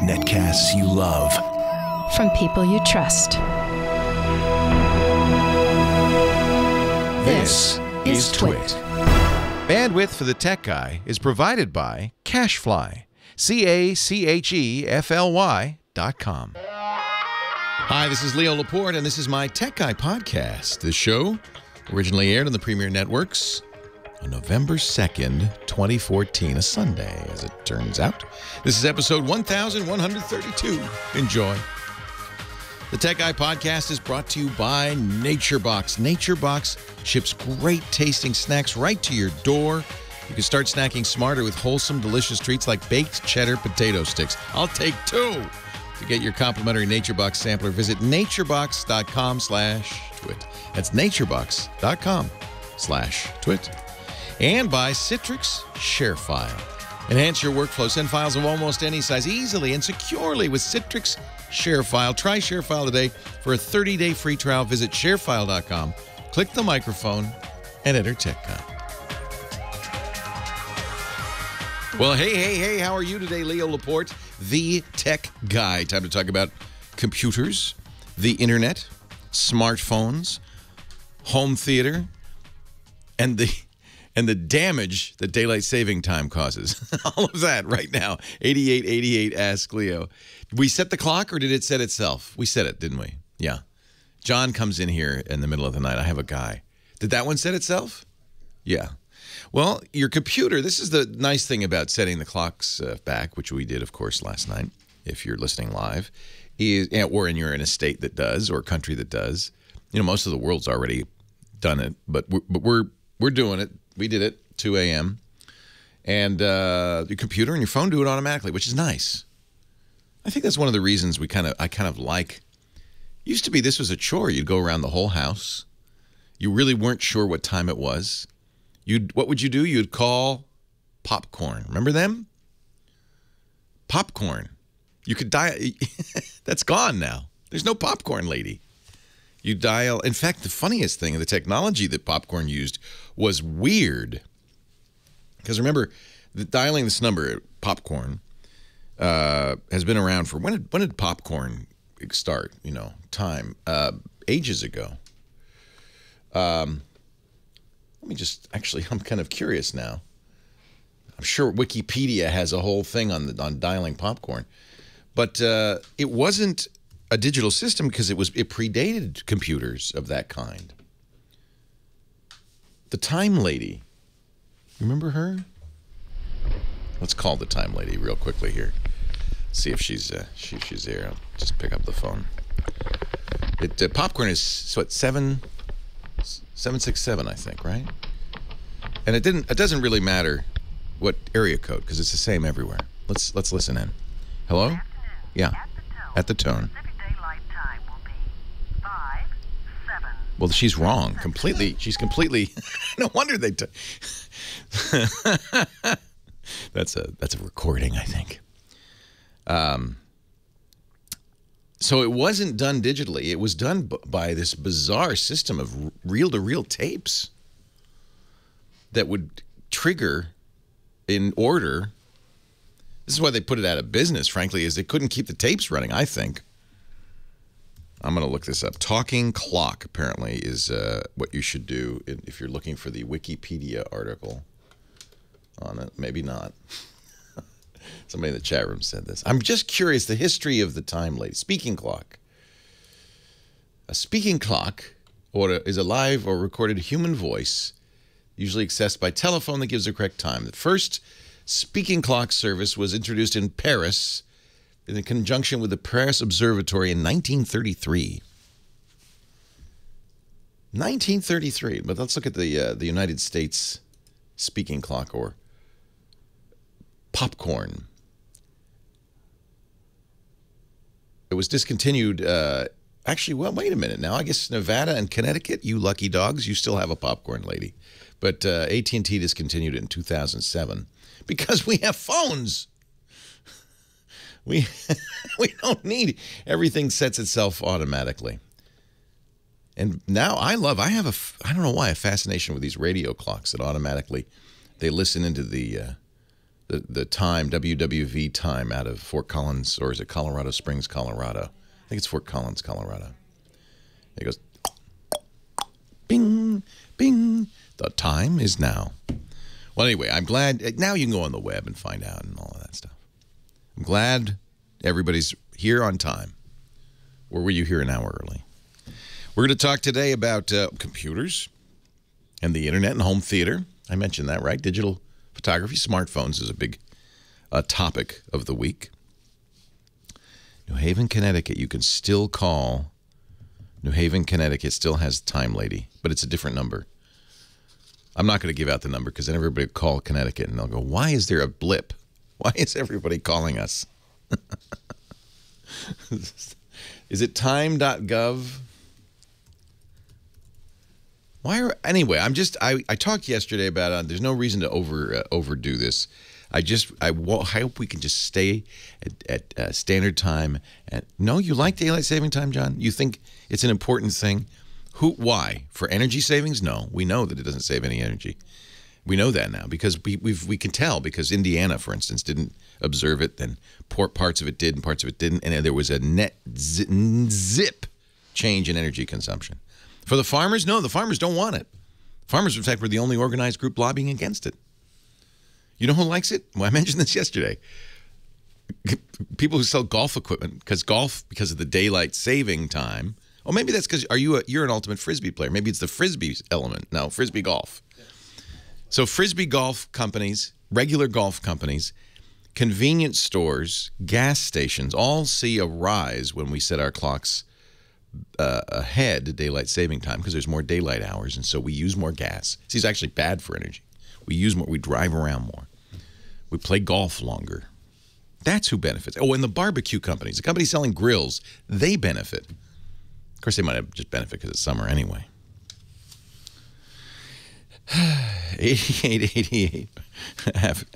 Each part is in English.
Netcasts you love. From people you trust. This is Twit. Bandwidth for the Tech Guy is provided by CacheFly. CacheFly.com. Hi, this is Leo Laporte, and this is my Tech Guy podcast. This show originally aired on the Premier Networks on November 2nd, 2014, a Sunday, as it turns out. This is episode 1132. Enjoy. The Tech Guy podcast is brought to you by NatureBox. NatureBox ships great tasting snacks right to your door. You can start snacking smarter with wholesome, delicious treats like baked cheddar potato sticks. I'll take 2. To get your complimentary NatureBox sampler, visit naturebox.com/twit. That's naturebox.com/twit. And by Citrix ShareFile. Enhance your workflow. Send files of almost any size easily and securely with Citrix ShareFile. Try ShareFile today for a 30-day free trial. Visit sharefile.com, click the microphone, and enter Tech Guy. Well, hey, how are you today? Leo Laporte, the Tech Guy. Time to talk about computers, the internet, smartphones, home theater, and the damage that daylight saving time causes. All of that right now. 8888 Ask Leo. We set the clock, or did it set itself? We set it, didn't we? Yeah. John comes in here in the middle of the night. I have a guy. Did that one set itself? Yeah. Well, your computer, this is the nice thing about setting the clocks back, which we did, of course, last night, if you're listening live, or you're in a state that does, or a country that does. You know, most of the world's already done it, but we're doing it. We did it, 2 a.m. And your computer and your phone do it automatically, which is nice. I think that's one of the reasons I kind of like. Used to be this was a chore. You'd go around the whole house. You really weren't sure what time it was. What would you do? You'd call Popcorn. Remember them? Popcorn. You could dial. That's gone now. There's no Popcorn lady. You dial. In fact, the funniest thing, the technology that Popcorn used was weird. Because remember, dialing this number, Popcorn, has been around for, when did Popcorn start? You know, time. Ages ago. Let me just, actually, I'm kind of curious now. I'm sure Wikipedia has a whole thing on dialing Popcorn. But it wasn't a digital system because it predated computers of that kind. The Time Lady. Remember her? Let's call the Time Lady real quickly here. See if she's there. I'll just pick up the phone. Popcorn is what, 767, I think, right? And it doesn't really matter what area code because it's the same everywhere. Let's listen in. Hello? Yeah. At the tone. Pacific Daylight Time will be 5/7. Well, she's wrong. Completely. She's completely. No wonder they. That's a recording, I think. So it wasn't done digitally. It was done by this bizarre system of reel-to-reel tapes that would trigger in order. This is why they put it out of business, frankly, is they couldn't keep the tapes running, I think. I'm going to look this up. Talking clock, apparently, is what you should do if you're looking for the Wikipedia article on it. Maybe not. Somebody in the chat room said this. I'm just curious, the history of the Time Lady. Speaking clock. A speaking clock is a live or recorded human voice, usually accessed by telephone, that gives the correct time. The first speaking clock service was introduced in Paris in conjunction with the Paris Observatory in 1933. 1933. But let's look at the United States speaking clock, or Popcorn. It was discontinued. Actually, well, wait a minute now. I guess Nevada and Connecticut, you lucky dogs, you still have a Popcorn lady. But AT&T discontinued it in 2007 because we have phones. We don't need everything sets itself automatically. And now I don't know why, a fascination with these radio clocks that automatically, they listen into the the time, WWV time out of Fort Collins, or is it Colorado Springs, Colorado? I think it's Fort Collins, Colorado. It goes, bing, bing. The time is now. Well, anyway, I'm glad. Now you can go on the web and find out and all of that stuff. I'm glad everybody's here on time. Or were you here an hour early? We're going to talk today about computers and the internet and home theater. I mentioned that, right? Digital photography, smartphones is a big topic of the week. New Haven, Connecticut, you can still call. New Haven, Connecticut still has Time Lady, but it's a different number. I'm not going to give out the number because then everybody will call Connecticut and they'll go, why is there a blip? Why is everybody calling us? Is it time.gov? Anyway, I talked yesterday about there's no reason to overdo this. I hope we can just stay at standard time. No, you like daylight saving time, John? You think it's an important thing? Why? For energy savings? No, we know that it doesn't save any energy. We know that now because we can tell because Indiana, for instance, didn't observe it, then parts of it did and parts of it didn't, and there was a net zip change in energy consumption. For the farmers, no, the farmers don't want it. Farmers, in fact, were the only organized group lobbying against it. You know who likes it? Well, I mentioned this yesterday. People who sell golf equipment, because of the daylight saving time. Oh, maybe that's because you're an ultimate Frisbee player. Maybe it's the Frisbee element. No, Frisbee golf. So Frisbee golf companies, regular golf companies, convenience stores, gas stations all see a rise when we set our clocks ahead to daylight saving time because there's more daylight hours, and so we use more gas. See, it's actually bad for energy. We use more. We drive around more. We play golf longer. That's who benefits. Oh, and the barbecue companies, the companies selling grills, they benefit. Of course, they might have just benefit because it's summer anyway. 8888.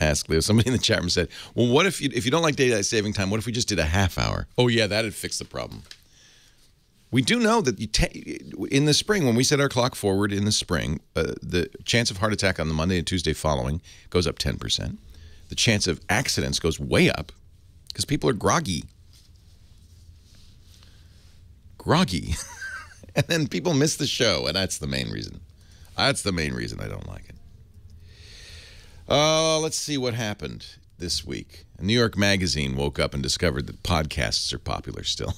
Ask Leo. Somebody in the chat room said, well, what if you don't like daylight saving time, what if we just did a half hour? Oh, yeah, that'd fix the problem. We do know that in the spring, when we set our clock forward in the spring, the chance of heart attack on the Monday and Tuesday following goes up 10%. The chance of accidents goes way up because people are groggy. And then people miss the show, and that's the main reason. That's the main reason I don't like it. Let's see what happened this week. A New York Magazine woke up and discovered that podcasts are popular still.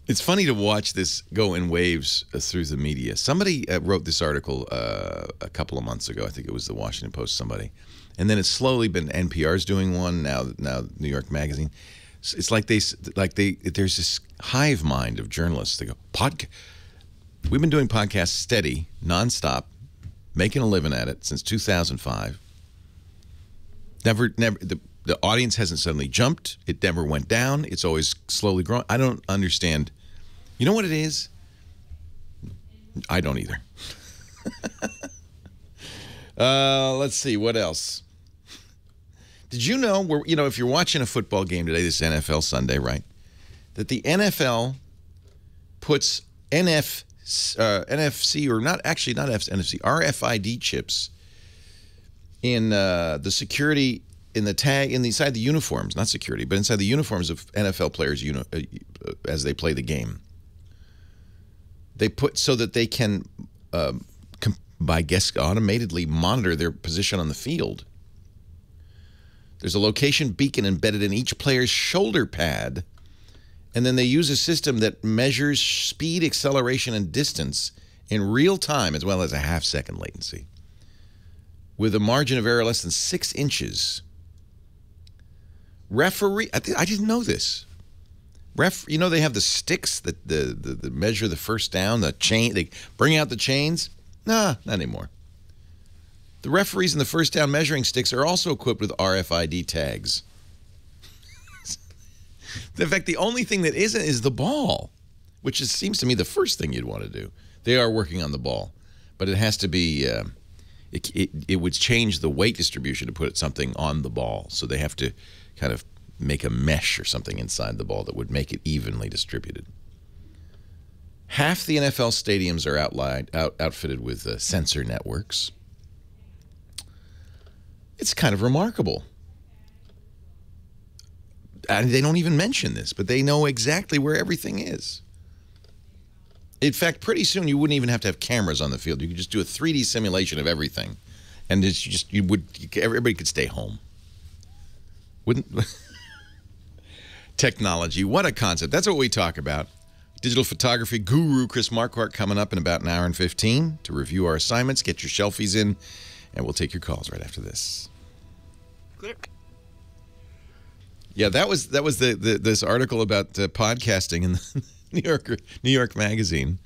It's funny to watch this go in waves through the media. Somebody wrote this article a couple of months ago. I think it was the Washington Post, somebody. And then it's slowly been NPR's doing one, now New York Magazine. It's like there's this hive mind of journalists. They go, we've been doing podcasts steady, nonstop, making a living at it since 2005. The audience hasn't suddenly jumped. It never went down. It's always slowly growing. I don't understand. You know what it is? I don't either. Let's see. What else? Did you know, if you're watching a football game today, this is NFL Sunday, right? That the NFL puts NFC, or not NFC, RFID chips in the security, in the tag, inside the uniforms, not security, but inside the uniforms of NFL players as they play the game. They put so that they can, I guess, automatically monitor their position on the field. There's a location beacon embedded in each player's shoulder pad, and then they use a system that measures speed, acceleration, and distance in real time, as well as a half-second latency, with a margin of error less than 6 inches. Referee, I didn't know this. They have the sticks that measure the first down, the chain. They bring out the chains. Nah, not anymore. The referees in the first down measuring sticks are also equipped with RFID tags. In fact, the only thing that isn't is the ball, which seems to me the first thing you'd want to do. They are working on the ball, but it has to be. It would change the weight distribution to put something on the ball, so they have to kind of make a mesh or something inside the ball that would make it evenly distributed. Half the NFL stadiums are outfitted with sensor networks. It's kind of remarkable. And they don't even mention this, but they know exactly where everything is. In fact, pretty soon you wouldn't even have to have cameras on the field. You could just do a 3D simulation of everything, and everybody could stay home. Wouldn't technology? What a concept! That's what we talk about. Digital photography guru Chris Marquardt coming up in about an hour and 15 to review our assignments. Get your selfies in, and we'll take your calls right after this. Click. Yeah, that was this article about podcasting in the New York Magazine.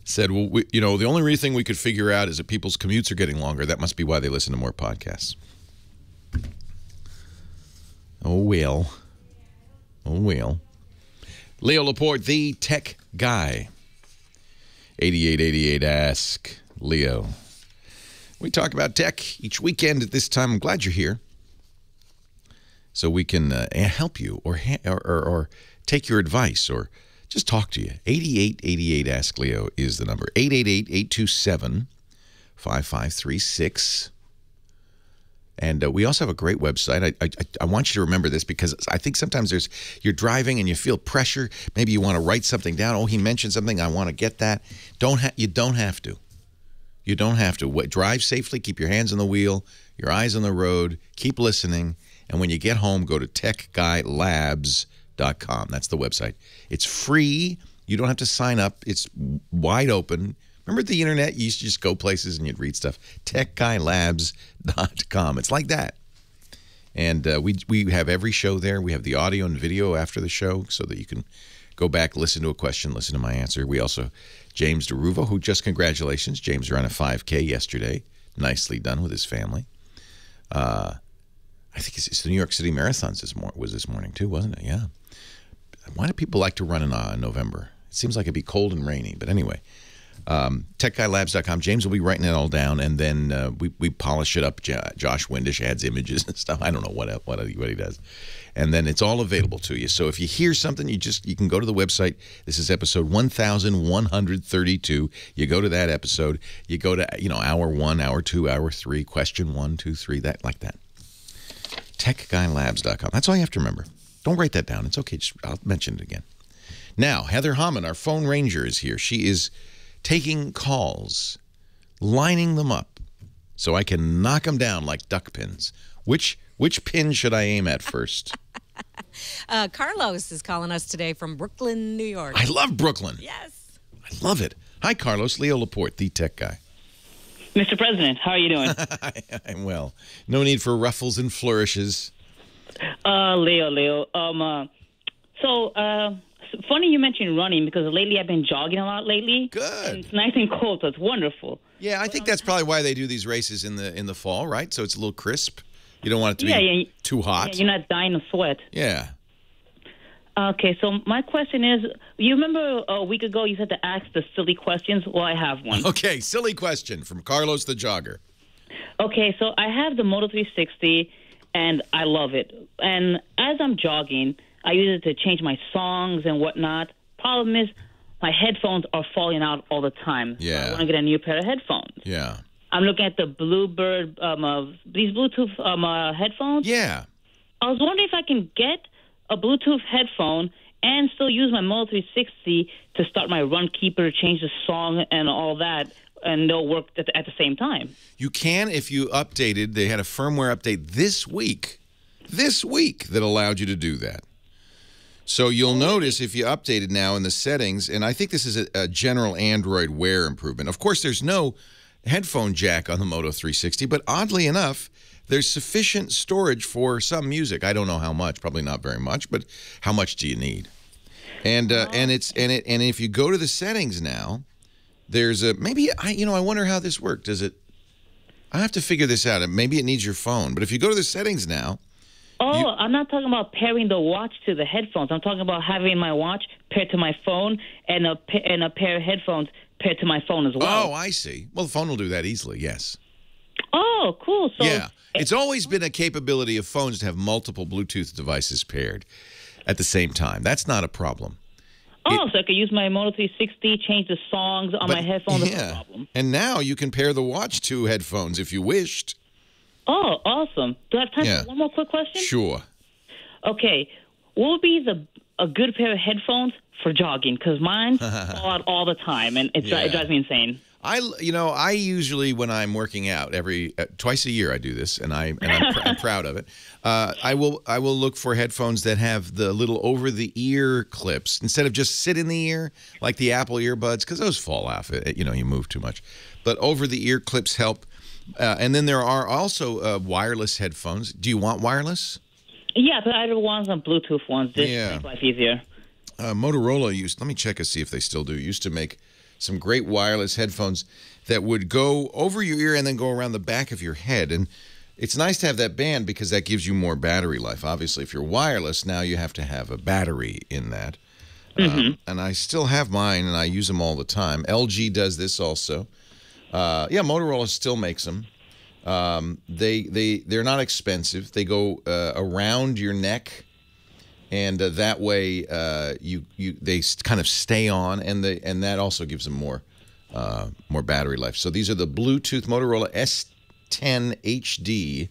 Said, well, the only thing we could figure out is that people's commutes are getting longer. That must be why they listen to more podcasts. Oh well. Oh well. Leo Laporte, the tech guy. 8888 Ask Leo. We talk about tech each weekend at this time. I'm glad you're here, so we can help you or take your advice or just talk to you. 8888 Ask Leo is the number. 888-827-5536. And we also have a great website. I want you to remember this because I think sometimes you're driving and you feel pressure. Maybe you want to write something down. Oh, he mentioned something. I want to get that. You don't have to. You don't have to. Drive safely. Keep your hands on the wheel, your eyes on the road. Keep listening. And when you get home, go to techguylabs.com. That's the website. It's free. You don't have to sign up. It's wide open. Remember the internet? You used to just go places and you'd read stuff. techguylabs.com. It's like that. And we have every show there. We have the audio and video after the show so that you can go back, listen to a question, listen to my answer. We also, James DeRuvo, who just congratulations. James ran a 5K yesterday. Nicely done with his family. I think it's the New York City Marathon was this morning too, wasn't it? Yeah. Why do people like to run in November? It seems like it'd be cold and rainy. But anyway, techguylabs.com. James will be writing it all down, and then we polish it up. Josh Windish adds images and stuff. I don't know what he does. And then it's all available to you. So if you hear something, you can go to the website. This is episode 1132. You go to that episode. You go to hour 1, hour 2, hour 3, question 1, 2, 3, that like that. techguylabs.com. That's all you have to remember. Don't write that down. It's okay. I'll mention it again. Now, Heather Hammond, our phone ranger, is here. She is taking calls, lining them up so I can knock them down like duck pins. Which pin should I aim at first? Carlos is calling us today from Brooklyn, New York. I love Brooklyn. Yes. I love it. Hi, Carlos. Leo Laporte, the tech guy. Mr. President, how are you doing? I'm well. No need for ruffles and flourishes. Leo. Funny you mentioned running because lately I've been jogging a lot lately. Good. And it's nice and cold, so it's wonderful. Yeah, I think that's probably why they do these races in the fall, right? So it's a little crisp. You don't want it to be too hot. Yeah, you're not dying of sweat. Yeah. Okay, so my question is, you remember a week ago you said to ask the silly questions? Well, I have one. Okay, silly question from Carlos the Jogger. Okay, so I have the Moto 360, and I love it. And as I'm jogging, I use it to change my songs and whatnot. Problem is, my headphones are falling out all the time. Yeah. So I want to get a new pair of headphones. Yeah. I'm looking at the Bluebird, these Bluetooth headphones. Yeah. I was wondering if I can get a Bluetooth headphone and still use my Moto 360 to start my Runkeeper, change the song and all that, and they'll work at the same time. You can if you updated. They had a firmware update this week that allowed you to do that. So you'll notice if you updated now in the settings, and I think this is a general Android Wear improvement. Of course, there's no headphone jack on the Moto 360, but oddly enough, there's sufficient storage for some music. I don't know how much, probably not very much, but how much do you need? And if you go to the settings now, there's I wonder how this worked. I have to figure this out. Maybe it needs your phone, but if you go to the settings now. I'm not talking about pairing the watch to the headphones. I'm talking about having my watch paired to my phone and a pair of headphones paired to my phone as well. Oh, I see. Well, the phone will do that easily, yes. Oh, cool. So, yeah. It's always been a capability of phones to have multiple Bluetooth devices paired at the same time. That's not a problem. So I could use my Moto 360, change the songs on my headphones. Yeah. No problem. And now you can pair the watch to headphones if you wished. Oh, awesome. Do I have time for one more quick question? Sure. Okay. What would be a good pair of headphones for jogging? Because mine fall out all the time, and it drives me insane. I usually, when I'm working out, twice a year I do this, and I'm proud of it. I will look for headphones that have the little over the ear clips instead of just sit in the ear like the Apple earbuds, because those fall off. You move too much, but over the ear clips help. And then there are also wireless headphones. Do you want wireless? Yeah, but I want some Bluetooth ones. Just make life easier. Motorola let me check and see if they still do. Used to make some great wireless headphones that would go over your ear and then go around the back of your head. And it's nice to have that band because that gives you more battery life. Obviously, if you're wireless, now you have to have a battery in that. And I still have mine, and I use them all the time. LG does this also. Motorola still makes them. They're not expensive. They go around your neck. And that way, they kind of stay on, and that also gives them more battery life. So these are the Bluetooth Motorola S10 HD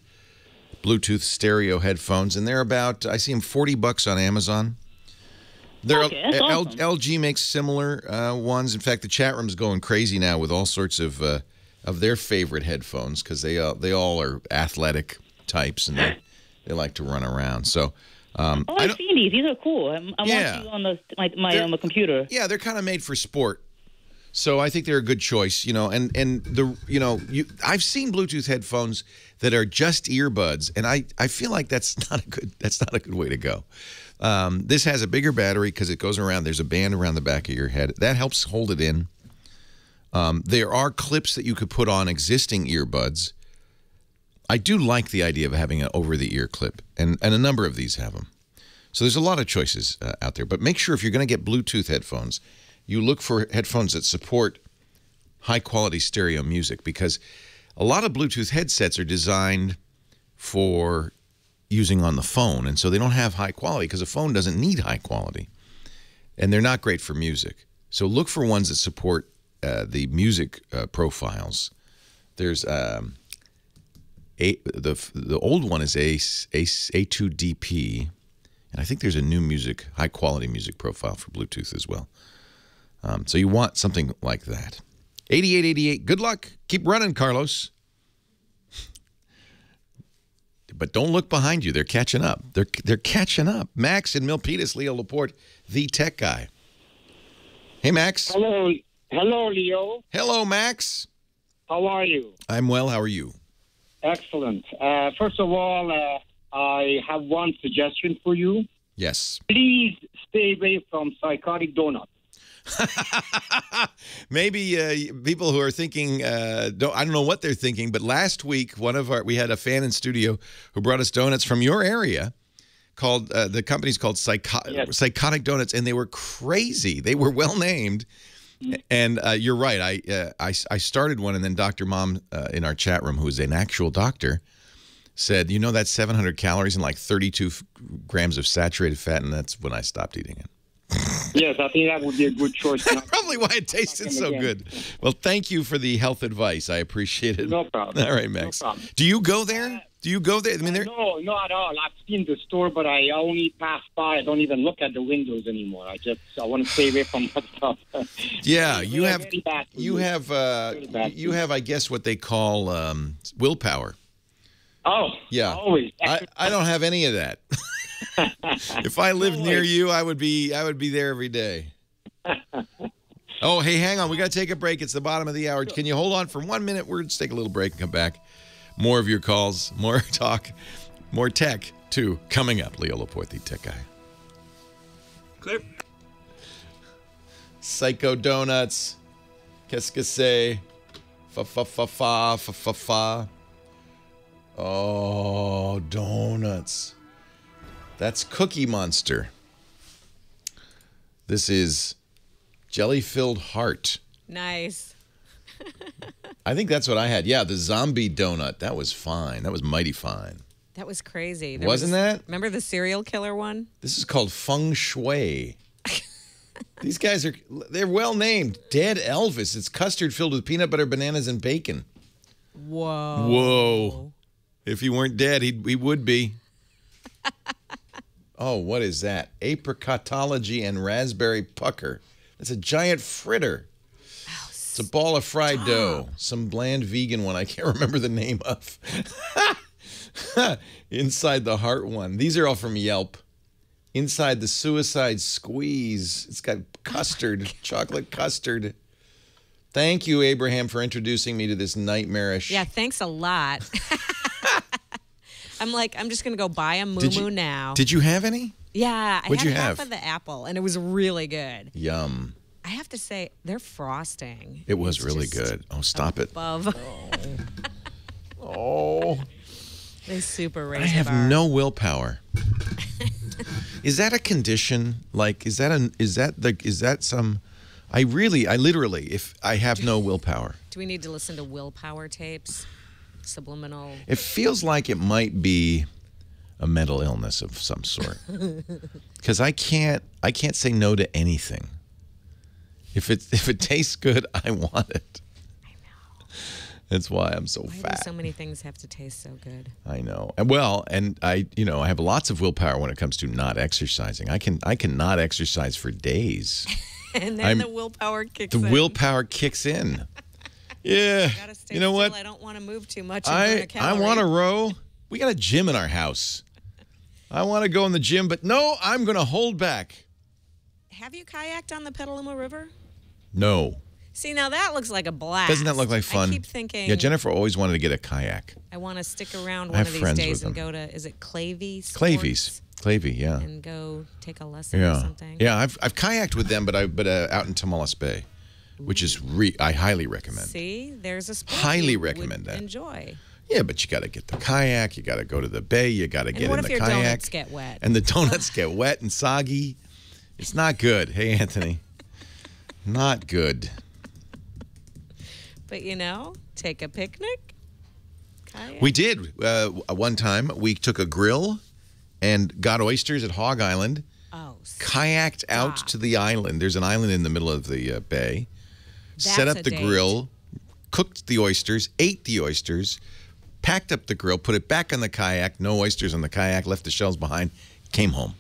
Bluetooth stereo headphones, and they're about, I see them $40 on Amazon. Okay, that's awesome. LG makes similar ones. In fact, the chat room's going crazy now with all sorts of their favorite headphones because they all are athletic types, and they like to run around. So. I've seen these. These are cool. I'm watching on on the computer. Yeah, they're kind of made for sport, so I think they're a good choice. I've seen Bluetooth headphones that are just earbuds, and I feel like that's not a good way to go. This has a bigger battery because it goes around. There's a band around the back of your head that helps hold it in. There are clips that you could put on existing earbuds. I do like the idea of having an over-the-ear clip, and a number of these have them. So there's a lot of choices out there. But make sure if you're going to get Bluetooth headphones, you look for headphones that support high-quality stereo music, because a lot of Bluetooth headsets are designed for using on the phone, and so they don't have high quality because a phone doesn't need high quality, and they're not great for music. So look for ones that support the music profiles. There's the old one is A2DP, and I think there's a new high quality music profile for Bluetooth as well. So you want something like that. 8888. Good luck. Keep running, Carlos. But don't look behind you. They're catching up. They're catching up. Max in Milpitas, Leo Laporte, the tech guy. Hey, Max. Hello, Leo. Hello, Max. How are you? I'm well. How are you? Excellent. First of all, I have one suggestion for you. Yes. Please stay away from psychotic donuts. Maybe people who are thinking, I don't know what they're thinking, but last week we had a fan in studio who brought us donuts from your area. The company's called Psychotic Donuts, and they were crazy. They were well named. And you're right. I started one, and then Dr. Mom in our chat room, who is an actual doctor, said, that's 700 calories and like 32 grams of saturated fat, and that's when I stopped eating it. Yes, I think that would be a good choice. Probably why it tasted so good. Well, thank you for the health advice. I appreciate it. No problem. All right, Max. No problem. Do you go there? Do you go there? I mean, no, not at all. I've seen the store, but I only pass by. I don't even look at the windows anymore. I want to stay away from that stuff. Yeah, you have, I guess, what they call willpower. Oh, yeah. Always. I don't have any of that. If I lived near you, I would be there every day. Oh, hey, hang on. We got to take a break. It's the bottom of the hour. Can you hold on for 1 minute? We're going to take a little break and come back. More of your calls, more talk, more tech, too, coming up. Leo Laporte, the tech guy. Clear. Psycho Donuts. Qu'est-ce que c'est? Fa. Oh, donuts. That's Cookie Monster. This is jelly-filled heart. Nice. I think that's what I had. Yeah, the zombie donut. That was fine. That was mighty fine. That was crazy. Wasn't that? Remember the serial killer one? This is called Feng Shui. These guys they're well named. Dead Elvis. It's custard filled with peanut butter, bananas, and bacon. Whoa. Whoa. If he weren't dead, he would be. Oh, what is that? Apricotology and raspberry pucker. That's a giant fritter. Oh, it's a ball of fried dough. Some bland vegan one I can't remember the name of. Inside the heart one. These are all from Yelp. Inside the suicide squeeze. It's got custard, chocolate custard. Thank you, Abraham, for introducing me to this nightmarish. Yeah, thanks a lot. I'm just going to go buy a moo now. Did you have any? Yeah, I What'd had you half have? of the apple, and it was really good. Yum. I have to say, their frosting. It was is really just good. Oh, stop it. Above. Oh. They super raise I have the bar. no willpower. Is that a condition? Like, is that some? I literally, if I have no willpower. Do we need to listen to willpower tapes? Subliminal. It feels like it might be a mental illness of some sort. Because I can't say no to anything. If it tastes good, I want it. I know. That's why I'm so Why fat. do so many things have to taste so good? I know. And I have lots of willpower when it comes to not exercising. I can not exercise for days. And then the willpower kicks in. The willpower kicks in. Yeah. Gotta stay You know still. what? I don't want to move too much. And burn a I calorie. want to row. We got a gym in our house. I want to go in the gym, but no, I'm going to hold back. Have you kayaked on the Petaluma River? No. See, now that looks like a blast. Doesn't that look like fun? I keep thinking. Yeah, Jennifer always wanted to get a kayak. I want to stick around I one have of these friends days with and them. go to, is it Clavey? Clavey, yeah. And go take a lesson or Yeah. something. Yeah, I've kayaked with them, but out in Tomales Bay, which is I highly recommend. See, there's a sport Highly you would recommend that. Enjoy. Yeah, but you got to get the kayak, you got to go to the bay, you got to get what in if the your kayak. donuts get wet? And the donuts get wet and soggy. It's not good. Hey, Anthony. Not good. But take a picnic. Kayak. We did. One time, we took a grill and got oysters at Hog Island, Oh, kayaked out stop. to the island. There's an island in the middle of the bay. Set That's up a the date. grill, cooked the oysters, ate the oysters, packed up the grill, put it back on the kayak, no oysters on the kayak, left the shells behind, came home.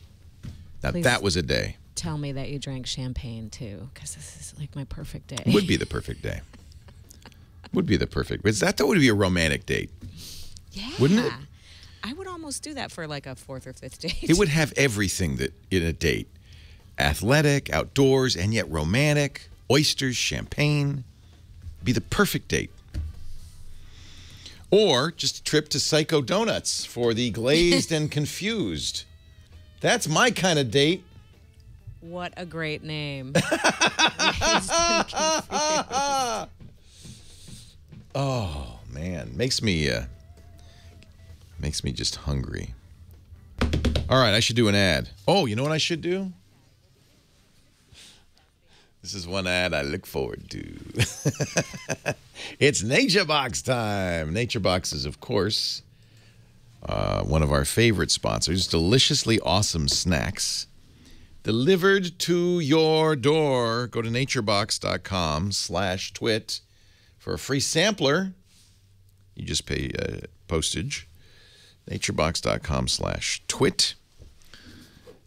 Now, Please. that was a day. Tell me that you drank champagne too, because this is like my perfect day. Would be the perfect day. Would be the perfect. That would be a romantic date. Yeah. Wouldn't it? I would almost do that for like a fourth or fifth date. It would have everything that in a date. Athletic, outdoors, and yet romantic. Oysters, champagne. Be the perfect date. Or just a trip to Psycho Donuts for the glazed and confused. That's my kind of date. What a great name. Oh, man. Makes me just hungry. All right, I should do an ad. Oh, you know what I should do? This is one ad I look forward to. It's Nature Box time. Nature Box is, of course, one of our favorite sponsors. Deliciously awesome snacks delivered to your door. Go to naturebox.com/twit for a free sampler. You just pay postage. naturebox.com/twit.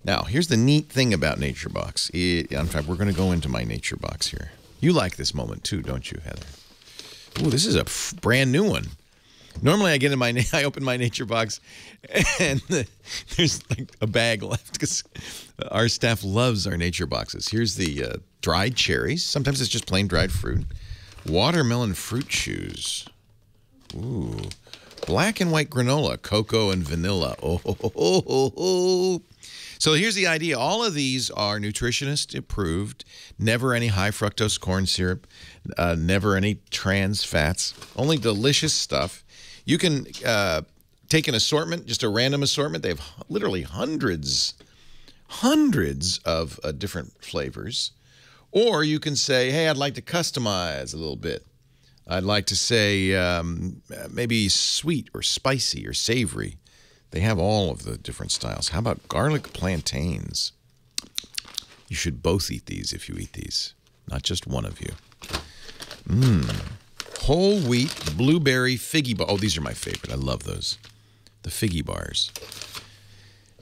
Now, here's the neat thing about NatureBox. In fact, we're going to go into my NatureBox here. You like this moment too, don't you, Heather? Ooh, this is a brand new one. Normally, I open my NatureBox, and there's like a bag left because our staff loves our Nature Boxes. Here's the dried cherries. Sometimes it's just plain dried fruit. Watermelon fruit chews. Ooh, black and white granola, cocoa and vanilla. Oh. So here's the idea. All of these are nutritionist approved, never any high fructose corn syrup, never any trans fats, only delicious stuff. You can take an assortment, just a random assortment. They have literally hundreds of different flavors. Or you can say, hey, I'd like to customize a little bit. I'd like to say maybe sweet or spicy or savory. They have all of the different styles. How about garlic plantains? You should both eat these if you eat these, not just one of you. Whole wheat blueberry figgy bar. Oh, these are my favorite. I love those. The figgy bars.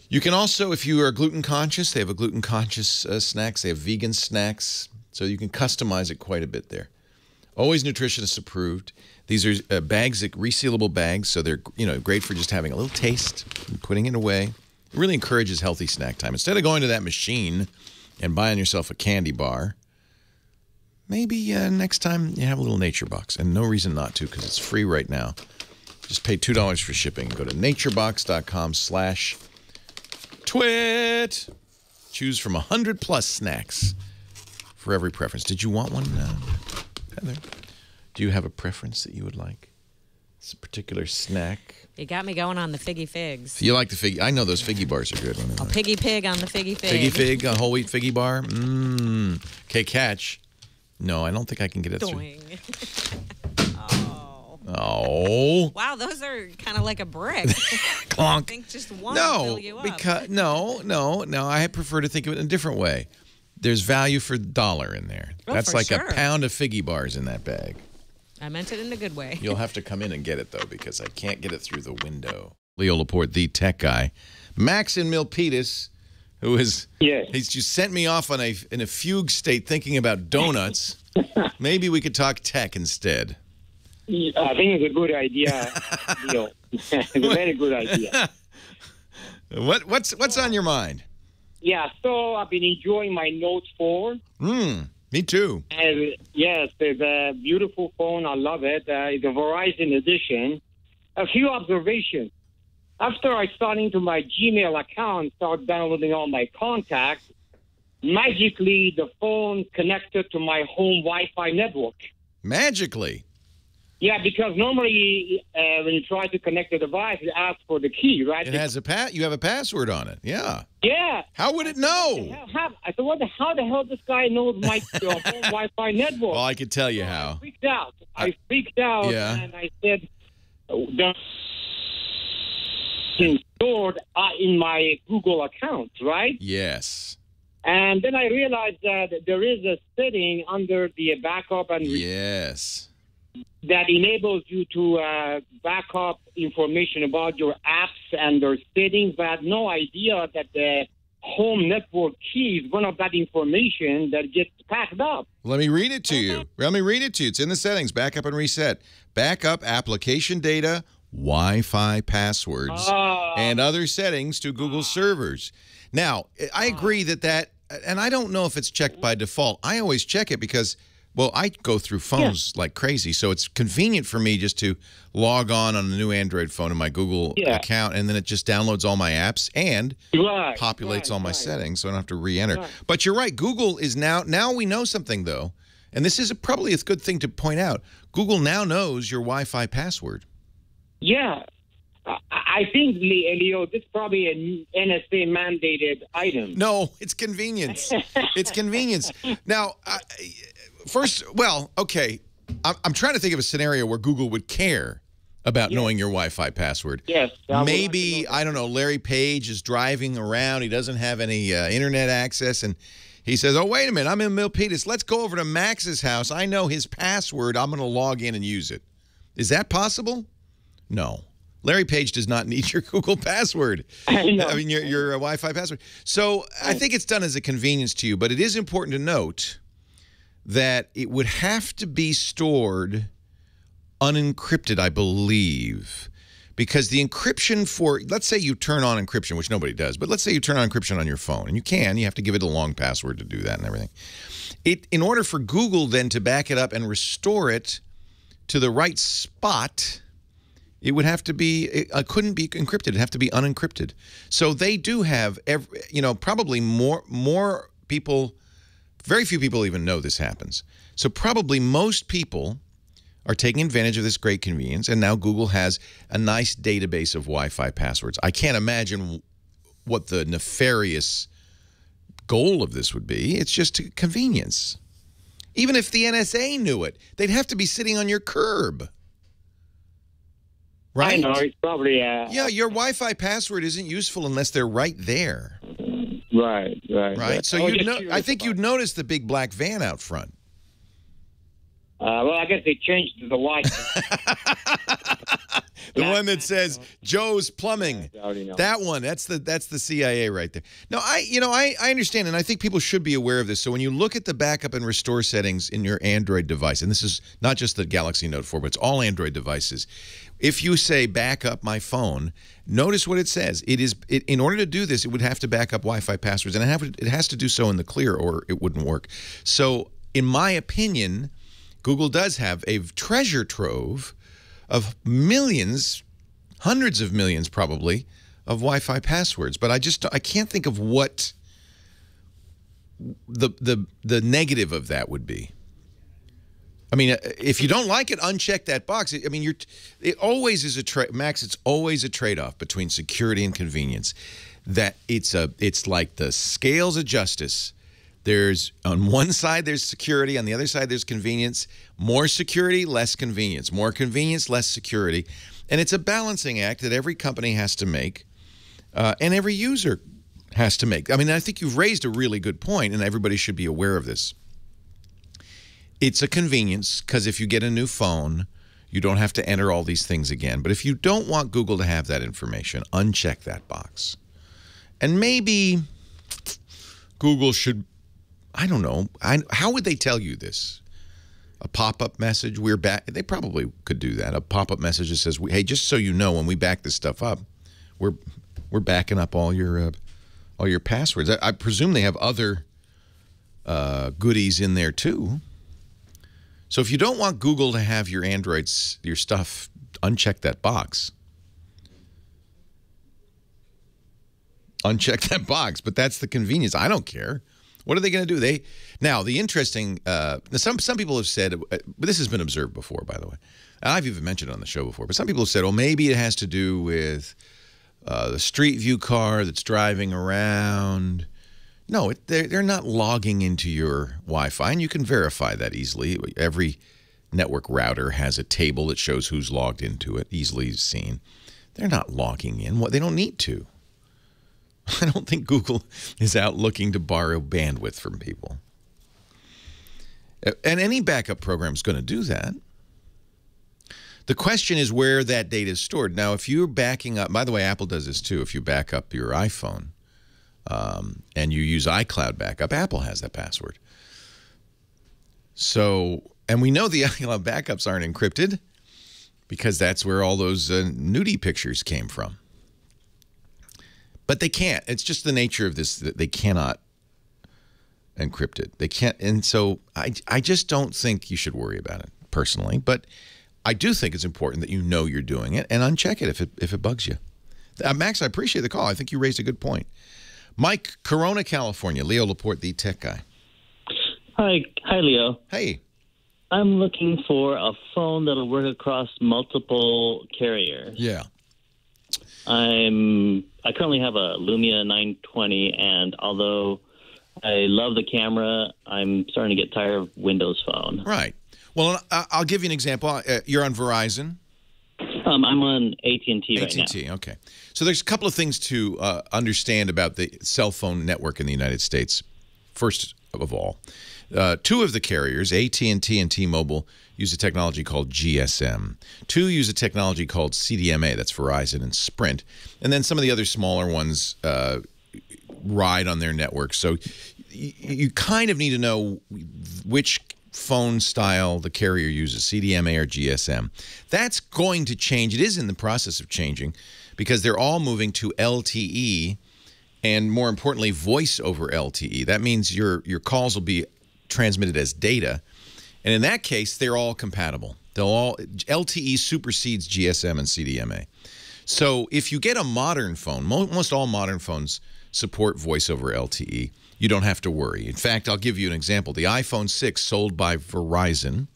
You can also, if you are gluten conscious, they have a gluten conscious snacks. They have vegan snacks. So you can customize it quite a bit there. Always nutritionist approved. These are bags, resealable bags, so they're great for just having a little taste and putting it away. It really encourages healthy snack time. Instead of going to that machine and buying yourself a candy bar, maybe next time you have a little Nature Box, and no reason not to because it's free right now. Just pay $2 for shipping. Go to naturebox.com/twit. Choose from 100+ snacks for every preference. Did you want one, Heather? Do you have a preference that you would like? It's a particular snack. You got me going on the figgy figs. You like the figgy? I know those figgy bars are good. A piggy pig on the figgy fig. Figgy fig, a whole wheat figgy bar. Okay, catch. No, I don't think I can get it Doing. Oh. Wow, those are kind of like a brick. Clonk. I think just one will fill you up. No. I prefer to think of it in a different way. There's value for $1 in there. Oh, That's for like sure. a pound of figgy bars in that bag. I meant it in a good way. You'll have to come in and get it, though, because I can't get it through the window. Leo Laporte, the tech guy. Max in Milpitas, who is... Yes. He's just sent me off in a fugue state thinking about donuts. Maybe we could talk tech instead. I think it's a good idea, Leo. It's a very good idea. What's on your mind? Yeah, so I've been enjoying my Note 4. Me too. And yes, it's a beautiful phone. I love it. It's a Verizon edition. A few observations. After I start into my Gmail account, start downloading all my contacts, magically the phone connected to my home Wi-Fi network. Magically? Yeah, because normally when you try to connect the device, it asks for the key, right? It has you have a password on it. Yeah. Yeah. How would it know? I said, how the hell this guy knows my home Wi-Fi network? Well, I could tell you how. I freaked out, Yeah. and I said, the stored in my Google account, right? Yes. And then I realized that there is a setting under the backup and Yes. that enables you to back up information about your apps and their settings, but I had no idea that the home network key is one of that information that gets packed up. Let me read it to you. It's in the settings. Backup and reset. Backup application data, Wi-Fi passwords, and other settings to Google servers. Now, I agree that, and I don't know if it's checked by default. I always check it because... Well, I go through phones like crazy, so it's convenient for me just to log on a new Android phone in my Google account, and then it just downloads all my apps and populates all my settings, so I don't have to re-enter. Right. But you're right, Google is now we know something, though, and this is probably a good thing to point out. Google now knows your Wi-Fi password. Yeah. I think, Leo, this is probably an NSA-mandated item. No, it's convenience. It's convenience. Now... okay. I'm trying to think of a scenario where Google would care about knowing your Wi-Fi password. Yes. Maybe, I don't know, Larry Page is driving around. He doesn't have any internet access, and he says, oh, wait a minute, I'm in Milpitas. Let's go over to Max's house. I know his password. I'm going to log in and use it. Is that possible? No. Larry Page does not need your Google password. I mean, your Wi-Fi password. So I think it's done as a convenience to you, but it is important to note that it would have to be stored unencrypted, I believe, because the encryption for, let's say you turn on encryption, which nobody does, but let's say you turn on encryption on your phone, and you have to give it a long password to do that and everything. In order for Google then to back it up and restore it to the right spot, it would have to be, it couldn't be encrypted. It'd have to be unencrypted. So they do have, probably more people. Very few people even know this happens. So probably most people are taking advantage of this great convenience, and now Google has a nice database of Wi-Fi passwords. I can't imagine what the nefarious goal of this would be. It's just convenience. Even if the NSA knew it, they'd have to be sitting on your curb. Right? I know, it's probably... yeah, your Wi-Fi password isn't useful unless they're right there. Right. So I think you'd notice the big black van out front. Well, I guess they changed the license. The one that says Joe's Plumbing. I already know. That one. That's the CIA right there. No, I understand, and I think people should be aware of this. So when you look at the backup and restore settings in your Android device, and this is not just the Galaxy Note 4, but it's all Android devices. If you say back up my phone, notice what it says. In order to do this, it would have to back up Wi-Fi passwords, and it has to do so in the clear, or it wouldn't work. So, in my opinion, Google does have a treasure trove of millions, hundreds of millions probably, of Wi-Fi passwords. But I can't think of what the negative of that would be. I mean, if you don't like it, uncheck that box. I mean, it always is Max. It's always a trade-off between security and convenience. That it's like the scales of justice. There's on one side there's security, on the other side there's convenience. More security, less convenience. More convenience, less security. And it's a balancing act that every company has to make, and every user has to make. I mean, I think you've raised a really good point, and everybody should be aware of this. It's a convenience because if you get a new phone, you don't have to enter all these things again. But if you don't want Google to have that information, uncheck that box. And maybe Google should, I don't know, how would they tell you this? A pop-up message, we're back. They probably could do that. A pop-up message that says, hey, just so you know, when we back this stuff up, we're backing up all your passwords. I presume they have other goodies in there too. So if you don't want Google to have your Androids, your stuff, uncheck that box. Uncheck that box, but that's the convenience. I don't care. What are they going to do? Now the interesting. Some people have said, but this has been observed before, by the way. I've even mentioned it on the show before. But some people have said, oh, maybe it has to do with the Street View car that's driving around. No, they're not logging into your Wi-Fi, and you can verify that easily. Every network router has a table that shows who's logged into it, easily seen. They're not logging in. They don't need to. I don't think Google is out looking to borrow bandwidth from people. And any backup program is going to do that. The question is where that data is stored. Now, if you're backing up, by the way, Apple does this too. If you back up your iPhone and you use iCloud backup, Apple has that password. So, and we know the iCloud backups aren't encrypted because that's where all those nudie pictures came from. But they can't. It's just the nature of this that they cannot encrypt it. They can't. And so I just don't think you should worry about it personally. But I do think it's important that you know you're doing it and uncheck it if it bugs you. Max, I appreciate the call. I think you raised a good point. Mike, Corona, California. Leo Laporte, the tech guy. Hi, Leo. Hey. I'm looking for a phone that'll work across multiple carriers. Yeah. I currently have a Lumia 920, and although I love the camera, I'm starting to get tired of Windows Phone. Right. Well, I'll give you an example. You're on Verizon? I'm on AT&T right now. AT&T, okay. So there's a couple of things to understand about the cell phone network in the United States. First of all, two of the carriers, AT&T and T-Mobile, use a technology called GSM. Two use a technology called CDMA, that's Verizon and Sprint. And then some of the other smaller ones ride on their network. So you kind of need to know which phone style the carrier uses, CDMA or GSM. That's going to change. It is in the process of changing because they're all moving to LTE and, more importantly, voice over LTE. That means your calls will be transmitted as data. And in that case, they're all compatible. LTE supersedes GSM and CDMA. So if you get a modern phone, most all modern phones support voice over LTE. You don't have to worry. In fact, I'll give you an example. The iPhone 6 sold by Verizon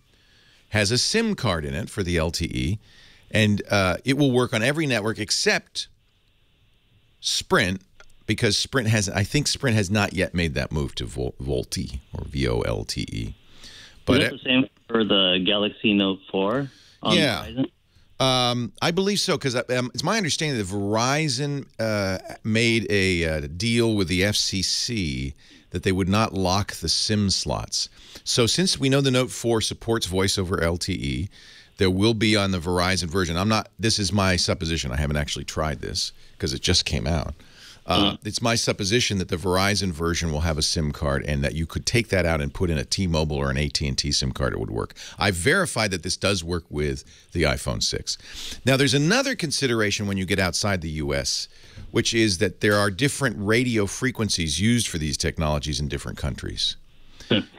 has a SIM card in it for the LTE, and it will work on every network except Sprint, because I think Sprint has not yet made that move to VoLTE or VoLTE. But is that the same for the Galaxy Note 4 on Verizon? I believe so, because it's my understanding that Verizon made a deal with the FCC that they would not lock the SIM slots. So since we know the Note 4 supports voice over LTE, there will be on the Verizon version. This is my supposition. I haven't actually tried this because it just came out. It's my supposition that the Verizon version will have a SIM card and that you could take that out and put in a T-Mobile or an AT&T SIM card. It would work. I've verified that this does work with the iPhone 6. Now, there's another consideration when you get outside the U.S., which is that there are different radio frequencies used for these technologies in different countries.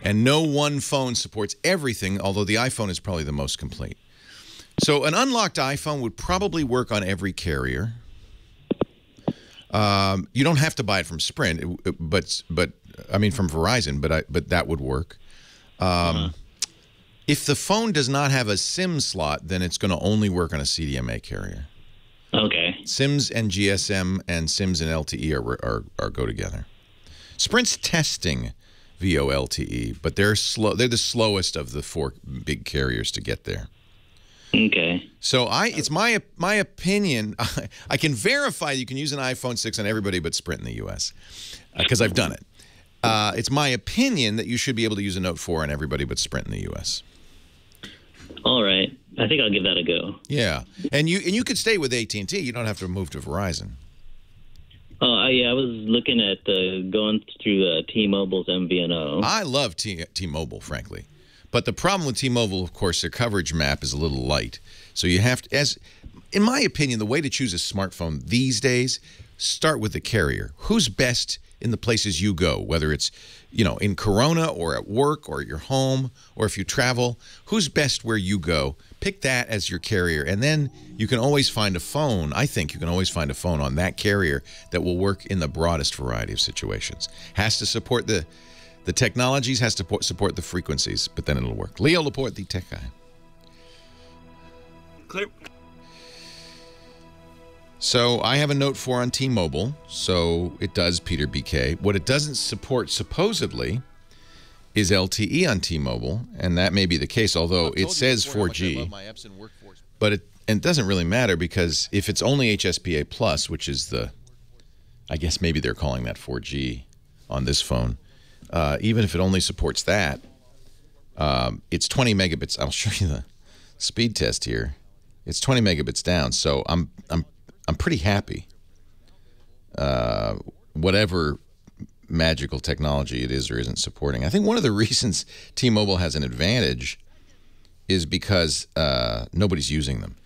And no one phone supports everything, although the iPhone is probably the most complete. So an unlocked iPhone would probably work on every carrier. You don't have to buy it from Sprint, but I mean from Verizon, but that would work. If the phone does not have a SIM slot, then it's going to only work on a CDMA carrier. Okay. SIMs and GSM and SIMs and LTE are go together. Sprint's testing VoLTE, but they're slow. They're the slowest of the 4 big carriers to get there. Okay. So it's my opinion. I can verify you can use an iPhone 6 on everybody but Sprint in the U.S. Because I've done it. It's my opinion that you should be able to use a Note 4 on everybody but Sprint in the U.S. All right. I think I'll give that a go. Yeah, and you could stay with AT&T. You don't have to move to Verizon. Yeah, I was looking at going through T-Mobile's MVNO. I love T-Mobile, frankly. But the problem with T-Mobile, of course, their coverage map is a little light. So you have to, in my opinion, the way to choose a smartphone these days, start with the carrier. Who's best in the places you go, whether it's, in Corona or at work or at your home or if you travel, who's best where you go? Pick that as your carrier, and then you can always find a phone. I think you can always find a phone on that carrier that will work in the broadest variety of situations. Has to support the technologies, has to support the frequencies, but then it'll work. Leo Laporte, the tech guy. Clear. So I have a Note 4 on T-Mobile, so it does Peter BK. What it doesn't support, supposedly, is LTE on T-Mobile, and that may be the case, although it says 4G. But it doesn't really matter, because if it's only HSPA Plus, which is I guess maybe they're calling that 4G on this phone, even if it only supports that, it's 20 megabits. I'll show you the speed test here. It's 20 megabits down, so I'm pretty happy. Whatever magical technology it is or isn't supporting. I think one of the reasons T-Mobile has an advantage is because nobody's using them.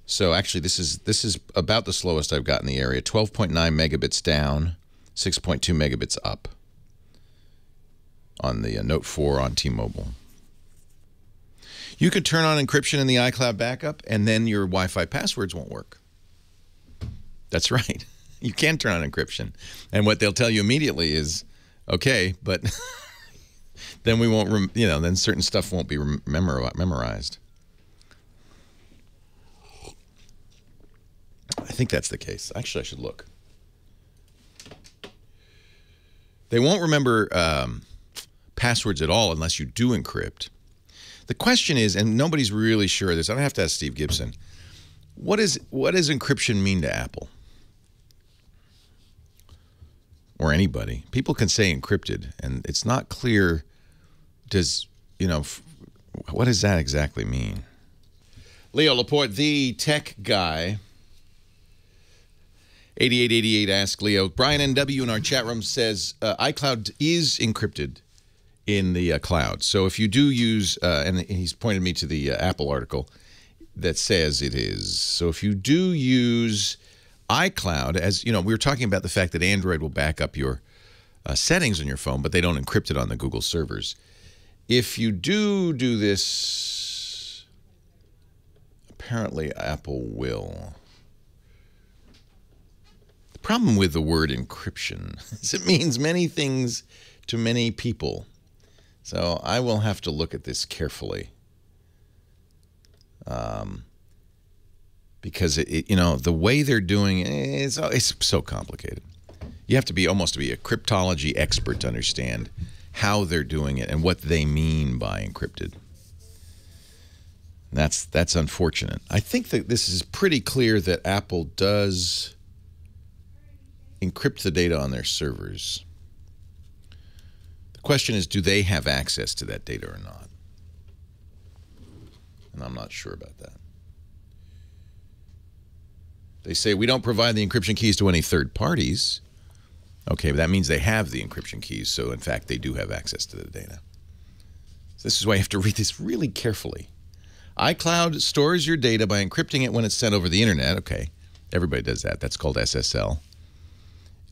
So actually, this is about the slowest I've got in the area. 12.9 megabits down, 6.2 megabits up on the Note 4 on T-Mobile. You could turn on encryption in the iCloud backup, and then your Wi-Fi passwords won't work. That's right. You can turn on encryption. And what they'll tell you immediately is, okay, but then we won't, then certain stuff won't be memorized. I think that's the case. Actually, I should look. They won't remember passwords at all unless you do encrypt. The question is, and nobody's really sure of this, I don't have to ask Steve Gibson, what does encryption mean to Apple? Or anybody. People can say encrypted, and it's not clear, what does that exactly mean? Leo Laporte, the tech guy. 8888 asks Leo. Brian NW in our chat room says iCloud is encrypted in the cloud. So if you do use, and he's pointed me to the Apple article that says it is. So if you do use iCloud, as we were talking about the fact that Android will back up your settings on your phone, but they don't encrypt it on the Google servers. If you do this, apparently Apple will. The problem with the word encryption is it means many things to many people. So I will have to look at this carefully. Because the way they're doing it, it's so complicated. You have to be almost a cryptology expert to understand how they're doing it and what they mean by encrypted. That's unfortunate. I think that this is pretty clear that Apple does encrypt the data on their servers. question is, do they have access to that data or not? And I'm not sure about that. They say we don't provide the encryption keys to any third parties. Okay, but that means they have the encryption keys, so in fact they do have access to the data. So this is why you have to read this really carefully. iCloud stores your data by encrypting it when it's sent over the internet. Okay, everybody does that. That's called SSL.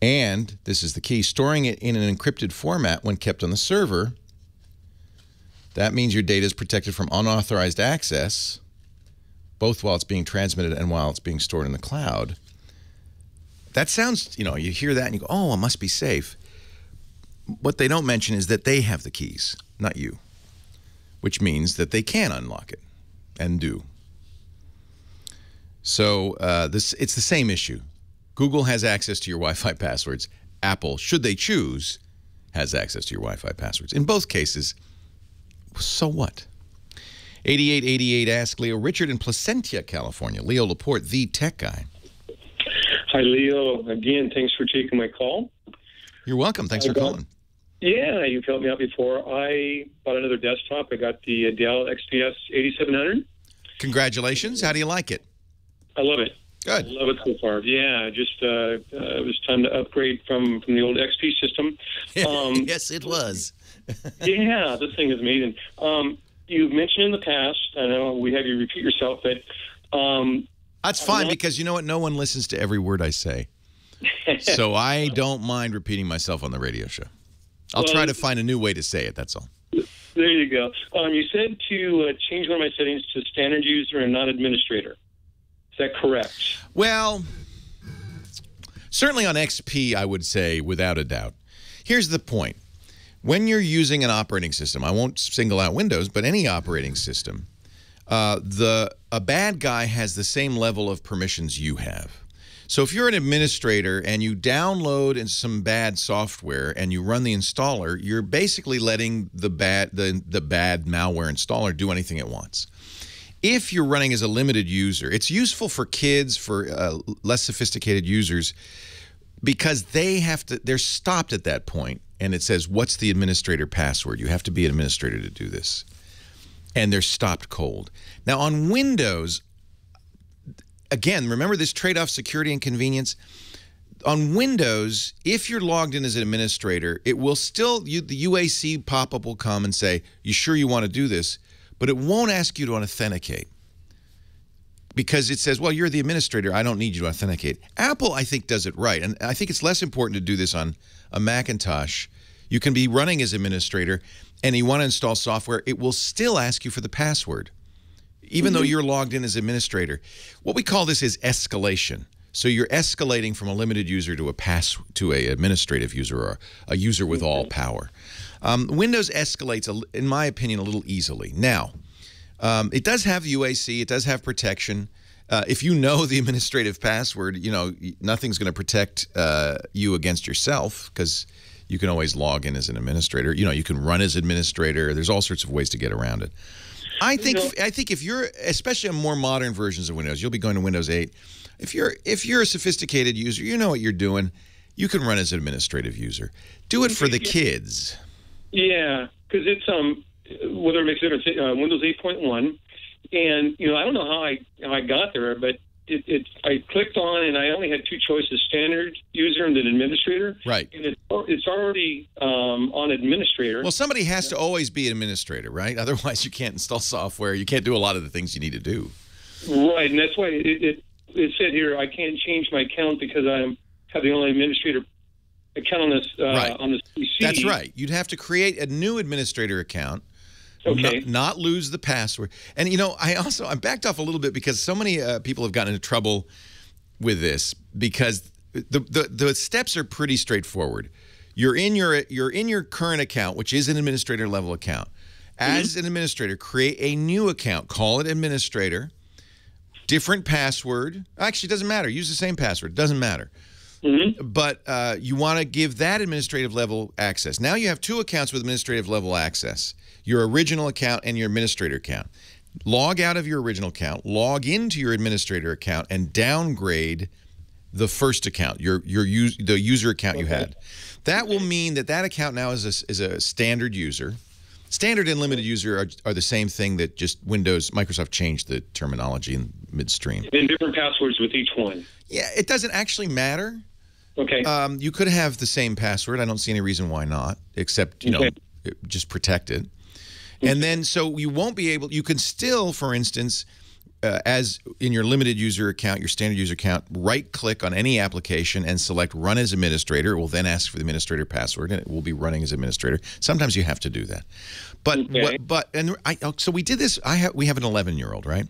And, this is the key, storing it in an encrypted format when kept on the server. That means your data is protected from unauthorized access, both while it's being transmitted and while it's being stored in the cloud. That sounds, you hear that and you go, oh, it must be safe. What they don't mention is that they have the keys, not you, which means that they can unlock it and do. So it's the same issue. Google has access to your Wi-Fi passwords. Apple, should they choose, has access to your Wi-Fi passwords. In both cases, so what? 8888 asked Leo. Richard in Placentia, California. Leo Laporte, the tech guy. Hi, Leo. Again, thanks for taking my call. You're welcome. Thanks for calling. Yeah, you've helped me out before. I bought another desktop. I got the Dell XPS 8700. Congratulations. How do you like it? I love it. Good. I love it so far. Yeah, just it was time to upgrade from the old XP system. Yes, it was. Yeah, this thing is amazing. You've mentioned in the past, I know we have you repeat yourself, but... That's fine, because you know what? No one listens to every word I say. So I don't mind repeating myself on the radio show. I'll try to find a new way to say it, that's all. There you go. You said to change one of my settings to standard user and not administrator. Is that correct? Well, certainly on XP, I would say without a doubt. Here's the point. When you're using an operating system, I won't single out Windows, but any operating system, a bad guy has the same level of permissions you have. So if you're an administrator and you download some bad software and you run the installer, you're basically letting the bad malware installer do anything it wants. If you're running as a limited user, it's useful for kids, for less sophisticated users, because they're stopped at that point, and it says, what's the administrator password? You have to be an administrator to do this. And they're stopped cold. Now, on Windows, again, remember this trade-off, security and convenience? On Windows, if you're logged in as an administrator, it will still, the UAC pop-up will come and say, you sure you want to do this? But it won't ask you to authenticate, because it says, well, you're the administrator. I don't need you to authenticate. Apple, I think, does it right. And I think it's less important to do this on a Macintosh. You can be running as administrator, and you want to install software, it will still ask you for the password, even though you're logged in as administrator. What we call this is escalation. So you're escalating from a limited user to a administrative user, or a user with all power. Windows escalates, in my opinion, a little easily. Now, it does have UAC, it does have protection. If you know the administrative password, nothing's going to protect you against yourself, because you can always log in as an administrator. You can run as administrator. There's all sorts of ways to get around it. I think if you're, especially on more modern versions of Windows, you'll be going to Windows 8. If you're a sophisticated user, you know what you're doing, you can run as an administrative user. Do it for the kids. Yeah, because it's whether it makes a difference, Windows 8.1, and I don't know how I got there, but I clicked on, and I only had two choices: standard user and then administrator. Right. And it's already on administrator. Well, somebody has to always be an administrator, right? Otherwise, you can't install software. You can't do a lot of the things you need to do. Right, and that's why it said here I can't change my account because I have the only administrator account on this on this PC. That's right. You'd have to create a new administrator account. Okay. Not lose the password. And I backed off a little bit because so many people have gotten into trouble with this, because the steps are pretty straightforward. You're in your current account, which is an administrator level account. As an administrator, create a new account. Call it administrator. Different password. Actually, it doesn't matter. Use the same password. It doesn't matter. But you want to give that administrative level access. Now you have two accounts with administrative level access: your original account and your administrator account. Log out of your original account, log into your administrator account, and downgrade the first account, the user account you had. That will mean that that account now is a standard user. Standard and limited user are the same thing, that just Microsoft changed the terminology in midstream. And different passwords with each one. Yeah, it doesn't actually matter. Okay. You could have the same password. I don't see any reason why not, except, you know, just protect it. And then, so you won't be able, you can still, for instance, as in your limited user account, your standard user account, right-click on any application and select Run as Administrator. It will then ask for the administrator password, and it will be running as administrator. Sometimes you have to do that. But so we did this. We have an 11-year-old, right?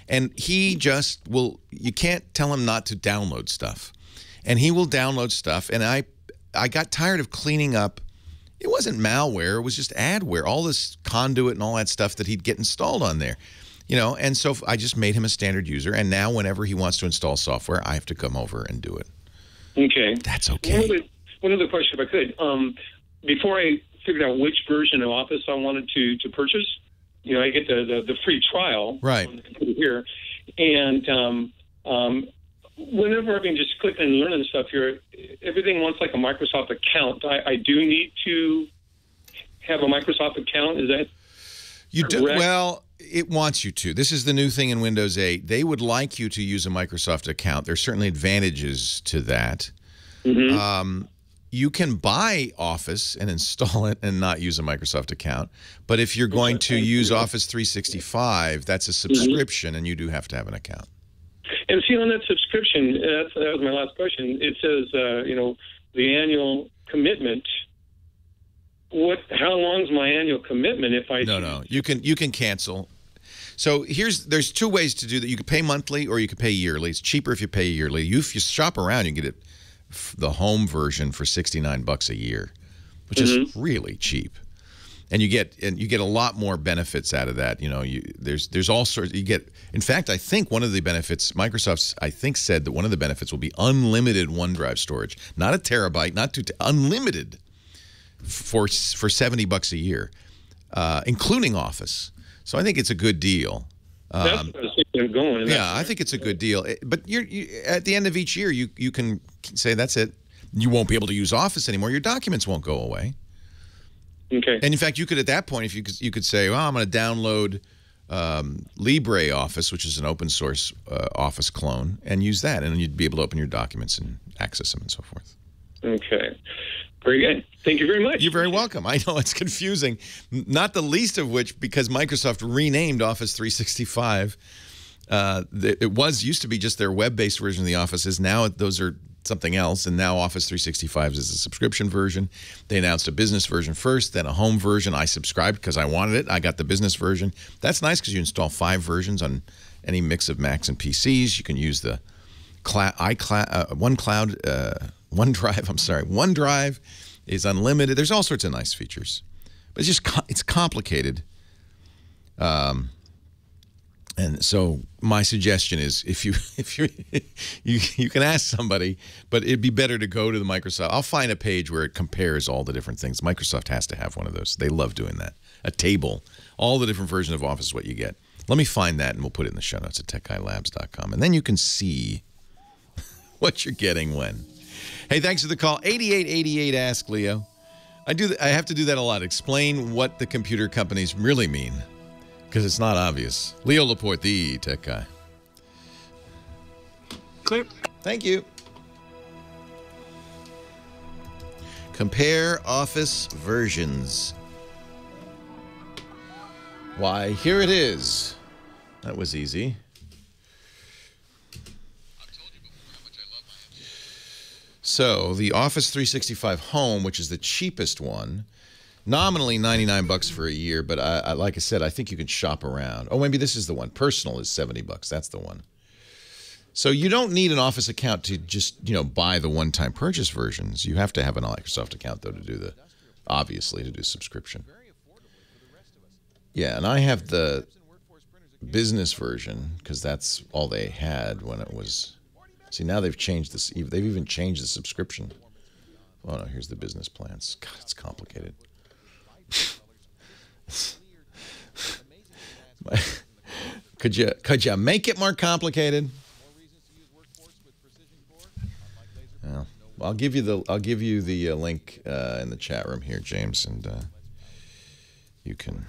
And he just will. You can't tell him not to download stuff, and he will download stuff. And I got tired of cleaning up. It wasn't malware. It was just adware, all this conduit and all that stuff that he'd get installed on there. You know, and so I just made him a standard user, and now whenever he wants to install software, I have to come over and do it. Okay. That's okay. One other question, if I could. Before I figured out which version of Office I wanted to purchase, you know, I get the free trial right on the computer here, and whenever I've been just clicking and learning stuff here, everything wants like a Microsoft account. I do need to have a Microsoft account. Is that correct? Well, it wants you to. This is the new thing in Windows 8. They would like you to use a Microsoft account. There's certainly advantages to that. You can buy Office and install it and not use a Microsoft account. But if you're going to use Office 365, that's a subscription, and you do have to have an account. And see, on that subscription, that was my last question. It says, you know, the annual commitment. How long is my annual commitment if I... No. You can cancel. So there's two ways to do that. You can pay monthly or you can pay yearly. It's cheaper if you pay yearly. If you shop around, you can get the home version for $69 a year, which is really cheap. And you get a lot more benefits out of that. You know, there's all sorts. You get. In fact, I think one of the benefits, Microsoft's, I think, said that one of the benefits will be unlimited OneDrive storage, not a terabyte, not unlimited. For $70 a year, including Office. So I think it's a good deal. That's what I was thinking of going. Yeah, I think it's a good deal. But at the end of each year, you can say that's it. You won't be able to use Office anymore. Your documents won't go away. Okay. And in fact, you could at that point, if you could say, well, I'm going to download LibreOffice, which is an open source Office clone, and use that, and then you'd be able to open your documents and access them and so forth. Okay. Very good. Thank you very much. You're very welcome. I know it's confusing, not the least of which because Microsoft renamed Office 365. It used to be just their web-based version of the Offices. Now those are something else, and now Office 365 is a subscription version. They announced a business version first, then a home version. I subscribed because I wanted it. I got the business version. That's nice because you install 5 versions on any mix of Macs and PCs. You can use the OneDrive is unlimited. There's all sorts of nice features, but it's complicated. And so my suggestion is, if you can ask somebody, but it'd be better to go to the Microsoft. I'll find a page where it compares all the different things. Microsoft has to have one of those. They love doing that. A table, all the different versions of Office, what you get. Let me find that, and we'll put it in the show notes at techguylabs.com, and then you can see what you're getting when. Hey, thanks for the call. 8888 Ask Leo. I have to do that a lot. Explain what the computer companies really mean, because it's not obvious. Leo Laporte, the tech guy. Clear. Thank you. Compare Office versions. Why, here it is. That was easy. So the Office 365 Home, which is the cheapest one, nominally $99 for a year, but like I said, I think you can shop around. Oh, maybe this is the one. Personal is $70. That's the one. So you don't need an Office account to just, buy the one-time purchase versions. You have to have an Microsoft account, though, to do obviously, to do subscription. Yeah, and I have the business version because that's all they had when it was... See, now they've changed this. They've even changed the subscription. Oh, no, here's the business plans. God, it's complicated. Could you make it more complicated? I'll give you the link in the chat room here, James, and you can.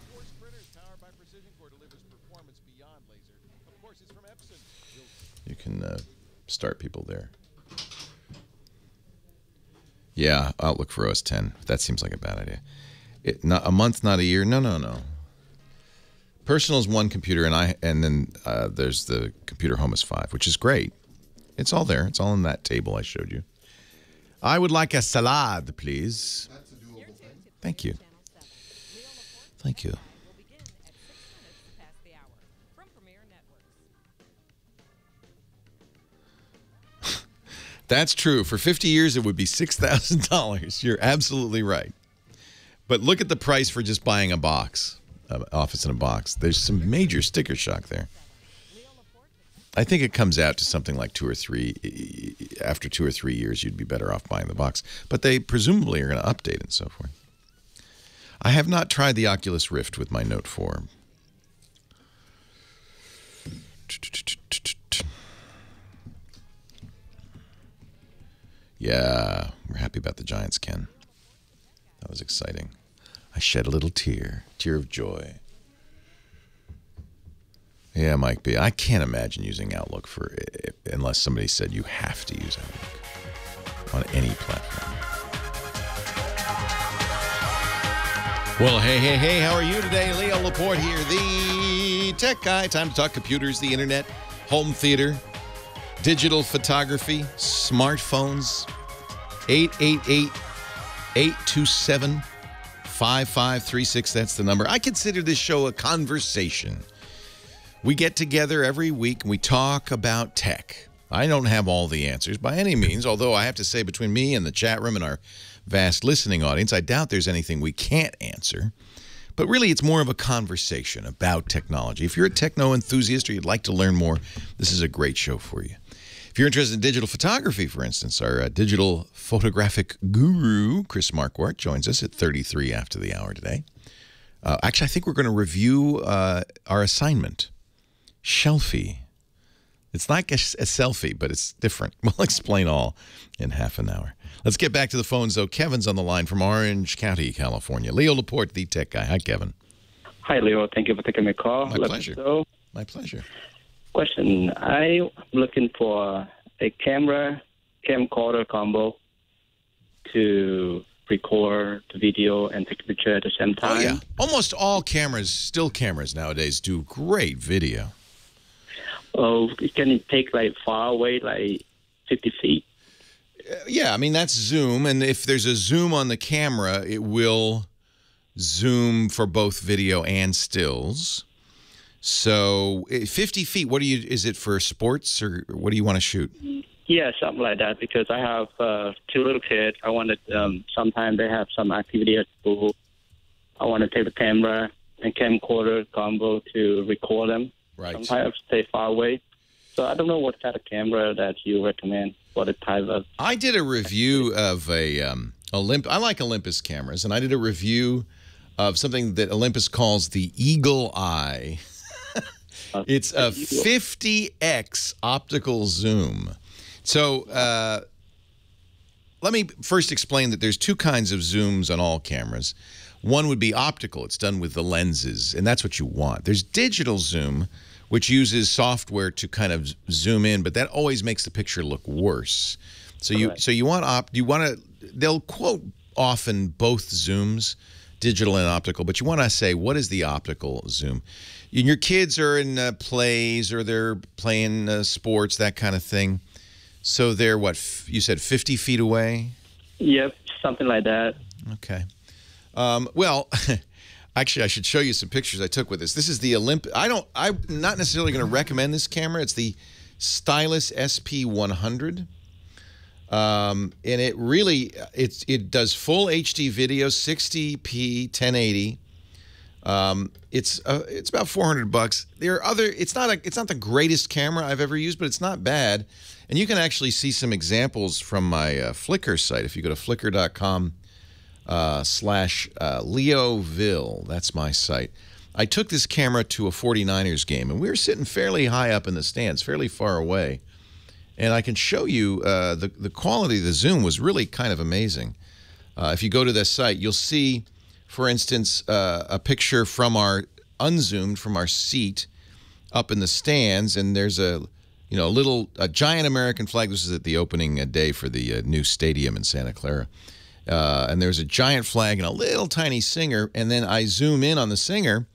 You can start people there. Yeah, Outlook for OS 10. That seems like a bad idea. Not a month, not a year. No. Personal is one computer, and then there's the computer home is 5, which is great. It's all there. It's all in that table I showed you. I would like a salad, please. That's a doable thing. Thank you. Thank you. That's true. For 50 years, it would be $6,000. You're absolutely right. But look at the price for just buying a box, Office in a box. There's some major sticker shock there. I think it comes out to something like 2 or 3. After 2 or 3 years, you'd be better off buying the box. But they presumably are going to update and so forth. I have not tried the Oculus Rift with my Note 4. Yeah, we're happy about the Giants, Ken. That was exciting. I shed a little tear of joy. Yeah, Mike B. I can't imagine using Outlook unless somebody said you have to use Outlook on any platform. Well, hey, how are you today? Leo Laporte here, the tech guy. Time to talk computers, the internet, home theater, digital photography, smartphones. 888-827-5536. That's the number. I consider this show a conversation. We get together every week and we talk about tech. I don't have all the answers by any means, although I have to say between me and the chat room and our vast listening audience, I doubt there's anything we can't answer. But really, it's more of a conversation about technology. If you're a techno enthusiast or you'd like to learn more, this is a great show for you. If you're interested in digital photography, for instance, our digital photographic guru, Chris Marquardt, joins us at 33 after the hour today. Actually, I think we're going to review our assignment, Shelfie. It's like a selfie, but it's different. We'll explain all in half an hour. Let's get back to the phones, though. Kevin's on the line from Orange County, California. Leo Laporte, the tech guy. Hi, Kevin. Hi, Leo. Thank you for taking my call. My pleasure. My pleasure. Question. I'm looking for a camcorder combo to record the video and take a picture at the same time. Oh, yeah. Almost all still cameras nowadays, do great video. Oh, can it take like far away, like 50 feet? Yeah, I mean, that's zoom. And if there's a zoom on the camera, it will zoom for both video and stills. So 50 feet, is it for sports or what do you want to shoot? Yeah, something like that, because I have 2 little kids. I wanted, sometimes they have some activity at school. I want to take the camera and camcorder combo to record them. Right. Sometimes I have to stay far away. So I don't know what kind of camera that you recommend for the type of. I did a review of I like Olympus cameras, and I did a review of something that Olympus calls the Eagle Eye. It's a 50x optical zoom. So let me first explain that there's 2 kinds of zooms on all cameras. One would be optical. It's done with the lenses, and that's what you want. There's digital zoom, which uses software to kind of zoom in, but that always makes the picture look worse. So they'll quote often both zooms, digital and optical, but you want to say, what is the optical zoom? Your kids are in plays or they're playing sports, that kind of thing. So they're, what, you said 50 feet away? Yep, something like that. Okay. Well, actually, I should show you some pictures I took with this. This is the I'm not necessarily going to recommend this camera. It's the Stylus SP100. And it really, it does full HD video, 60p, 1080. It's about $400. There are other. It's not the greatest camera I've ever used, but it's not bad. And you can actually see some examples from my Flickr site if you go to flickr.com/Leoville. That's my site. I took this camera to a 49ers game, and we were sitting fairly high up in the stands, fairly far away. And I can show you the quality of the zoom was really kind of amazing. If you go to this site, you'll see, for instance, a picture from our unzoomed from our seat up in the stands, and there's a giant American flag. This is at the opening day for the new stadium in Santa Clara. And there's a giant flag and a little tiny singer, and then I zoom in on the singer,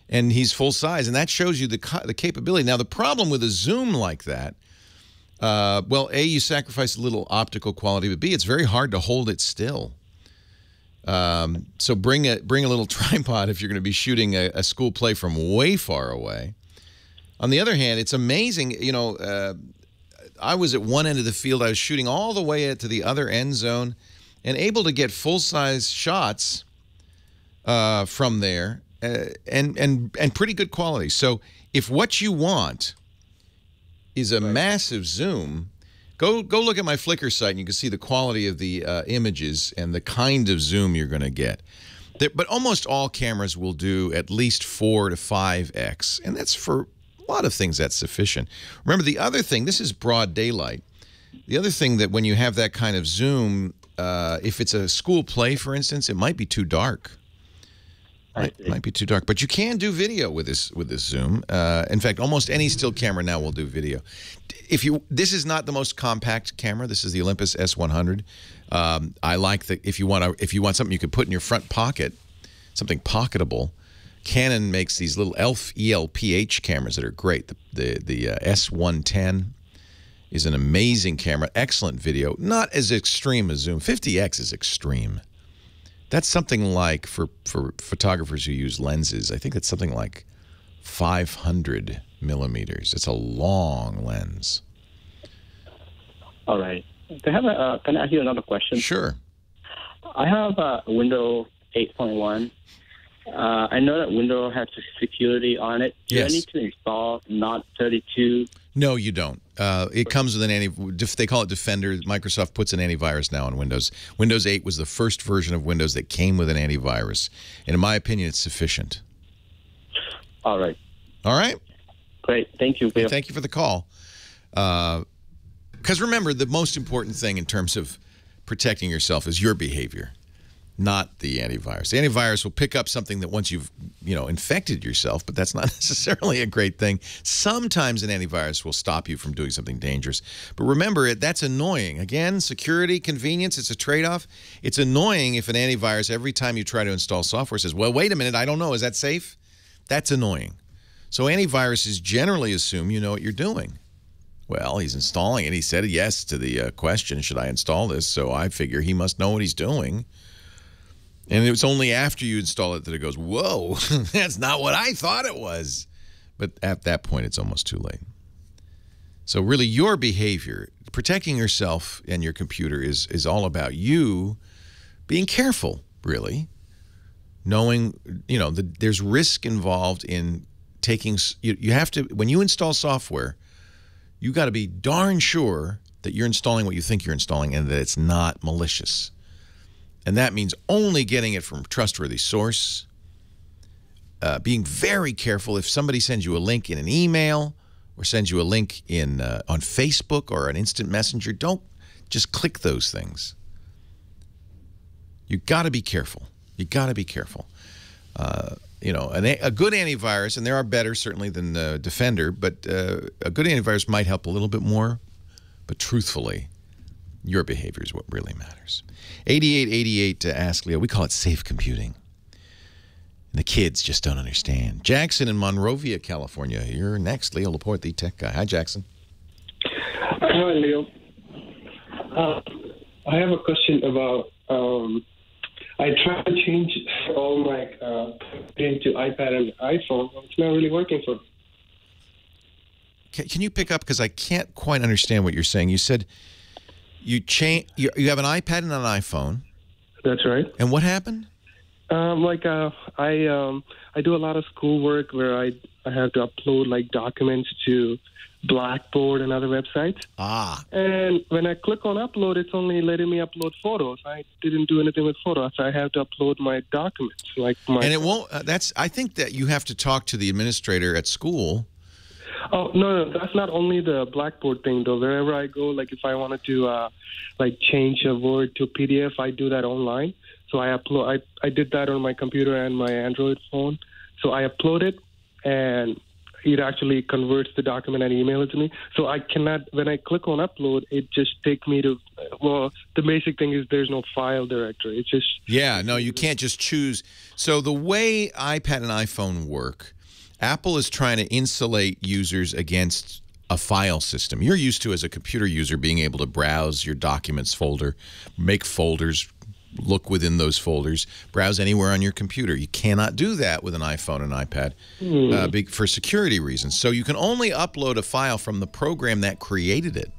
and he's full size, and that shows you the capability. Now, the problem with a zoom like that, well, A, you sacrifice a little optical quality, but B, it's very hard to hold it still. So bring a little tripod if you're going to be shooting a school play from way far away. On the other hand, it's amazing, I was at one end of the field. I was shooting all the way to the other end zone and able to get full-size shots from there and pretty good quality. So if what you want is a massive zoom, go look at my Flickr site and you can see the quality of the images and the kind of zoom you're going to get. But almost all cameras will do at least 4 to 5x, and that's for a lot of things that's sufficient. Remember, the other thing, this is broad daylight. The other thing that when you have that kind of zoom, if it's a school play, for instance, it might be too dark. Might be too dark, but you can do video with this zoom. In fact, almost any still camera now will do video. This is not the most compact camera. This is the Olympus S100. I like if you want something you could put in your front pocket, something pocketable. Canon makes these little ELPH cameras that are great. The S110 is an amazing camera, excellent video, not as extreme as zoom. 50x is extreme. That's something like, for photographers who use lenses, I think that's something like 500 millimeters. It's a long lens. All right. Can I ask you another question? Sure. I have a Windows 8.1. I know that Windows has security on it. Do I need to install not 32? No, you don't. It comes with an they call it Defender. Microsoft puts an antivirus now on Windows. Windows 8 was the first version of Windows that came with an antivirus. And in my opinion, it's sufficient. All right. All right? Great. Thank you, Bill. Thank you for the call. Because remember, the most important thing in terms of protecting yourself is your behavior, not the antivirus. The antivirus will pick up something that once you've, infected yourself, but that's not necessarily a great thing. Sometimes an antivirus will stop you from doing something dangerous. But remember, that's annoying. Again, security, convenience, it's a trade-off. It's annoying if an antivirus, every time you try to install software, says, well, wait a minute, I don't know, is that safe? That's annoying. So antiviruses generally assume you know what you're doing. Well, he's installing it. He said yes to the question, should I install this? So I figure he must know what he's doing. And it was only after you install it that it goes, whoa, that's not what I thought it was. But at that point, it's almost too late. So really, your behavior, protecting yourself and your computer is all about you being careful, really. Knowing, there's risk involved in taking, you have to, when you install software, you got to be darn sure that you're installing what you think you're installing and that it's not malicious. And that means only getting it from a trustworthy source, being very careful if somebody sends you a link in an email or sends you a link on Facebook or an instant messenger. Don't just click those things. You got to be careful. You got to be careful. A good antivirus, and there are better certainly than Defender, but a good antivirus might help a little bit more. But truthfully, your behavior is what really matters. 8888 to Ask Leo. We call it safe computing. And the kids just don't understand. Jackson in Monrovia, California. You're next. Leo Laporte, the tech guy. Hi, Jackson. Hi, Leo. I have a question about, I tried to change all my into iPad and iPhone. It's not really working for me. Can you pick up? Because I can't quite understand what you're saying. You said you have an iPad and an iPhone. That's right. And what happened? I do a lot of schoolwork where I have to upload documents to Blackboard and other websites. Ah. And when I click on upload, it's only letting me upload photos. I didn't do anything with photos. I have to upload my documents, And it won't. I think that you have to talk to the administrator at school. Oh, no, that's not only the Blackboard thing, though. Wherever I go, like if I wanted to, change a word to PDF, I do that online. So I did that on my computer and my Android phone. So I upload it, and it actually converts the document and email it to me. So I cannot, when I click on upload, it just takes me to, the basic thing is there's no file directory. It's just... Yeah, no, you can't just choose. So the way iPad and iPhone work, Apple is trying to insulate users against a file system. You're used to, as a computer user, being able to browse your documents folder, make folders, look within those folders, browse anywhere on your computer. You cannot do that with an iPhone and iPad for security reasons. So you can only upload a file from the program that created it,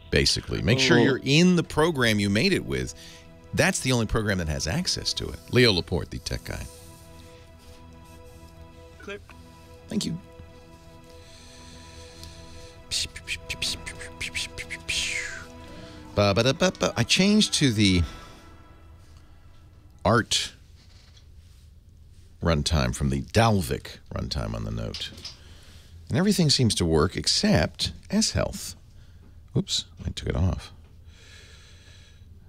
basically. Make sure you're in the program you made it with. That's the only program that has access to it. Leo Laporte, the tech guy. Click. Thank you. I changed to the art runtime from the Dalvik runtime on the Note. And everything seems to work except S-Health. Oops, I took it off.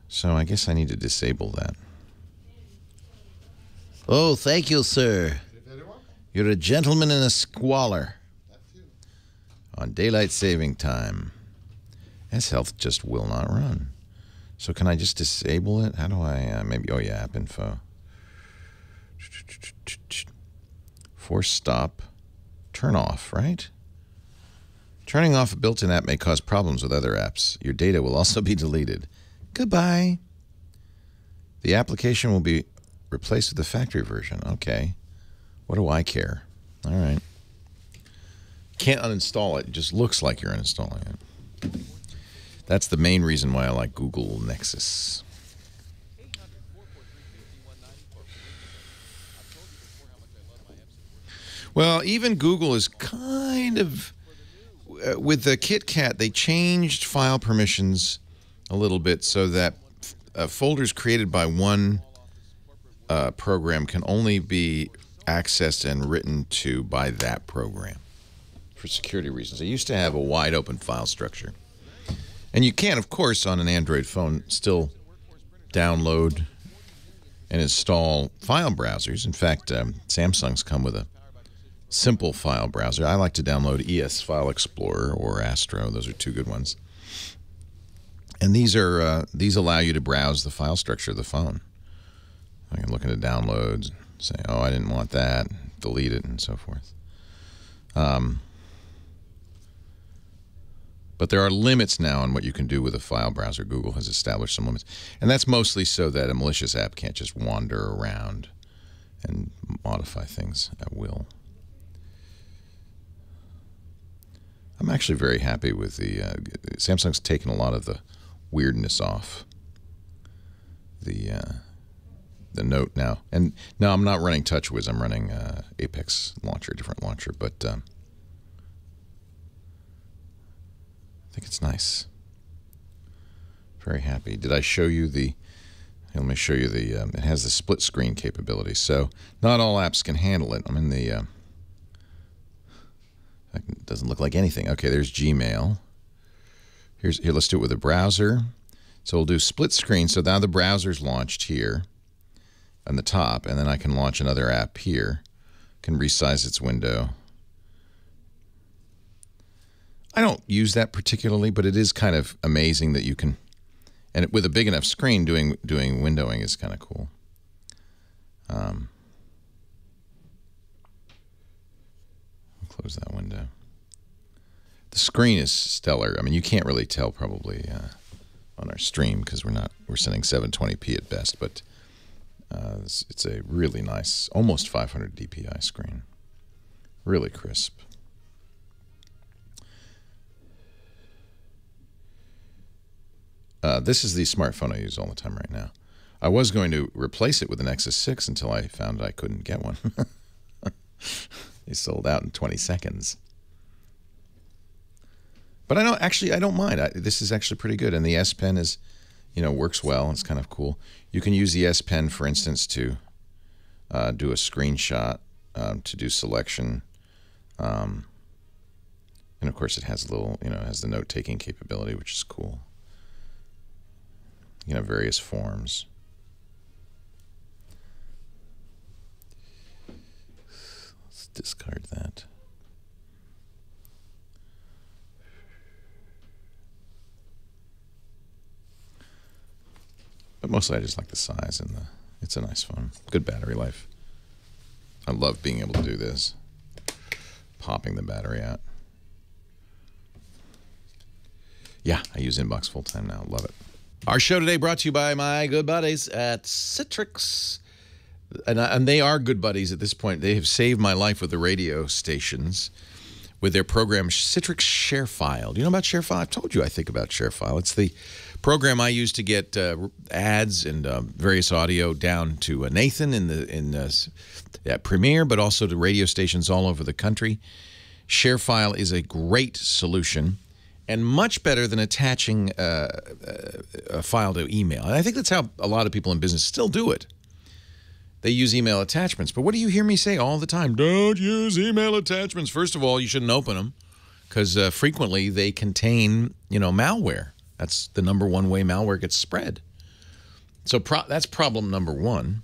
So I guess I need to disable that. Oh, thank you, sir. You're a gentleman in a squalor. On daylight saving time. S-Health just will not run. So can I just disable it? How do I, maybe, oh yeah, app info. Force stop. Turn off, right? Turning off a built-in app may cause problems with other apps. Your data will also be deleted. Goodbye. The application will be replaced with the factory version. Okay. What do I care? All right. Can't uninstall it. It just looks like you're uninstalling it. That's the main reason why I like Google Nexus. Well, even Google is kind of, with the KitKat, they changed file permissions a little bit so that folders created by one program can only be accessed and written to by that program for security reasons. They used to have a wide open file structure. And you can, of course, on an Android phone, still download and install file browsers. In fact, Samsung's come with a simple file browser. I like to download ES File Explorer or Astro. Those are two good ones. And these allow you to browse the file structure of the phone. I can look into downloads, say, oh, I didn't want that, delete it, and so forth. But there are limits now on what you can do with a file browser. Google has established some limits. And that's mostly so that a malicious app can't just wander around and modify things at will. I'm actually very happy with the... Samsung's taken a lot of the weirdness off the Note now. And no, I'm not running TouchWiz. I'm running Apex launcher, different launcher. But... I think it's nice. Very happy. Did I show you the... Let me show you the... it has the split screen capability. So not all apps can handle it. I'm in the... it doesn't look like anything. Okay, there's Gmail. Here, let's do it with a browser. So we'll do split screen. So now the browser's launched here on the top. And then I can launch another app here. Can resize its window. I don't use that particularly, but it is kind of amazing that you can, and with a big enough screen, doing windowing is kind of cool. I'll close that window. The screen is stellar. I mean, you can't really tell probably on our stream because we're sending 720p at best, but it's a really nice, almost 500 dpi screen. Really crisp. This is the smartphone I use all the time right now. I was going to replace it with the Nexus 6 until I found I couldn't get one. They sold out in 20 seconds. But I don't mind. This is actually pretty good. And the S Pen is, works well. It's kind of cool. You can use the S Pen, for instance, to do a screenshot, to do selection. And of course, it has a little, has the note-taking capability, which is cool. Various forms. Let's discard that. But mostly I just like the size and it's a nice phone. Good battery life. I love being able to do this. Popping the battery out. Yeah, I use Inbox full-time now. Love it. Our show today brought to you by my good buddies at Citrix. And they are good buddies at this point. They have saved my life with the radio stations with their program Citrix ShareFile. Do you know about ShareFile? I've told you I think about ShareFile. It's the program I use to get ads and various audio down to Nathan in Premiere, but also to radio stations all over the country. ShareFile is a great solution and much better than attaching a file to email. And I think that's how a lot of people in business still do it. They use email attachments. But what do you hear me say all the time? Don't use email attachments. First of all, you shouldn't open them because frequently they contain, malware. That's the #1 way malware gets spread. So that's problem number one.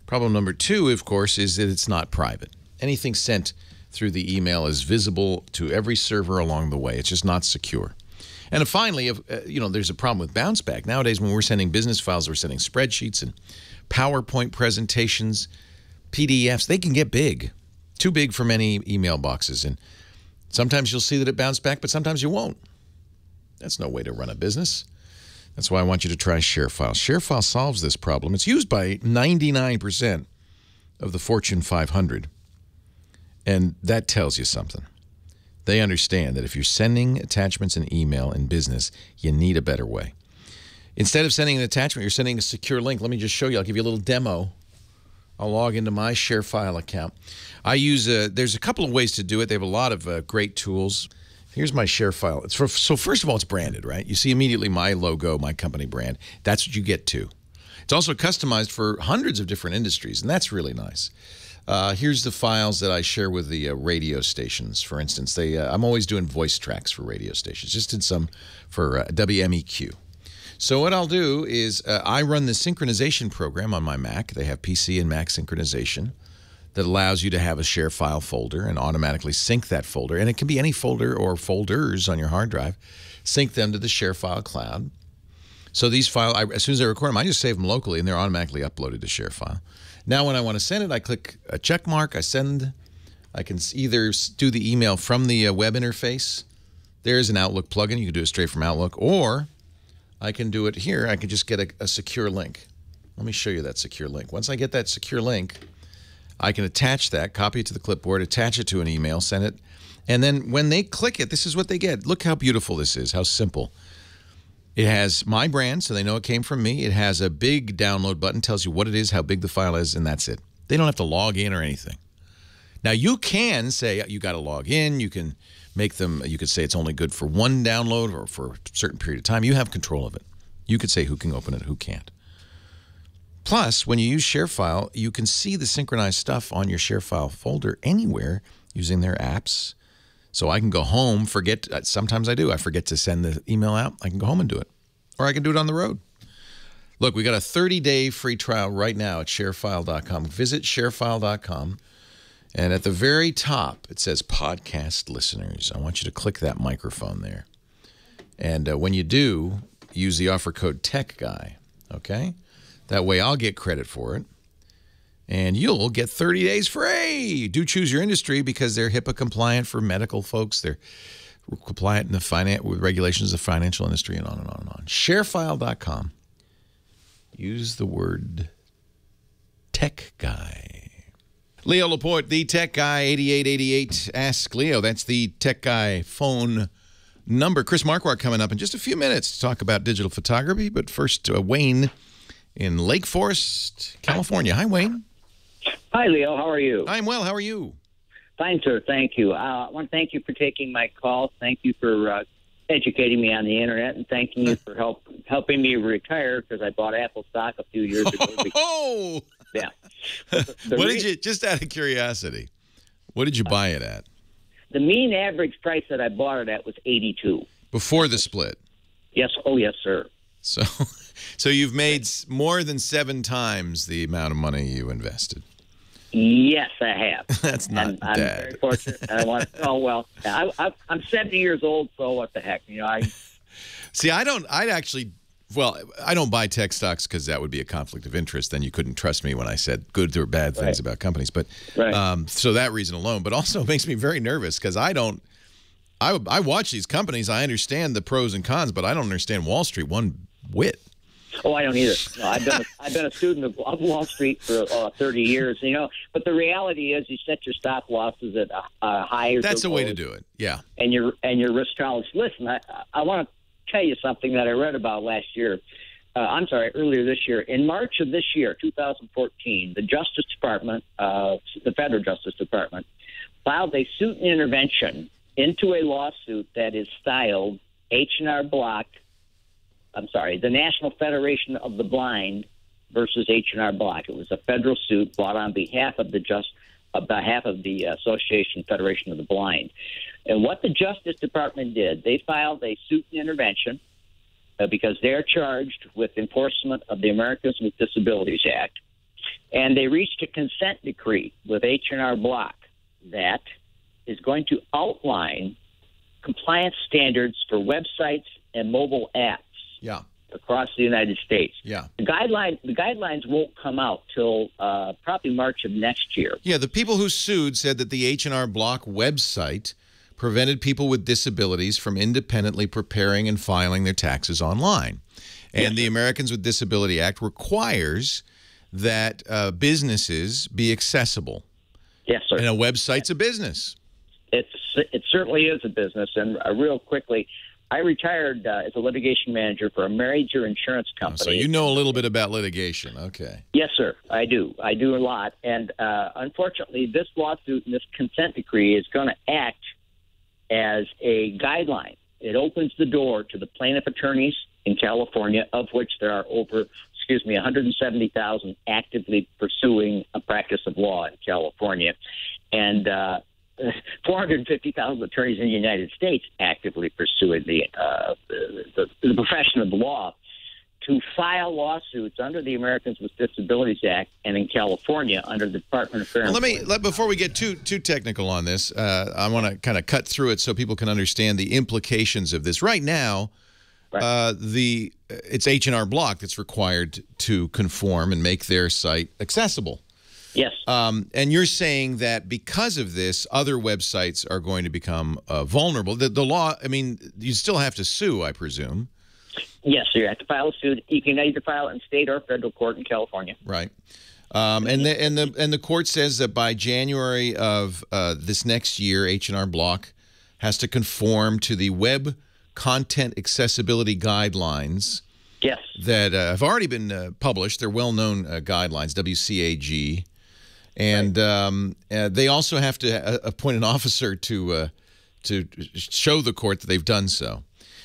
Problem number two, of course, is that it's not private. Anything sent through the email is visible to every server along the way. It's just not secure. And finally, there's a problem with bounce back. Nowadays, when we're sending business files, we're sending spreadsheets and PowerPoint presentations, PDFs. They can get big, too big for many email boxes. And sometimes you'll see that it bounced back, but sometimes you won't. That's no way to run a business. That's why I want you to try ShareFile. ShareFile solves this problem. It's used by 99% of the Fortune 500. And that tells you something. They understand that if you're sending attachments in email in business, you need a better way. Instead of sending an attachment, you're sending a secure link. Let me just show you. I'll give you a little demo. I'll log into my ShareFile account. I use there's a couple of ways to do it. They have a lot of great tools. Here's my ShareFile. So first of all, it's branded, right? You see immediately my logo, my company brand. That's what you get to. It's also customized for hundreds of different industries, and that's really nice. Here's the files that I share with the radio stations. For instance, I'm always doing voice tracks for radio stations. Just did some for WMEQ. So what I'll do is I run the synchronization program on my Mac. They have PC and Mac synchronization that allows you to have a ShareFile folder and automatically sync that folder. And it can be any folder or folders on your hard drive. Sync them to the ShareFile cloud. So these files, as soon as I record them, I just save them locally, and they're automatically uploaded to ShareFile. Now when I want to send it, I click a check mark. I send. I can either do the email from the web interface. There's an Outlook plugin. You can do it straight from Outlook. Or I can do it here. I can just get a secure link. Let me show you that secure link. Once I get that secure link, I can attach that, copy it to the clipboard, attach it to an email, send it. And then when they click it, this is what they get. Look how beautiful this is, how simple. It has my brand, so they know it came from me. It has a big download button, tells you what it is, how big the file is, and that's it. They don't have to log in or anything. Now, you can say you got to log in. You can make them, you could say it's only good for one download or for a certain period of time. You have control of it. You could say who can open it, who can't. Plus, when you use ShareFile, you can see the synchronized stuff on your ShareFile folder anywhere using their apps. So I can go home, sometimes I do. I forget to send the email out. I can go home and do it. Or I can do it on the road. Look, we got a 30-day free trial right now at sharefile.com. Visit sharefile.com. And at the very top, it says podcast listeners. I want you to click that microphone there. And when you do, use the offer code TechGuy, okay? That way I'll get credit for it. And you'll get 30 days free. Do choose your industry because they're HIPAA compliant for medical folks. They're compliant with regulations of the financial industry and on and on and on. Sharefile.com. Use the word Tech Guy. Leo Laporte, the Tech Guy, 8888. Ask Leo. That's the Tech Guy phone number. Chris Marquardt coming up in just a few minutes to talk about digital photography. But first, Wayne in Lake Forest, California. Hi, Wayne. Hi, Leo. How are you? I'm well. How are you? Fine, sir. Thank you. I want to thank you for taking my call. Thank you for educating me on the Internet, and thanking you for helping me retire because I bought Apple stock a few years ago. Oh! Yeah. What did you, just out of curiosity, what did you buy it at? The mean average price that I bought it at was $82. Before the split? Yes. Oh, yes, sir. So, so you've made more than 7 times the amount of money you invested. Yes, I have. That's not I'm bad. very fortunate. I want. Oh well, I'm 70 years old, so what the heck? You know, I. See, I don't buy tech stocks because that would be a conflict of interest. Then you couldn't trust me when I said good or bad things about companies. But so that reason alone, but also it makes me very nervous because I watch these companies. I understand the pros and cons, but I don't understand Wall Street one whit. Oh, I don't either. No, I've been a student of Wall Street for 30 years. You know, but the reality is, you set your stop losses at higher. That's the way to do it. Yeah. And your risk tolerance. Listen, I want to tell you something that I read about last year. Earlier this year. In March of this year, 2014, the Justice Department, the Federal Justice Department, filed a suit and intervention into a lawsuit that is styled H&R Block. The National Federation of the Blind versus H&R Block. It was a federal suit brought on behalf of the Association Federation of the Blind. And what the Justice Department did, they filed a suit and intervention because they're charged with enforcement of the Americans with Disabilities Act. And they reached a consent decree with H&R Block that is going to outline compliance standards for websites and mobile apps. Yeah. Across the United States. Yeah. The guidelines won't come out till probably March of next year. Yeah, the people who sued said that the H&R Block website prevented people with disabilities from independently preparing and filing their taxes online. And the Americans with Disability Act requires that businesses be accessible. Yes, sir. And a website's a business. It certainly is a business. And real quickly, I retired as a litigation manager for a major insurance company. So you know a little bit about litigation. Okay. Yes, sir. I do. I do a lot. And unfortunately, this lawsuit and this consent decree is going to act as a guideline. It opens the door to the plaintiff attorneys in California, of which there are over, 170,000 actively pursuing a practice of law in California. And 450,000 attorneys in the United States actively pursuing the profession of the law to file lawsuits under the Americans with Disabilities Act and in California under the Department of Fair Well, before we get too technical on this, I want to kind of cut through it so people can understand the implications of this. Right now, it's H&R Block that's required to conform and make their site accessible. Yes. And you're saying that because of this, other websites are going to become vulnerable. The law, I mean, you still have to sue, I presume. Yes, so you have to file a suit. You can either file it in state or federal court in California. Right. And the court says that by January of this next year, H&R Block has to conform to the Web Content Accessibility Guidelines. Yes. That have already been published. They're well-known guidelines, WCAG. And they also have to appoint an officer to show the court that they've done so.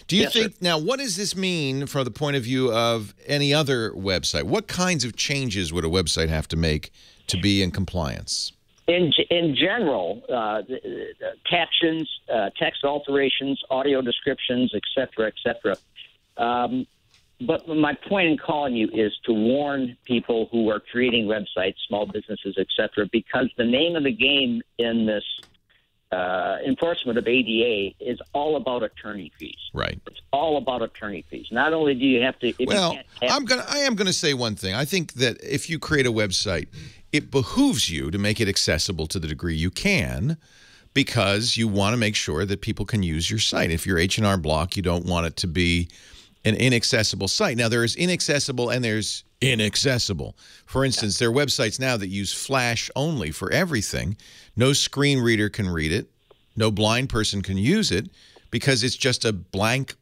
Do you think, now, what does this mean from the point of view of any other website? What kinds of changes would a website have to make to be in compliance? In general, captions, text alterations, audio descriptions, et cetera, but my point in calling you is to warn people who are creating websites, small businesses, et cetera, because the name of the game in this enforcement of ADA is all about attorney fees. Right. It's all about attorney fees. Not only do you have to... I am going to say one thing. I think that if you create a website, it behooves you to make it accessible to the degree you can, because you want to make sure that people can use your site. If you're H&R Block, you don't want it to be an inaccessible site. Now, there is inaccessible and there's inaccessible. For instance, there are websites now that use Flash only for everything. No screen reader can read it. No blind person can use it because it's just a blank,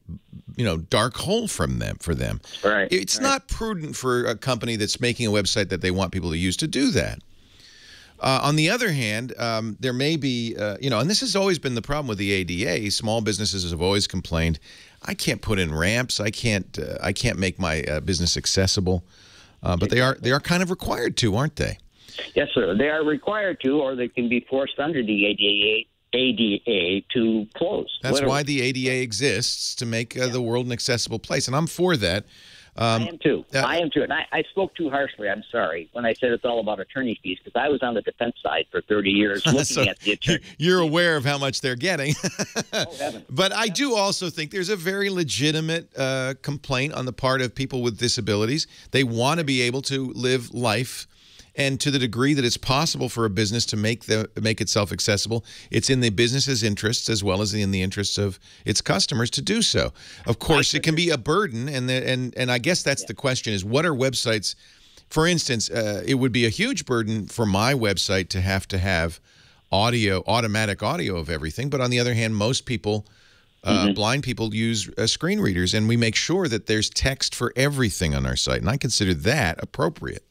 dark hole for them. Right. It's not prudent for a company that's making a website that they want people to use to do that. On the other hand, there may be, and this has always been the problem with the ADA. Small businesses have always complained, I can't put in ramps. I can't make my business accessible. But they are kind of required to, aren't they? Yes, sir. They are required to, or they can be forced under the ADA to close. That's literally. why the ADA exists, to make the world an accessible place, and I'm for that. I am too. I am too. And I spoke too harshly, I'm sorry, when I said it's all about attorney fees, because I was on the defense side for 30 years looking So at the attorney. You're aware of how much they're getting. Oh, heaven. But I do also think there's a very legitimate complaint on the part of people with disabilities. They want to be able to live life, and to the degree that it's possible for a business to make itself accessible, it's in the business's interests as well as in the interests of its customers to do so. Of course, it can be a burden, and I guess that's the question: is what are websites? For instance, it would be a huge burden for my website to have automatic audio of everything. But on the other hand, most people, blind people, use screen readers, and we make sure that there's text for everything on our site, and I consider that appropriate.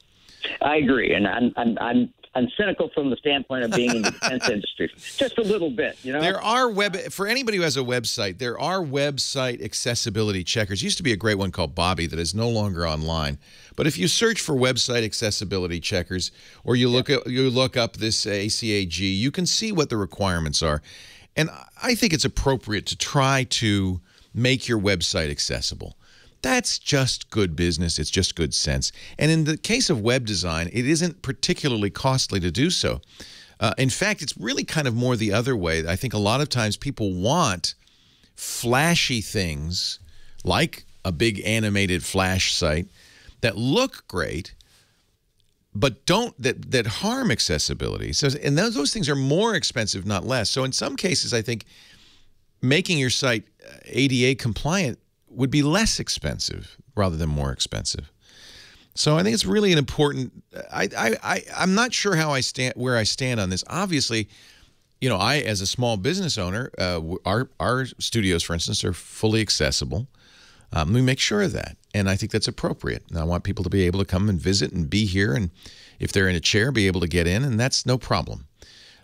I agree, and I'm cynical from the standpoint of being in the defense industry, just a little bit. You know, there are for anybody who has a website, there are website accessibility checkers. Used to be a great one called Bobby that is no longer online. But if you search for website accessibility checkers, or you look up this ACAG, you can see what the requirements are. And I think it's appropriate to try to make your website accessible. That's just good business. It's just good sense. And in the case of web design, it isn't particularly costly to do so. In fact, it's really kind of more the other way. I think a lot of times people want flashy things like a big animated Flash site that look great, but that harm accessibility. So, and those things are more expensive, not less. So in some cases, I think making your site ADA compliant would be less expensive rather than more expensive. So I think it's really an important. I'm not sure where I stand on this. Obviously, you know, as a small business owner, our studios, for instance, are fully accessible. We make sure of that, and I think that's appropriate. And I want people to be able to come and visit and be here, and if they're in a chair, be able to get in, and that's no problem.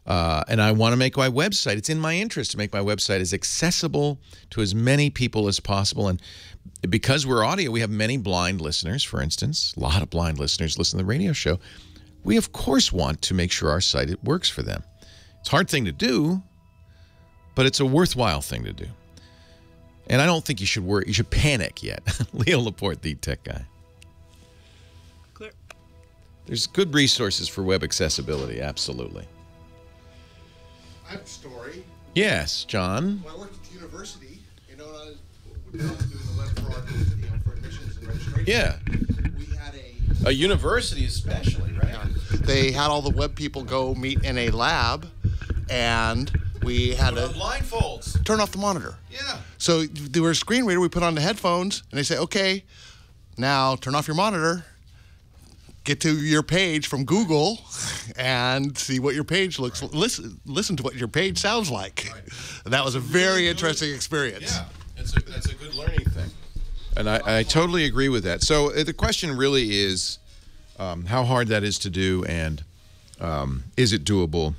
And I want to make my website, it's in my interest to make my website as accessible to as many people as possible. And because we're audio, we have many blind listeners, for instance. A lot of blind listeners listen to the radio show. We, of course, want to make sure our site works for them. It's a hard thing to do, but it's a worthwhile thing to do. And I don't think you should worry. You should panic yet. Leo Laporte, the tech guy. Clear. There's good resources for web accessibility, absolutely. I have a story. Yes, John. When I worked at the university, you know, I was doing the web fraud, you know, for admissions and registration. Yeah. We had a university especially, right? Yeah. They had all the web people go meet in a lab, and we had to blindfolds. Turn off the monitor. Yeah. So there was a screen reader. We put on the headphones, and they say, "Okay, now turn off your monitor. Get to your page from Google and see what your page looks like. Listen to what your page sounds like." Right. And that was a very interesting experience. Yeah, that's a good learning thing. And I totally agree with that. So the question really is how hard that is to do, and is it doable?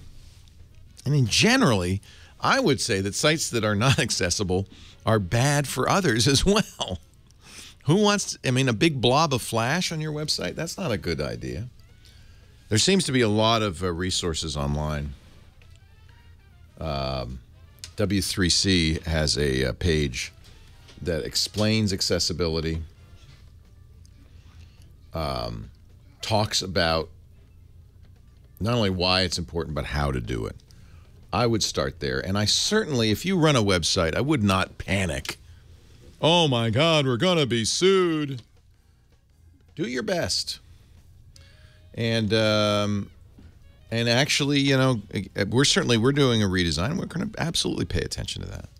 I mean, generally, I would say that sites that are not accessible are bad for others as well. Who wants, I mean, a big blob of Flash on your website? That's not a good idea. There seems to be a lot of resources online. W3C has a page that explains accessibility, talks about not only why it's important, but how to do it. I would start there. And I certainly, if you run a website, I would not panic. Oh my God, we're going to be sued. Do your best. And actually, you know, we're doing a redesign. We're going to absolutely pay attention to that.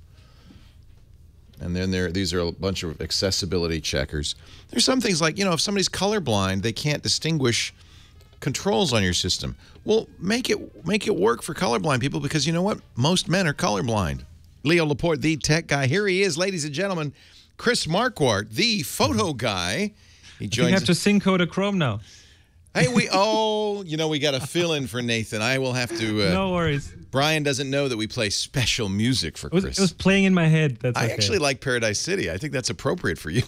And then these are a bunch of accessibility checkers. There's some things like, you know, if somebody's colorblind, they can't distinguish controls on your system. Well, make it work for colorblind people, because you know what? Most men are colorblind. Leo Laporte, the tech guy. Here he is, ladies and gentlemen. Chris Marquardt, the photo guy. He joins. You have to sync Chrome now. Hey, you know, we got a fill-in for Nathan. I will have to. No worries. Brian doesn't know that we play special music for Chris. It was playing in my head. That's I okay. actually like Paradise City. I think that's appropriate for you.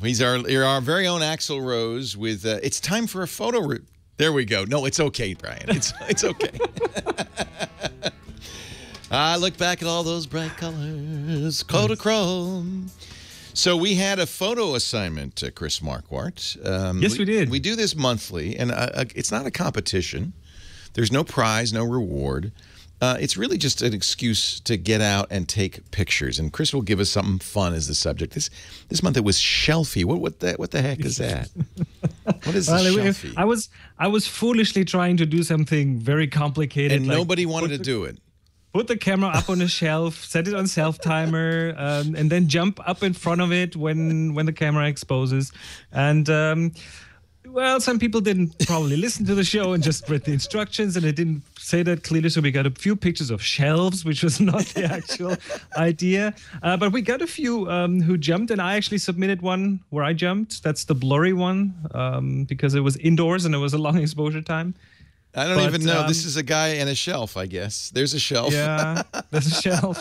You're our very own Axl Rose with It's Time for a Photo Route. There we go. No, it's okay, Brian. It's okay. I look back at all those bright colors, Kodachrome. So we had a photo assignment, Chris Marquardt. Yes, we did. We do this monthly, and it's not a competition. There's no prize, no reward. It's really just an excuse to get out and take pictures. And Chris will give us something fun as the subject. This month it was shelfie. What the heck is that? What is the shelfie? I was foolishly trying to do something very complicated, and nobody wanted to do it. Put the camera up on a shelf, set it on self-timer, and then jump up in front of it when the camera exposes. And well, some people didn't probably listen to the show and just read the instructions, and it didn't say that clearly. So we got a few pictures of shelves, which was not the actual idea. But we got a few who jumped, and I actually submitted one where I jumped. That's the blurry one because it was indoors and it was a long exposure time. I don't even know. This is a guy and a shelf, I guess. There's a shelf. Yeah, there's a shelf.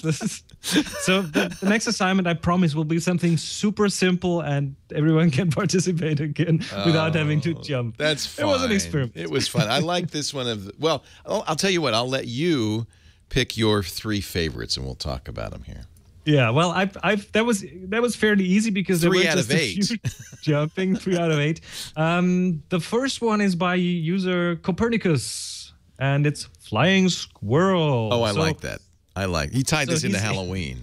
So the next assignment, I promise, will be something super simple and everyone can participate again without having to jump. That's fine. It was an experiment. It was fun. I like this one. Well, I'll tell you what. I'll let you pick your 3 favorites and we'll talk about them here. Yeah, well, that was fairly easy because there were 3 out just of 8 a few jumping. 3 out of 8. The first one is by user Copernicus, and it's flying squirrel. Oh, I like that. He tied this into Halloween.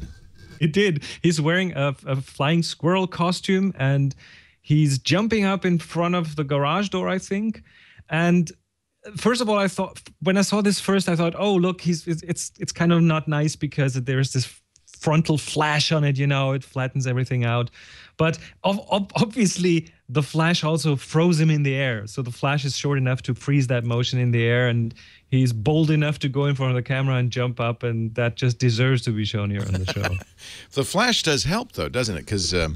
He did. He's wearing a flying squirrel costume, and he's jumping up in front of the garage door, I think. And first of all, I thought when I saw this first, I thought, oh, look, it's kind of not nice because there's this frontal flash on it, it flattens everything out. But obviously, the flash also froze him in the air. So the flash is short enough to freeze that motion in the air, and he's bold enough to go in front of the camera and jump up, and that just deserves to be shown here on the show. The flash does help, though, doesn't it? Because it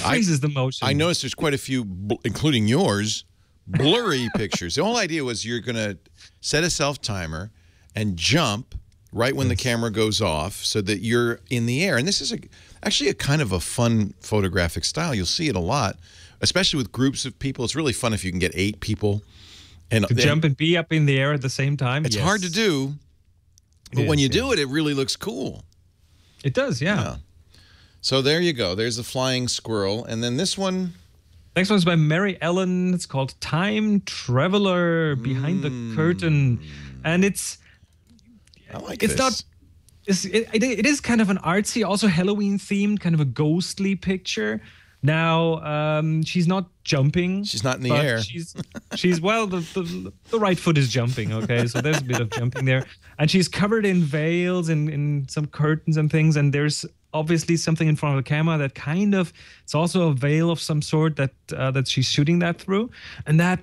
freezes the motion. I noticed there's quite a few, including yours, blurry pictures. The whole idea was you're going to set a self-timer and jump right when the camera goes off so that you're in the air. And this is actually a kind of a fun photographic style. You'll see it a lot, especially with groups of people. It's really fun if you can get 8 people. And jump and be up in the air at the same time. It's hard to do, but when you do it, it really looks cool. It does, yeah. So there you go. There's the flying squirrel. And then this one. Next one's by Mary Ellen. It's called Time Traveler Behind the Curtain. And I like it's this. Not. It is kind of an artsy, also Halloween themed, kind of a ghostly picture. Now she's not jumping. She's not in the air. She's well, the right foot is jumping. Okay, so there's a bit of jumping there, and she's covered in veils and in some curtains and things. And there's obviously something in front of the camera that it's also a veil of some sort that she's shooting that through, and that.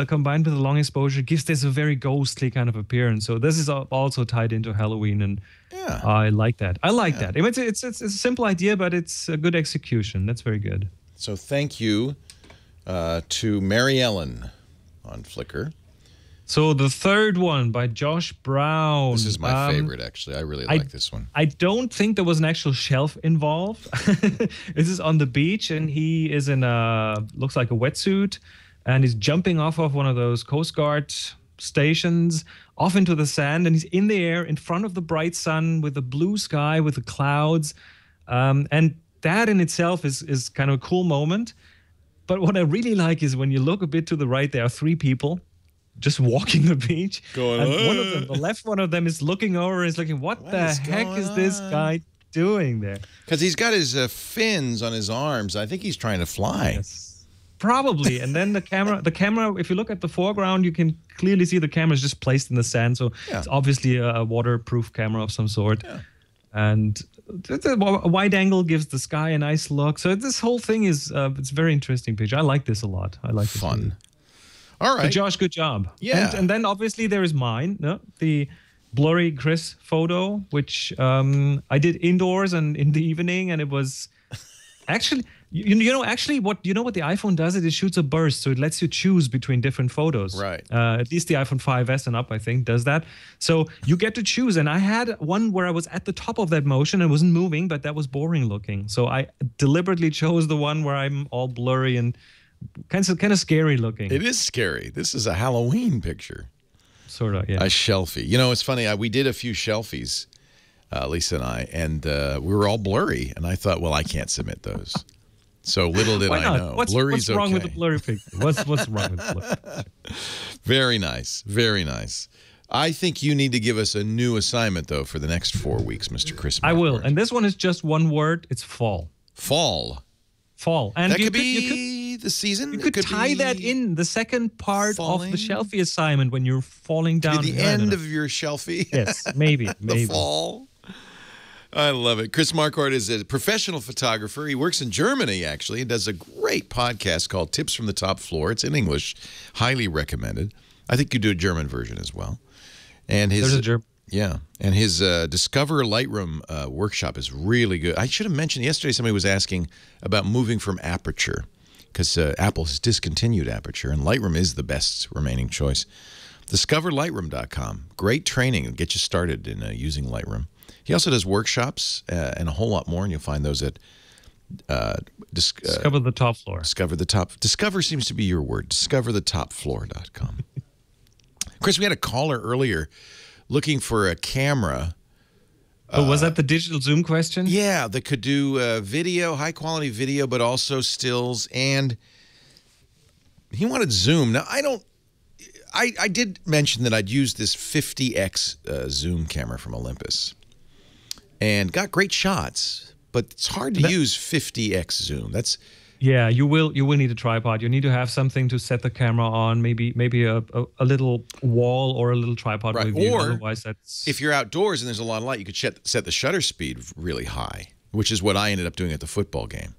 Combined with a long exposure gives this a very ghostly kind of appearance. So this is also tied into Halloween, and I like that. I like that. It's a simple idea, but it's a good execution. That's very good. So thank you to Mary Ellen on Flickr. So the third one by Josh Brown. This is my favorite, actually. I really like this one. I don't think there was an actual shelf involved. This is on the beach, and he is in looks like a wetsuit. And he's jumping off of one of those Coast Guard stations off into the sand. And he's in the air in front of the bright sun with the blue sky, with the clouds. And that in itself is kind of a cool moment. But what I really like is when you look a bit to the right, there are 3 people just walking the beach. And one of them, the left one of them is looking over and is looking, what the heck is this guy doing there? Because he's got his fins on his arms. I think he's trying to fly. Yes. Probably. And then the camera, if you look at the foreground, you can clearly see the camera is just placed in the sand. So it's obviously a waterproof camera of some sort. Yeah. And a wide angle gives the sky a nice look. So this whole thing is, it's a very interesting picture. I like this a lot. I like it. Fun. All right. So Josh, good job. Yeah. And then obviously there is mine, the blurry Chris photo, which I did indoors and in the evening. And it was actually... You know what the iPhone does? It shoots a burst, so it lets you choose between different photos. Right. At least the iPhone 5S and up, I think, does that. So you get to choose. And I had one where I was at the top of that motion and wasn't moving, but that was boring looking. So I deliberately chose the one where I'm all blurry and kind of scary looking. It is scary. This is a Halloween picture. sort of, yeah. A shelfie. You know, it's funny. We did a few shelfies, Lisa and I, and we were all blurry. And I thought, well, I can't submit those. So little did Why I not? know. What's wrong with the blurry picture? What's wrong with the blurry picture? Very nice. Very nice. I think you need to give us a new assignment, though, for the next 4 weeks, Mr. Chris. I will. And this one is just one word. It's fall. Fall. Fall. And that could be the season. You could tie that in the second part of the shelfie assignment when you're falling down. The end of your shelfie. Yes, maybe. The fall. I love it. Chris Marquardt is a professional photographer. He works in Germany, actually, and does a great podcast called Tips from the Top Floor. It's in English. Highly recommended. I think you do a German version as well. And his, there's a German. Yeah, and his Discover Lightroom workshop is really good. I should have mentioned yesterday somebody was asking about moving from Aperture because Apple has discontinued Aperture, and Lightroom is the best remaining choice. DiscoverLightroom.com. Great training and get you started in using Lightroom. He also does workshops and a whole lot more, and you'll find those at Discover the Top Floor. Discover seems to be your word. DiscoverTheTopFloor.com. Chris, we had a caller earlier looking for a camera. Oh, was that the digital zoom question? Yeah, that could do video, high-quality video, but also stills. And he wanted zoom. Now, I did mention that I'd used this 50x zoom camera from Olympus and got great shots, but it's hard to use 50x zoom. Yeah, you will need a tripod. You need to have something to set the camera on, maybe a little wall or a little tripod with you. Or otherwise that's... if you're outdoors and there's a lot of light, you could set the shutter speed really high, which is what I ended up doing at the football game.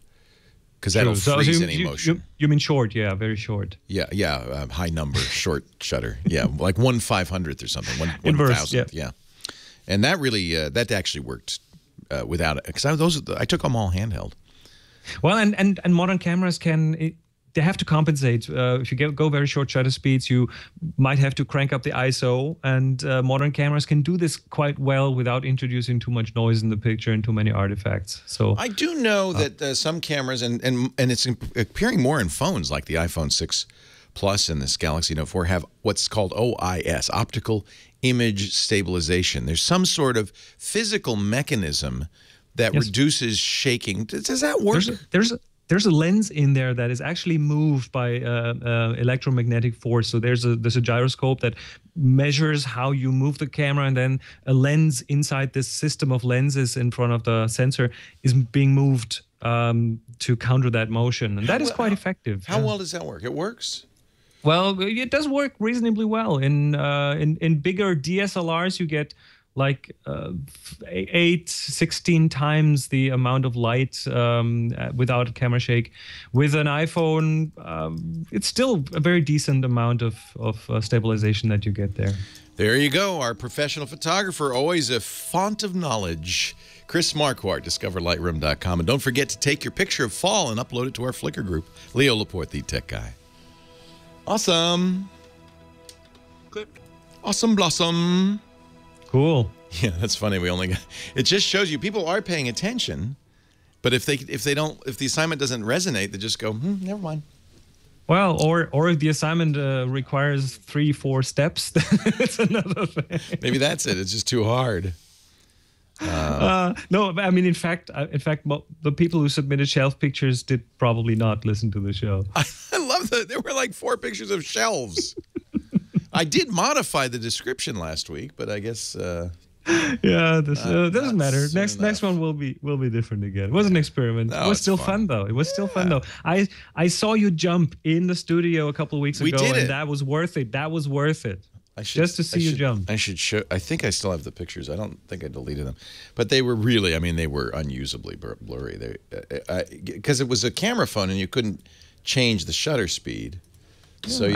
Because that'll freeze any motion. You mean short, yeah, very short. Yeah, high number, short shutter. Yeah, like 1/500th or something, 1/1000th, yeah. And that really, that actually worked without it. Because I took them all handheld. Well, and modern cameras they have to compensate. If you go very short shutter speeds, you might have to crank up the ISO, and modern cameras can do this quite well without introducing too much noise in the picture and too many artifacts. So I do know that some cameras, and it's appearing more in phones like the iPhone 6 Plus and this Galaxy Note 4 have what's called OIS, optical image stabilization. There's some sort of physical mechanism that reduces shaking. Does that work? There's a lens in there that is actually moved by electromagnetic force. So there's a gyroscope that measures how you move the camera, and then a lens inside this system of lenses in front of the sensor is being moved to counter that motion, and that is quite effective. How well does that work? It works. Well, it does work reasonably well. In bigger DSLRs, you get like 16 times the amount of light without camera shake. With an iPhone, it's still a very decent amount of stabilization that you get there. There you go. Our professional photographer, always a font of knowledge. Chris Marquardt, DiscoverLightroom.com. And don't forget to take your picture of fall and upload it to our Flickr group. Leo Laporte, the tech guy. Awesome. Click. Awesome blossom. Cool. Yeah, that's funny. It just shows you people are paying attention, but if the assignment doesn't resonate, they just go, never mind. Well, or if the assignment requires 3-4 steps, that's another thing. Maybe that's it. It's just too hard. No, I mean, in fact, the people who submitted shelf pictures did probably not listen to the show. I love that. There were like 4 pictures of shelves. I did modify the description last week, but I guess yeah, this doesn't matter. Next one will be different again. It was an experiment. No, it was still fun though. It was still fun though. I saw you jump in the studio a couple of weeks ago, and that was worth it. That was worth it. Just to see you jump. I should show. I think I still have the pictures. I don't think I deleted them, but they were really. I mean, they were unusably blurry. Because it was a camera phone and you couldn't change the shutter speed. So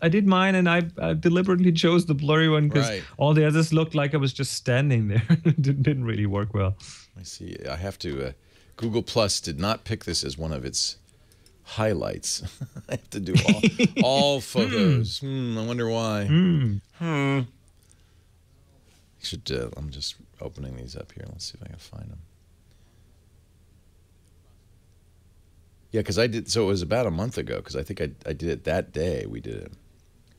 I did mine, and I deliberately chose the blurry one because all the others looked like I was just standing there. It didn't really work well. I see. I have to. Google Plus did not pick this as one of its highlights. I have to do all photos. I wonder why. I'm just opening these up here. Let's see if I can find them. Yeah, because I did. So it was about a month ago. Because I think I did it that day. We did it.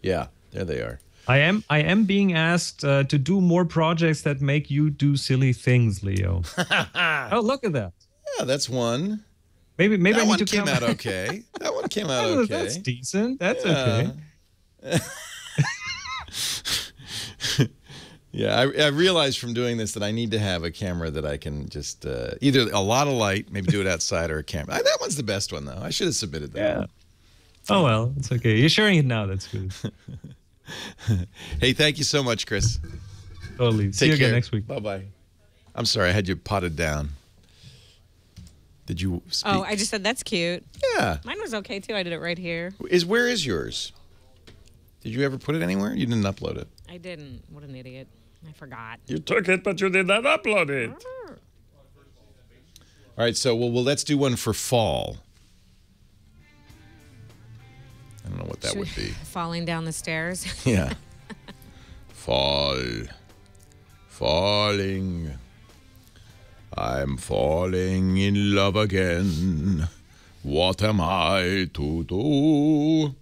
Yeah, there they are. I am being asked to do more projects that make you do silly things, Leo. Oh, look at that. Yeah, that's one. Maybe that I need one to came come. out okay. That one came out Oh, okay. That's decent. That's Yeah. okay. Yeah, I realized from doing this that I need to have a camera that I can just either a lot of light, maybe do it outside, or a camera. That one's the best one, though. I should have submitted that. Yeah. Oh, well, it's okay. You're sharing it now. That's good. Hey, thank you so much, Chris. Totally. See you again next week. Bye-bye. I'm sorry, I had you potted down. Did you speak? Oh, I just said that's cute. Yeah. Mine was okay, too. I did it right here. Where is yours? Did you ever put it anywhere? You didn't upload it. I didn't. What an idiot. I forgot. You took it, but you did not upload it. All right, so well, let's do one for fall. I don't know what that Should would be. Falling down the stairs. Yeah. Falling. I'm falling in love again. What am I to do?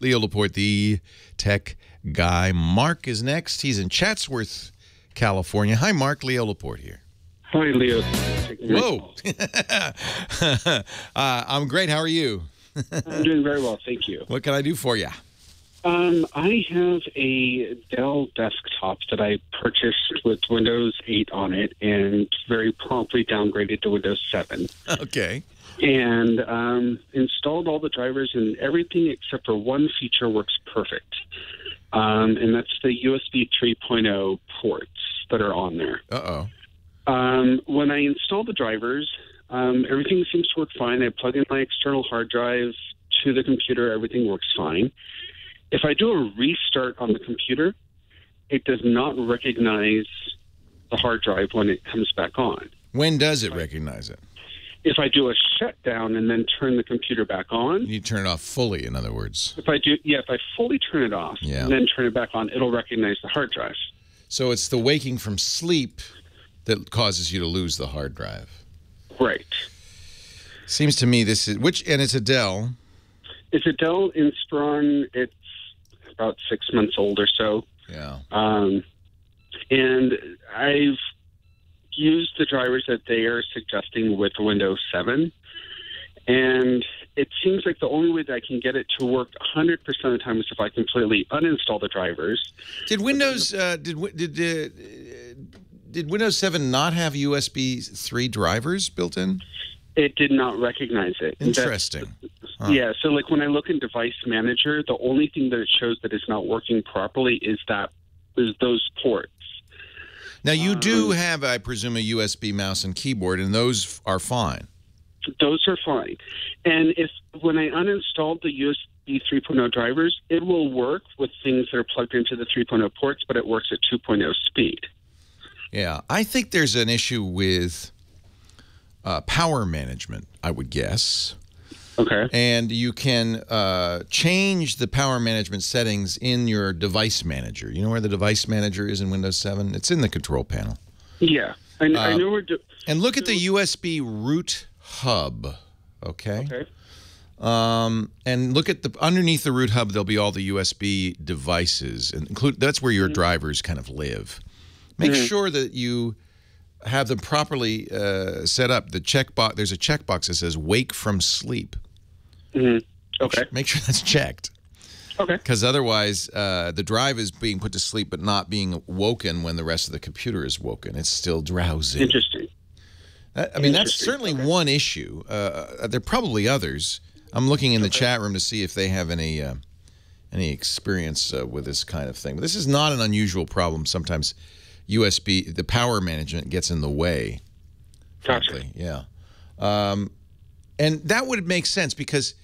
Leo Laporte, the tech guy. Mark is next. He's in Chatsworth, California. Hi, Mark. Leo Laporte here. Hi, Leo. Whoa. I'm great. How are you? I'm doing very well, thank you. What can I do for you? I have a Dell desktop that I purchased with Windows 8 on it and very promptly downgraded to Windows 7. Okay. And installed all the drivers, and everything except for one feature works perfect. And that's the USB 3.0 ports that are on there. Uh-oh. When I install the drivers, everything seems to work fine. I plug in my external hard drive to the computer. Everything works fine. If I do a restart on the computer, it does not recognize the hard drive when it comes back on. When does it recognize it? If I do a shutdown and then turn the computer back on. You turn it off fully, in other words. If I fully turn it off and then turn it back on, it'll recognize the hard drive. So it's the waking from sleep that causes you to lose the hard drive. Right. Seems to me this is and it's a Dell. It's a Dell Inspiron. It's about 6 months old or so. Yeah. And I've used the drivers that they are suggesting with Windows 7. And it seems like the only way that I can get it to work 100% of the time is if I completely uninstall the drivers. Did Windows did Windows 7 not have USB 3 drivers built in? It did not recognize it. Interesting. Huh. Yeah, so like when I look in Device Manager, the only thing that it shows that it's not working properly is those ports. Now you do have, I presume, a USB mouse and keyboard, and those are fine. Those are fine. And when I uninstalled the USB 3.0 drivers, it will work with things that are plugged into the 3.0 ports, but it works at 2.0 speed. Yeah, I think there's an issue with power management, I would guess. Okay. And you can change the power management settings in your device manager. You know where the device manager is in Windows 7? It's in the control panel. Yeah. I know where. And look at the USB root hub, okay? Okay. And look at underneath the root hub, there'll be all the USB devices, and that's where your drivers kind of live. Make sure that you have them properly set up. There's a checkbox that says "Wake from sleep." Okay. Make sure that's checked. Okay. Because otherwise, the drive is being put to sleep, but not being woken when the rest of the computer is woken. It's still drowsy. Interesting. I mean, that's certainly one issue. There are probably others. I'm looking in the chat room to see if they have any experience with this kind of thing. But this is not an unusual problem. Sometimes the power management gets in the way. Frankly. Yeah. And that would make sense because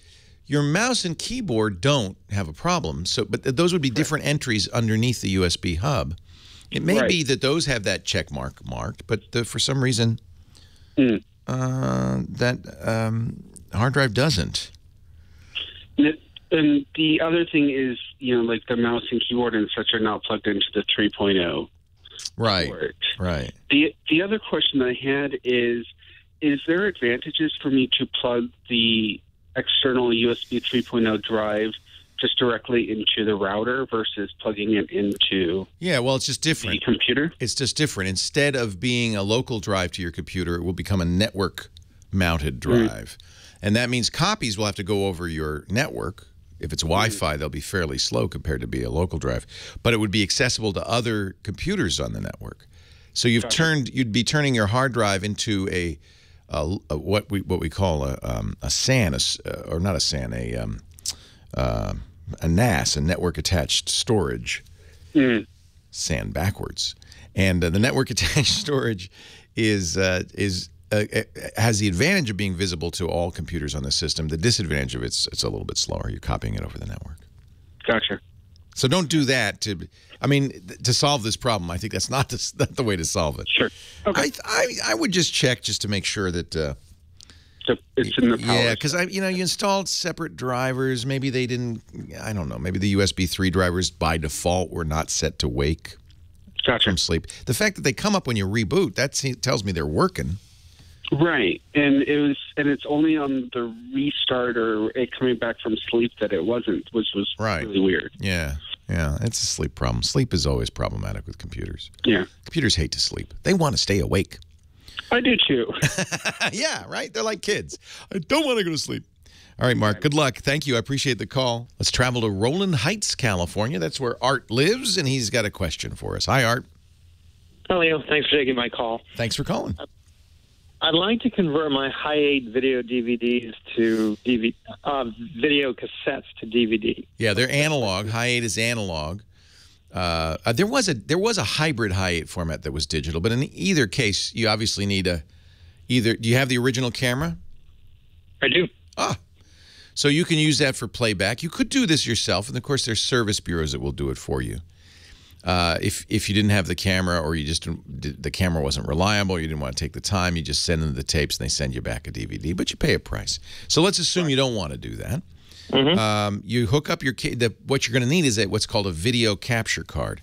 your mouse and keyboard don't have a problem. But those would be different entries underneath the USB hub. It may be that those have that check mark marked, but for some reason that hard drive doesn't. And the other thing is, like the mouse and keyboard and such are not plugged into the 3.0. Right. port. Right. The other question that I had is there advantages for me to plug the external USB 3.0 drive just directly into the router versus plugging it into Yeah, well, it's just different. the computer? It's just different. Instead of being a local drive to your computer, it will become a network-mounted drive. And that means copies will have to go over your network. If it's Wi-Fi, they'll be fairly slow compared to be a local drive. But it would be accessible to other computers on the network. So you'd be turning your hard drive into what we call a SAN, or not a SAN, a NAS, a network attached storage. SAN backwards. And the network attached storage has the advantage of being visible to all computers on the system. The disadvantage of it's a little bit slower. You're copying it over the network. Gotcha. So don't do that to solve this problem. I think that's not the way to solve it. Sure. Okay. I would just check just to make sure that it's in the power. Yeah, because you installed separate drivers. Maybe they didn't. I don't know. Maybe the USB 3 drivers by default were not set to wake from sleep. The fact that they come up when you reboot, that tells me they're working. Right, and it's only on the restart or it coming back from sleep that it wasn't, which was really weird. Yeah, it's a sleep problem. Sleep is always problematic with computers. Yeah, computers hate to sleep. They want to stay awake. I do too. Yeah, right. They're like kids. I don't want to go to sleep. All right, Mark. Good luck. Thank you. I appreciate the call. Let's travel to Roland Heights, California. That's where Art lives, and he's got a question for us. Hi, Art. Hi, Leo. Thanks for taking my call. Thanks for calling. I'd like to convert my Hi8 video DVDs to video cassettes to DVD. Yeah, they're analog. Hi8 is analog. There was a hybrid Hi8 format that was digital, but in either case, you obviously need do you have the original camera? I do. So you can use that for playback. You could do this yourself, and of course, there's service bureaus that will do it for you. If you didn't have the camera, or the camera wasn't reliable, you didn't want to take the time, you just send them the tapes and they send you back a DVD, but you pay a price. So let's assume you don't want to do that. You hook up what you're going to need is what's called a video capture card.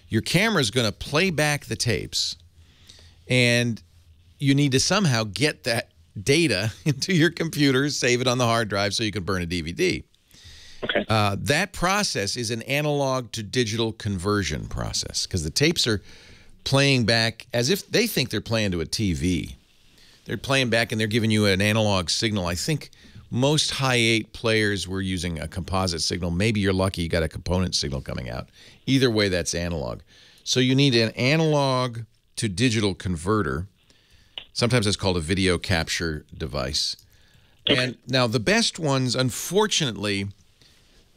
Your camera is going to play back the tapes, and you need to somehow get that data into your computer, save it on the hard drive so you can burn a DVD. Okay. That process is an analog to digital conversion process, because the tapes are playing back as if they think they're playing to a TV. They're playing back and they're giving you an analog signal. I think most Hi8 players were using a composite signal. Maybe you're lucky you got a component signal coming out. Either way, that's analog. So you need an analog to digital converter. Sometimes it's called a video capture device. Okay. And now the best ones, unfortunately,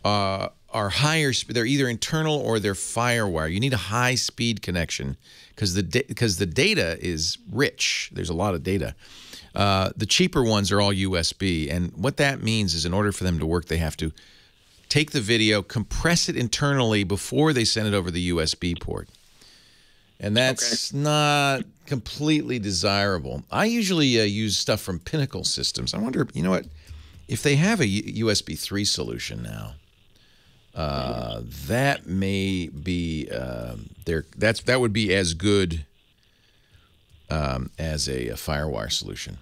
are higher. They're either internal or they're FireWire. You need a high-speed connection because the data is rich. There's a lot of data. The cheaper ones are all USB, and what that means is in order for them to work, they have to take the video, compress it internally before they send it over the USB port. And that's not completely desirable. I usually use stuff from Pinnacle Systems. I wonder, you know what, if they have a USB 3 solution now, that may be that would be as good as a FireWire solution.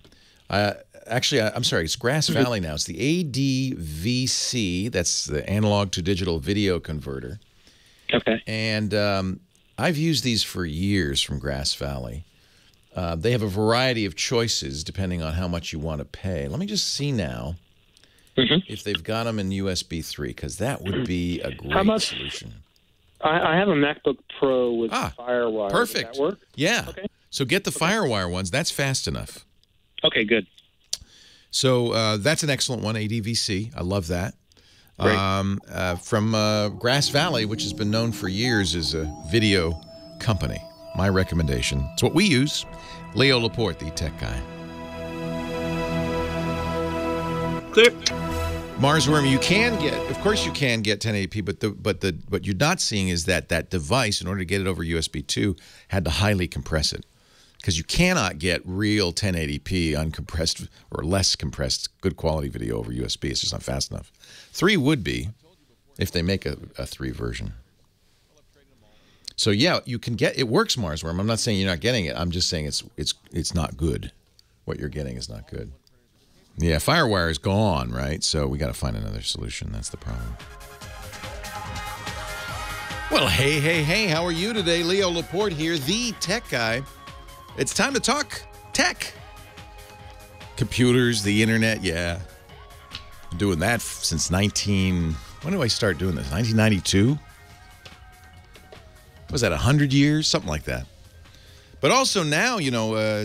Actually, I'm sorry, it's Grass Valley now. It's the ADVC. That's the analog to digital video converter. Okay. And I've used these for years from Grass Valley. They have a variety of choices depending on how much you want to pay. Let me just see now if they've got them in USB 3, because that would be a great solution. I have a MacBook Pro with FireWire. Perfect. Does that work? Yeah. Okay. So get the FireWire ones. That's fast enough. Okay, good. So that's an excellent one, ADVC. I love that. From Grass Valley, which has been known for years as a video company. My recommendation. It's what we use. Leo Laporte, the tech guy. Clear. Mars Worm, you can get, of course you can get 1080p, but what you're not seeing is that device, in order to get it over USB 2, had to highly compress it. Because you cannot get real 1080p uncompressed or less compressed good quality video over USB. It's just not fast enough. 3 would be, if they make a 3 version. So yeah, you can get, it works, Mars Worm. I'm not saying you're not getting it. I'm just saying it's not good. What you're getting is not good. Yeah, FireWire is gone, right? So we got to find another solution. That's the problem. Well, hey, how are you today? Leo Laporte here, the tech guy. It's time to talk tech. Computers, the internet, yeah. Been doing that since when do I start doing this? 1992? Was that 100 years? Something like that. But also now,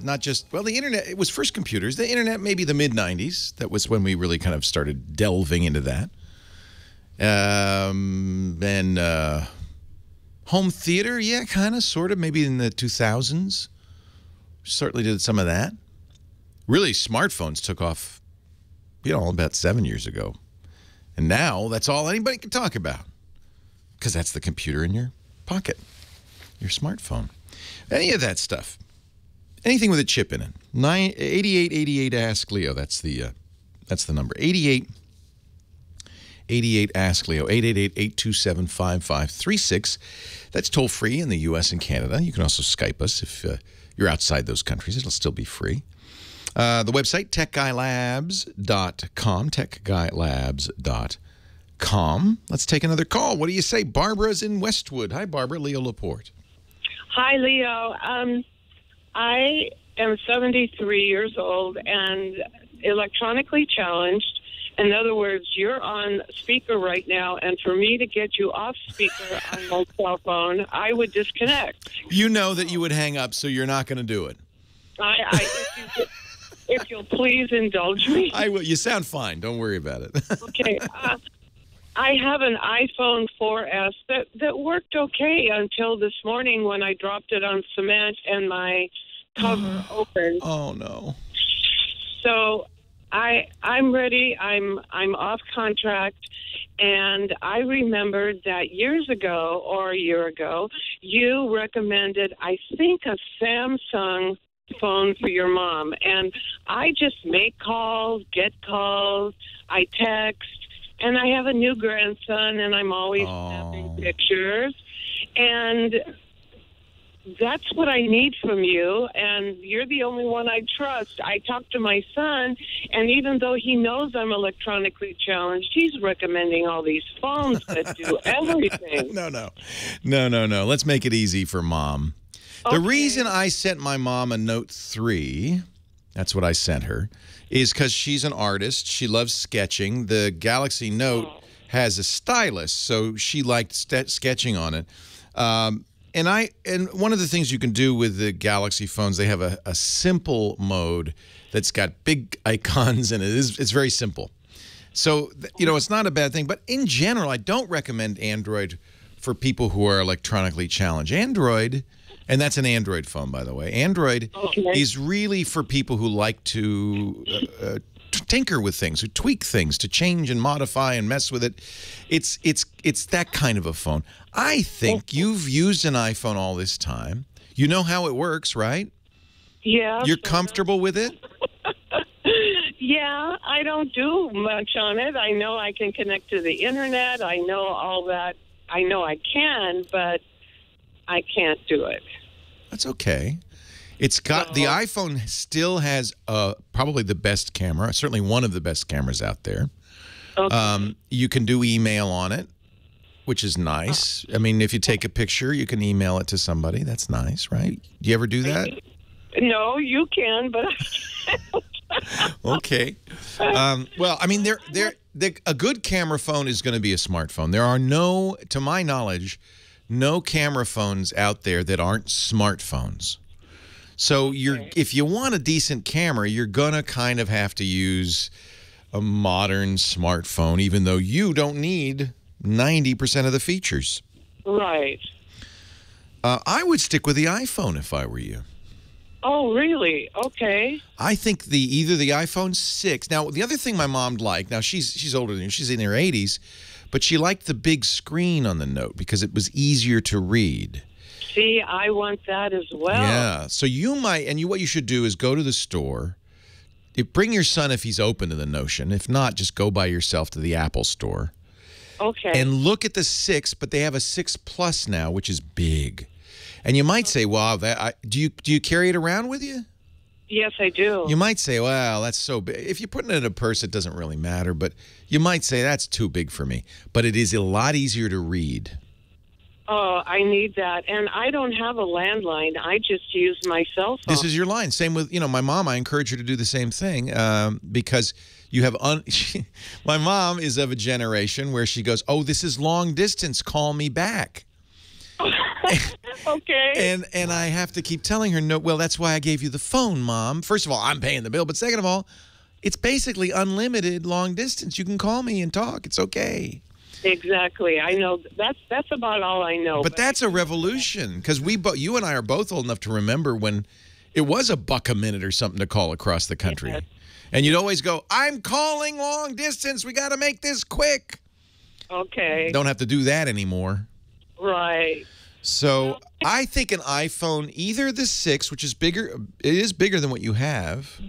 not just, well, the internet, it was first computers. The internet, maybe the mid-90s. That was when we really kind of started delving into that. Then home theater, yeah, kind of, sort of, maybe in the 2000s. Certainly did some of that. Really, smartphones took off, about 7 years ago. And now, that's all anybody can talk about. Because that's the computer in your pocket, your smartphone. Any of that stuff. Anything with a chip in it. 8888 Ask Leo, that's the number. 8888 Ask Leo, 888-827-5536. That's toll free in the U.S. and Canada. You can also Skype us if you're outside those countries. It'll still be free. The website, techguylabs.com, techguylabs.com. Let's take another call. What do you say? Barbara's in Westwood. Hi, Barbara. Leo Laporte. Hi, Leo. I am 73 years old and electronically challenged. In other words, you're on speaker right now, and for me to get you off speaker on my cell phone, I would disconnect. You know that you would hang up, so you're not going to do it. If you'll please indulge me. I will. You sound fine. Don't worry about it. Okay. I have an iPhone 4S that worked okay until this morning when I dropped it on cement and my cover opened. Oh, no. So I'm ready. I'm off contract, and I remembered that years ago or a year ago, you recommended, I think, a Samsung phone for your mom. And I just make calls, get calls, I text, and I have a new grandson, and I'm always snapping pictures. And that's what I need from you, and you're the only one I trust. I talked to my son, and even though he knows I'm electronically challenged, he's recommending all these phones that do everything. No. Let's make it easy for Mom. Okay. The reason I sent my mom a Note 3, that's what I sent her, is because she's an artist. She loves sketching. The Galaxy Note has a stylus, so she liked sketching on it. And one of the things you can do with the Galaxy phones, they have a simple mode that's got big icons, and it's very simple. So, it's not a bad thing. But in general, I don't recommend Android for people who are electronically challenged. Android, and that's an Android phone, by the way. Android is really for people who like to tinker with things, who tweak things, to change and modify and mess with it. It's that kind of a phone. I think you've used an iPhone all this time. You know how it works, right? Yeah. You're comfortable with it? Yeah, I don't do much on it. I know I can connect to the internet. I know all that. I know I can, but I can't do it. That's okay. It's got the iPhone still has probably the best camera, certainly one of the best cameras out there. Okay. You can do email on it, which is nice. I mean, if you take a picture, you can email it to somebody. That's nice, right? Do you ever do that? No, you can, but I can't. Okay. Well, I mean, a good camera phone is going to be a smartphone. There are no, to my knowledge, no camera phones out there that aren't smartphones. So if you want a decent camera, you're going to kind of have to use a modern smartphone, even though you don't need 90% of the features. Right. I would stick with the iPhone if I were you. Oh, really? Okay. I think either the iPhone 6. Now, the other thing my mom liked, now she's older than you, she's in her 80s, but she liked the big screen on the Note because it was easier to read. See, I want that as well. Yeah. So you might, what you should do is go to the store. Bring your son if he's open to the notion. If not, just go by yourself to the Apple store. Okay. And look at the 6, but they have a 6 Plus now, which is big. And you might say, "Wow, do you carry it around with you?" Yes, I do. You might say, "Well, that's so big." If you're putting it in a purse, it doesn't really matter. But you might say, "That's too big for me." But it is a lot easier to read. Oh, I need that. And I don't have a landline. I just use my cell phone. This is your line. Same with, my mom. I encourage her to do the same thing because you have my mom is of a generation where she goes, oh, this is long distance. Call me back. Okay. And I have to keep telling her, no, well, that's why I gave you the phone, Mom. First of all, I'm paying the bill. But second of all, it's basically unlimited long distance. You can call me and talk. It's okay. Exactly. I know. That's about all I know. But that's a revolution because you and I are both old enough to remember when it was $1 a minute or something to call across the country. Yes. And you'd always go, I'm calling long distance. We got to make this quick. Okay. Don't have to do that anymore. Right. So I think an iPhone, either the 6, which is bigger, it is bigger than what you have.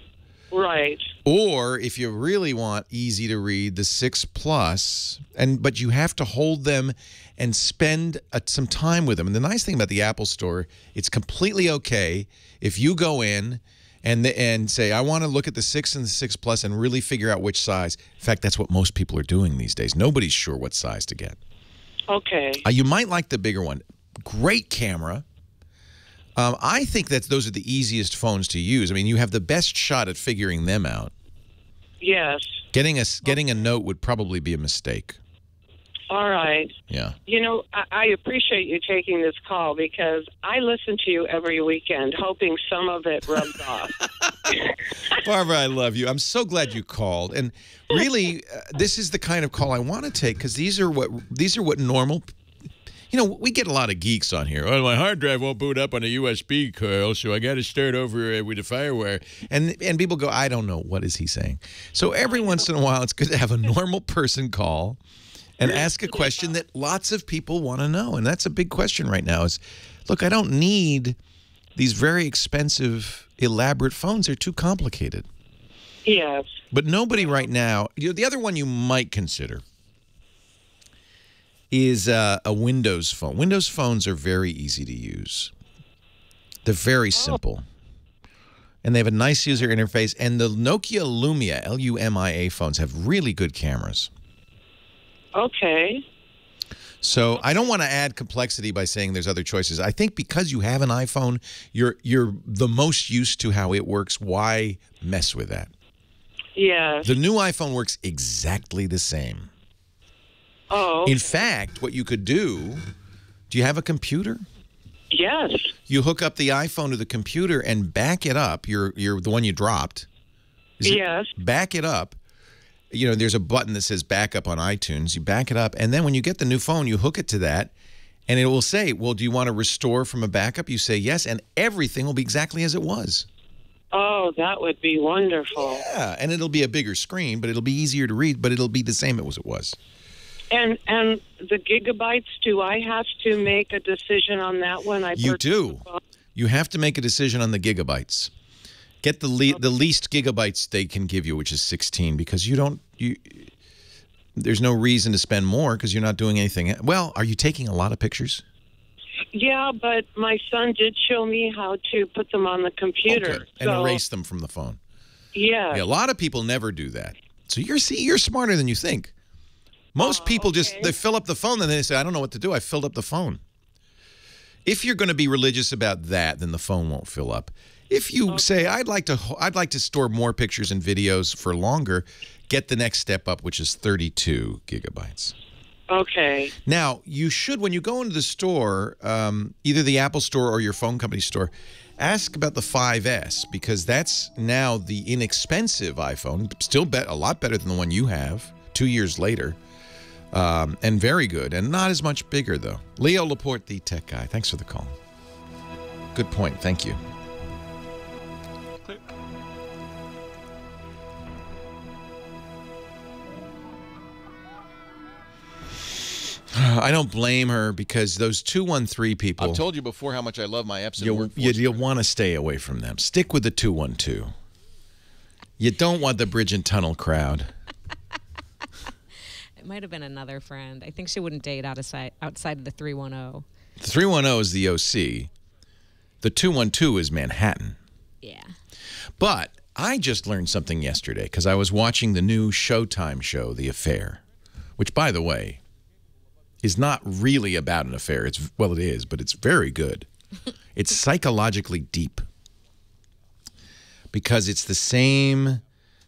Right. Or if you really want easy to read, the 6 Plus, but you have to hold them and spend some time with them. And the nice thing about the Apple Store, it's completely okay if you go in and say, I want to look at the 6 and the 6 Plus and really figure out which size. In fact, that's what most people are doing these days. Nobody's sure what size to get. Okay. You might like the bigger one. Great camera. I think that those are the easiest phones to use. I mean, you have the best shot at figuring them out. Yes. Getting a note would probably be a mistake. All right. Yeah. I appreciate you taking this call because I listen to you every weekend, hoping some of it rubs off. Barbara, I love you. I'm so glad you called. And really, this is the kind of call I want to take because these are what normal. We get a lot of geeks on here. Oh, my hard drive won't boot up on a USB coil, so I got to start over with a FireWire. And people go, I don't know. What is he saying? So every once in a while, it's good to have a normal person call and ask a question that lots of people want to know. And that's a big question right now is, look, I don't need these very expensive, elaborate phones. They're too complicated. Yes. But nobody right now, the other one you might consider is a Windows phone. Windows phones are very easy to use. They're very simple. And they have a nice user interface. And the Nokia Lumia, Lumia phones have really good cameras. Okay. So I don't want to add complexity by saying there's other choices. I think because you have an iPhone, you're the most used to how it works. Why mess with that? Yes. The new iPhone works exactly the same. Oh. Okay. In fact, what you could do you have a computer? Yes. You hook up the iPhone to the computer and back it up. You're the one you dropped. Yes. Back it up. There's a button that says backup on iTunes. You back it up, and then when you get the new phone, you hook it to that, and it will say, well, do you want to restore from a backup? You say yes, and everything will be exactly as it was. Oh, that would be wonderful. Yeah, and it'll be a bigger screen, but it'll be easier to read, but it'll be the same as it was. And the gigabytes, do I have to make a decision on that when I purchase You do. the phone? You have to make a decision on the gigabytes. Get the least gigabytes they can give you, which is 16, because there's no reason to spend more because you're not doing anything. Well, are you taking a lot of pictures? Yeah, but my son did show me how to put them on the computer. Okay. And erase them from the phone. Yeah. A lot of people never do that. So you're smarter than you think. Most people they fill up the phone and they say, I don't know what to do. I filled up the phone. If you're going to be religious about that, then the phone won't fill up. If you say, I'd like to store more pictures and videos for longer, get the next step up, which is 32 gigabytes. Okay. Now, you should, when you go into the store, either the Apple store or your phone company store, ask about the 5S, because that's now the inexpensive iPhone, still a lot better than the one you have 2 years later, and very good, and not as much bigger, though. Leo Laporte, the tech guy. Thanks for the call. Good point. Thank you. I don't blame her because those 213 people. I've told you before how much I love my Epson workforce. You'll want to stay away from them. Stick with the 212. You don't want the bridge and tunnel crowd. It might have been another friend. I think she wouldn't date outside of the 310. The 310 is the OC. The 212 is Manhattan. Yeah. But I just learned something yesterday because I was watching the new Showtime show, The Affair, which, by the way, is not really about an affair. It is, but it's very good. It's psychologically deep because it's the same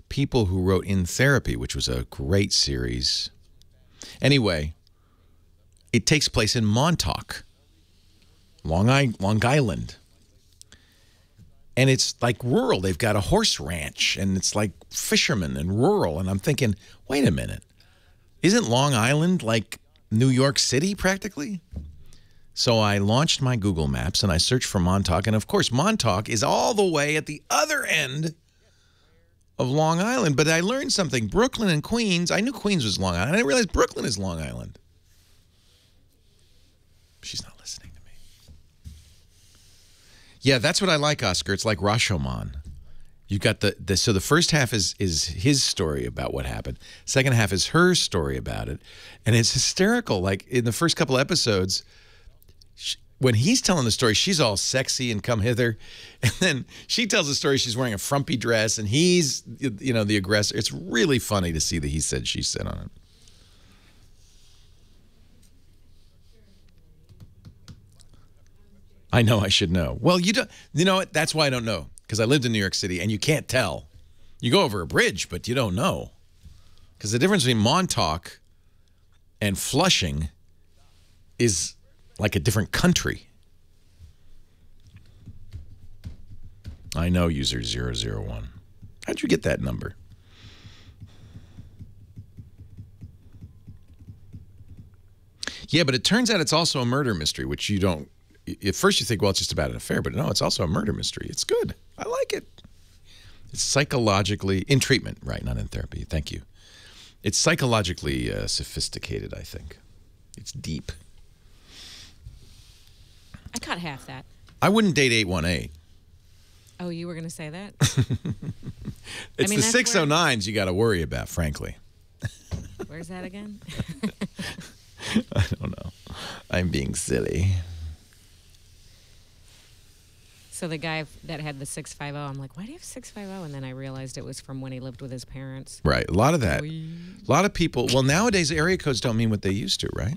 people who wrote In Therapy, which was a great series. Anyway, it takes place in Montauk, Long Island. And it's like rural. They've got a horse ranch, and it's like fishermen and rural. And I'm thinking, wait a minute. Isn't Long Island like New York City practically? So I launched my Google Maps, and I searched for Montauk. And, of course, Montauk is all the way at the other end of Long Island. But I learned something. Brooklyn and Queens, I knew Queens was Long Island. I didn't realize Brooklyn is Long Island. She's not listening to me. Yeah, that's what I like, Oscar. It's like Rashomon. You got so the first half is his story about what happened. Second half is her story about it. And it's hysterical. Like in the first couple episodes, when he's telling the story, she's all sexy and come hither. And then she tells the story, she's wearing a frumpy dress, and he's, the aggressor. It's really funny to see the he said, she said on it. I know I should know. Well, you know what? That's why I don't know. Because I lived in New York City, and you can't tell. You go over a bridge, but you don't know. Because the difference between Montauk and Flushing is like a different country. I know, user 001. How'd you get that number? Yeah, but it turns out it's also a murder mystery, which you don't... At first you think, well, it's just about an affair, but no, it's also a murder mystery. It's good. I like it. It's psychologically... In treatment, right, not in therapy. Thank you. It's psychologically sophisticated, I think. It's deep. I caught half that. I wouldn't date 818. Oh, you were going to say that? It's the 609s you got to worry about, frankly. Where's that again? I don't know. I'm being silly. So the guy that had the 650, I'm like, why do you have 650? And then I realized it was from when he lived with his parents. Right. A lot of that. A lot of people. Well, nowadays area codes don't mean what they used to, right?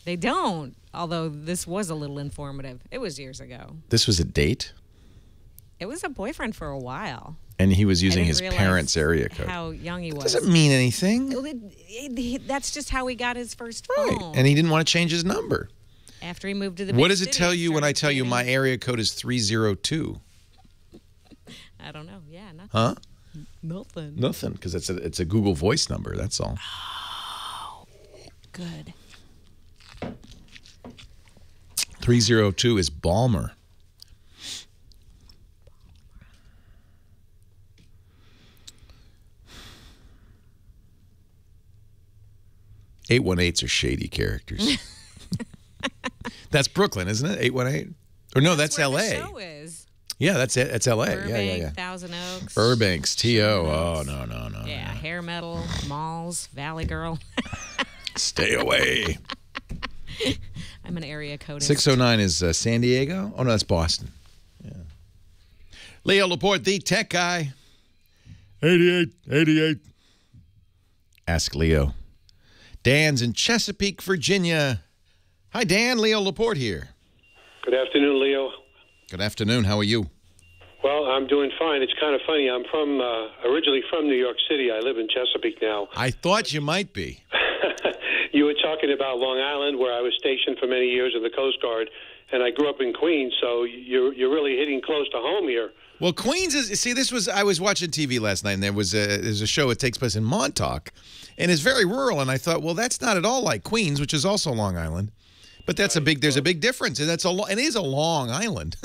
They don't. Although this was a little informative. It was years ago. This was a date? It was a boyfriend for a while. And he was using his parents' area code. How young he was. Doesn't mean anything. That's just how he got his first phone. Right. And he didn't want to change his number. After he moved to the What big does it city, tell you when I tell you my area code is 302? I don't know. Yeah, nothing. Huh? Nothing. Nothing, because it's a Google Voice number. That's all. Oh, good. 302 is Balmer. Eight 818s are shady characters. That's Brooklyn, isn't it? 818? Or no, that's where L.A. The show is. Yeah, that's it. That's L.A. Burbank, Yeah. Thousand Oaks. Burbanks, T.O. Oh, no. Yeah, hair metal, malls, Valley Girl. Stay away. I'm an area code. 609 is San Diego? Oh, no, that's Boston. Yeah. Leo Laporte, the tech guy. 88. Ask Leo. Dan's in Chesapeake, Virginia. Hi, Dan. Leo Laporte here. Good afternoon, Leo. Good afternoon. How are you? Well, I'm doing fine. It's kind of funny. I'm originally from New York City. I live in Chesapeake now. I thought you might be. You were talking about Long Island, where I was stationed for many years in the Coast Guard, and I grew up in Queens, so you're really hitting close to home here. Well, Queens is... See, I was watching TV last night, and there's a show that takes place in Montauk, and it's very rural, and I thought, well, that's not at all like Queens, which is also Long Island. But there's a big difference, and it is a long island.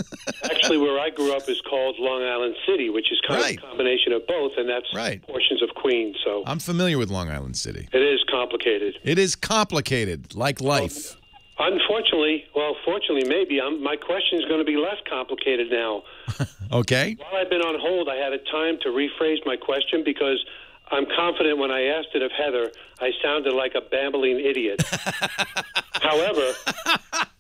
Actually, where I grew up is called Long Island City, which is kind of a combination of both, and that's portions of Queens. So I'm familiar with Long Island City. It is complicated. It is complicated, like life. Unfortunately, fortunately, maybe, my question is going to be less complicated now. Okay. While I've been on hold, I had a time to rephrase my question because I'm confident when I asked it of Heather, I sounded like a babbling idiot. However,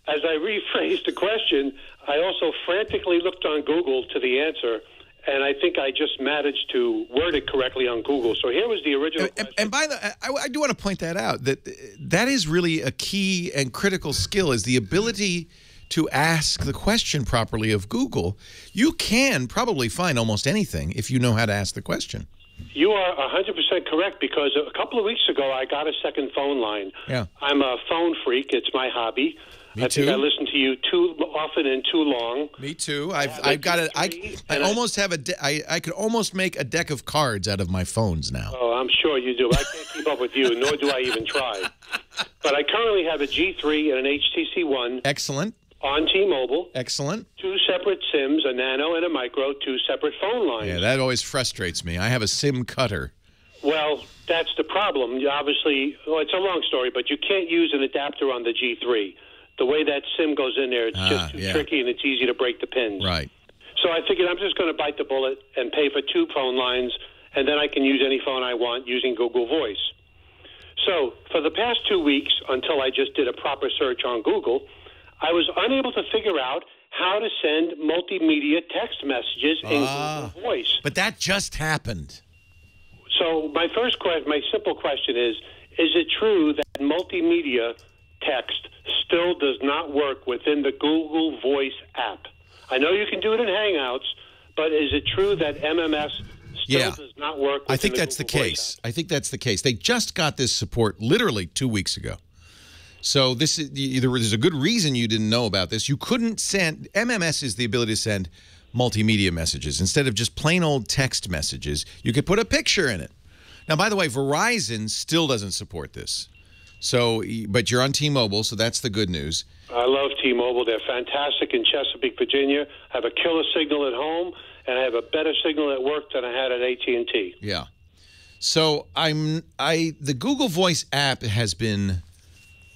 as I rephrased the question, I also frantically looked on Google to the answer, and I think I just managed to word it correctly on Google. So here was the original question. And by the I do want to point that out, that is really a key and critical skill, is the ability to ask the question properly of Google. You can probably find almost anything if you know how to ask the question. You are 100% correct, because a couple of weeks ago I got a second phone line. Yeah. I'm a phone freak. It's my hobby. Me I too. think I listen to you too often and too long. Me too. I've got it. I almost have I could almost make a deck of cards out of my phones now. Oh, I'm sure you do. I can't keep up with you, nor do I even try. But I currently have a G3 and an HTC One. Excellent. On T-Mobile. Excellent. 2 separate SIMs, a nano and a micro, 2 separate phone lines. Yeah, that always frustrates me. I have a SIM cutter. Well, that's the problem. You obviously, well, it's a long story, but you can't use an adapter on the G3. The way that SIM goes in there, it's just too tricky, and it's easy to break the pins. Right. So I figured I'm just going to bite the bullet and pay for 2 phone lines, and then I can use any phone I want using Google Voice. So for the past 2 weeks, until I just did a proper search on Google, I was unable to figure out how to send multimedia text messages in Google Voice. But that just happened. So my simple question is it true that multimedia text still does not work within the Google Voice app? I know you can do it in Hangouts, but is it true that MMS still does not work within I think that's the case. I think that's the case. They just got this support literally 2 weeks ago. So this is there's a good reason you didn't know about this. You couldn't send MMS is the ability to send multimedia messages instead of just plain old text messages. You could put a picture in it. Now, by the way, Verizon still doesn't support this. So, but you're on T-Mobile, so that's the good news. I love T-Mobile. They're fantastic in Chesapeake, Virginia. I have a killer signal at home, and I have a better signal at work than I had at AT&T. Yeah. So the Google Voice app has been.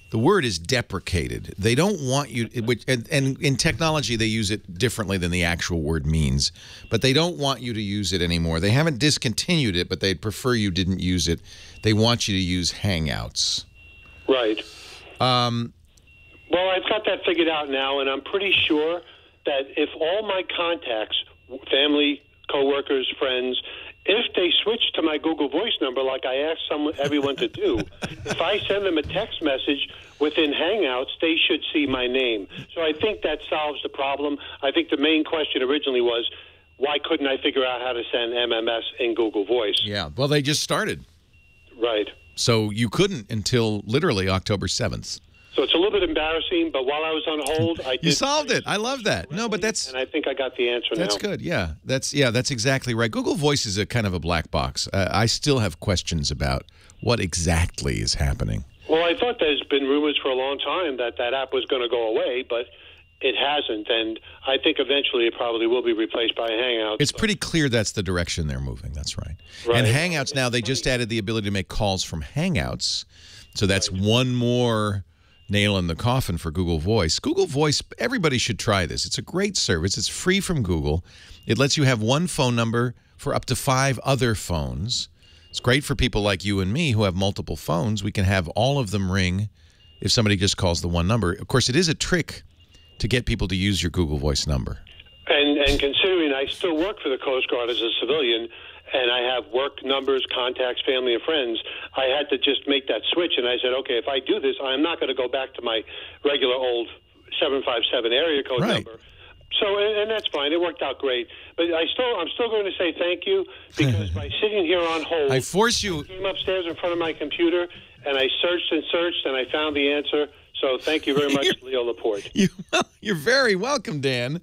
The word is deprecated. They don't want you, and in technology they use it differently than the actual word means, but they don't want you to use it anymore. They haven't discontinued it, but they'd prefer you didn't use it. They want you to use Hangouts. Right. Well, I've got that figured out now, and I'm pretty sure that if all my contacts, family, coworkers, friends, if they switch to my Google Voice number like I asked everyone to do, if I send them a text message within Hangouts, they should see my name. So I think that solves the problem. I think the main question originally was, why couldn't I figure out how to send MMS in Google Voice? Yeah, well, they just started. Right. So you couldn't until literally October 7th. So it's a little bit embarrassing, but while I was on hold, I did. You solved it. I love that. No, but that's. And I think I got the answer now. That's good. Yeah, that's exactly right. Google Voice is a kind of a black box. I still have questions about what exactly is happening. Well, I thought there's been rumors for a long time that that app was going to go away, but it hasn't, and I think eventually it probably will be replaced by Hangouts. It's pretty clear that's the direction they're moving. That's right. And Hangouts now, they just added the ability to make calls from Hangouts, so that's one more nail in the coffin for Google Voice. Google Voice, everybody should try this. It's a great service. It's free from Google. It lets you have one phone number for up to 5 other phones. It's great for people like you and me who have multiple phones. We can have all of them ring if somebody just calls the one number. Of course, it is a trick to get people to use your Google Voice number. And considering I still work for the Coast Guard as a civilian, and I have work numbers, contacts, family, and friends, I had to just make that switch. And I said, okay, if I do this, I'm not going to go back to my regular old 757 area code number. So, and that's fine. It worked out great. But I'm still going to say thank you, because by sitting here on hold, I force you. I came upstairs in front of my computer, and I searched and searched, and I found the answer. So thank you very much, Leo Laporte. You're very welcome, Dan.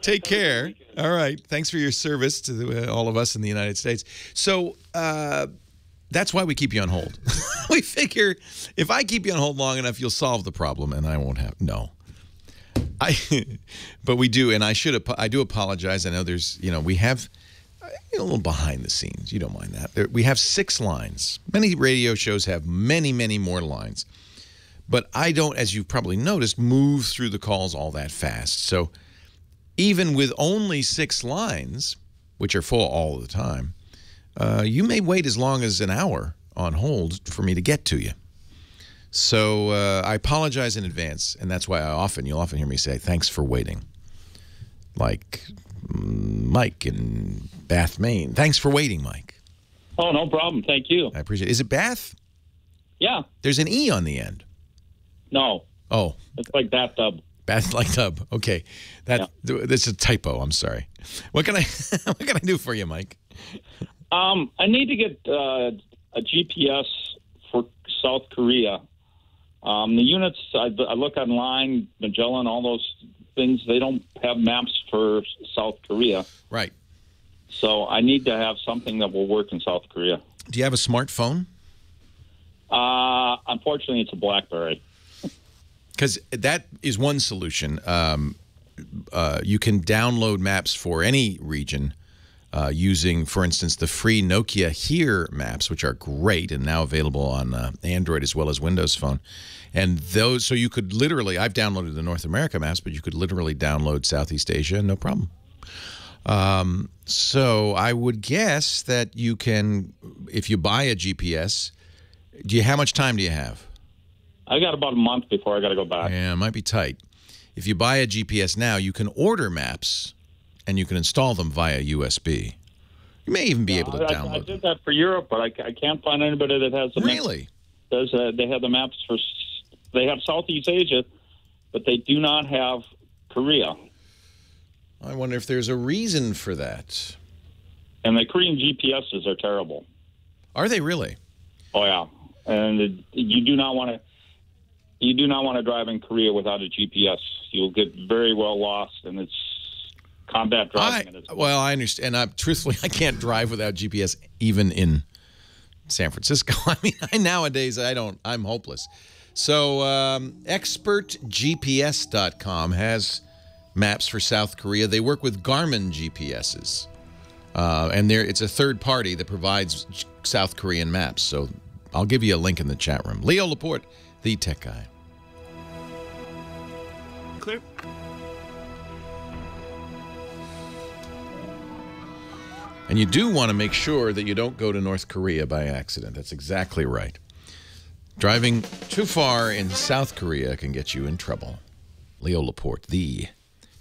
Take care. All right. Thanks for your service to all of us in the United States. So that's why we keep you on hold. We figure if I keep you on hold long enough, you'll solve the problem, and I won't have but we do, and I do apologize. I know there's, we have a little behind the scenes. You don't mind that. We have 6 lines. Many radio shows have many, many more lines. But I don't, as you've probably noticed, move through the calls all that fast. So even with only 6 lines, which are full all the time, you may wait as long as an hour on hold for me to get to you. So I apologize in advance, and that's why you'll often hear me say, thanks for waiting. Like Mike in Bath, Maine. Thanks for waiting, Mike. Oh, no problem. Thank you. I appreciate it. Is it Bath? Yeah. There's an E on the end. No. Oh. It's like bathtub. Bath like tub. Okay. That's a typo. I'm sorry. What can I do for you, Mike? I need to get a GPS for South Korea. The units, I look online, Magellan, all those things, they don't have maps for South Korea. Right. So I need to have something that will work in South Korea. Do you have a smartphone? Unfortunately, it's a BlackBerry. Because that is one solution. You can download maps for any region using, for instance, the free Nokia Here maps, which are great and now available on Android as well as Windows Phone. And those, so you could literally, I've downloaded the North America maps, but you could literally download Southeast Asia, no problem. So I would guess that you can, if you buy a GPS, how much time do you have? I got about a month before I got to go back. Yeah, it might be tight. If you buy a GPS now, you can order maps, and you can install them via USB. You may even be able to download I did that for Europe, but I can't find anybody that has the Really? Maps. They have the maps for. They have Southeast Asia, but they do not have Korea. I wonder if there's a reason for that. And the Korean GPSs are terrible. Are they really? Oh yeah, and you do not want to. You do not want to drive in Korea without a GPS. You'll get very well lost, and it's combat driving. Well, I understand. Truthfully, I can't drive without GPS even in San Francisco. I mean, nowadays, I'm hopeless. So expertgps.com has maps for South Korea. They work with Garmin GPSs. And it's a third party that provides South Korean maps. So I'll give you a link in the chat room. Leo Laporte, the tech guy. Clear. And you do want to make sure that you don't go to North Korea by accident. That's exactly right. Driving too far in South Korea can get you in trouble. Leo Laporte, the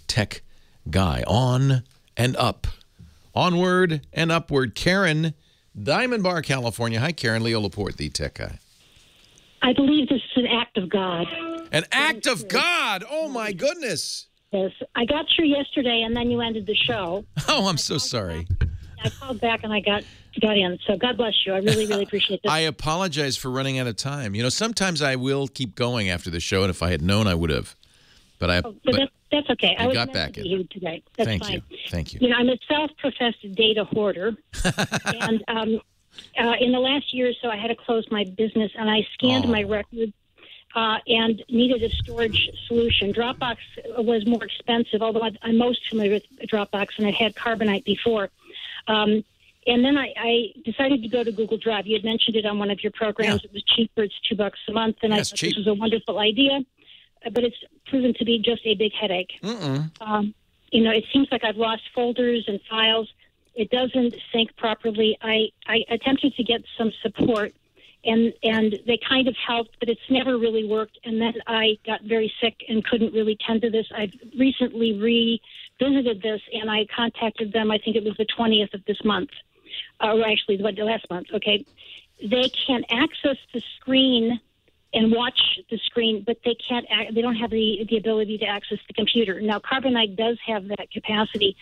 tech guy. On and up. Onward and upward. Karen, Diamond Bar, California. Hi, Karen. Leo Laporte, the tech guy. I believe this is an act of God. An act of God? Oh, my goodness. Yes. I got through yesterday, and then you ended the show. Oh, I'm so sorry. I called back, and I got in. So God bless you. I really, really appreciate this. I apologize for running out of time. You know, sometimes I will keep going after the show, and if I had known, I would have. But that's okay. I was got meant back to in. be here today. That's Thank fine. you. Thank you. You know, I'm a self-professed data hoarder, and in the last year or so, I had to close my business, and I scanned my records and needed a storage solution. Dropbox was more expensive, although I'm most familiar with Dropbox, and I've had Carbonite before. And then I decided to go to Google Drive. You had mentioned it on one of your programs. Yeah. It was cheaper. It's $2 a month, and I thought this was a wonderful idea. But it's proven to be just a big headache. You know, it seems like I've lost folders and files. It doesn't sync properly. I attempted to get some support, and they kind of helped, but it's never really worked. And then I got very sick and couldn't really tend to this. I've recently revisited this, and I contacted them. I think it was the 20th of this month, or actually the last month. Okay, they can access the screen and watch the screen, but they can't. They don't have the ability to access the computer. Now, Carbonite does have that capacity,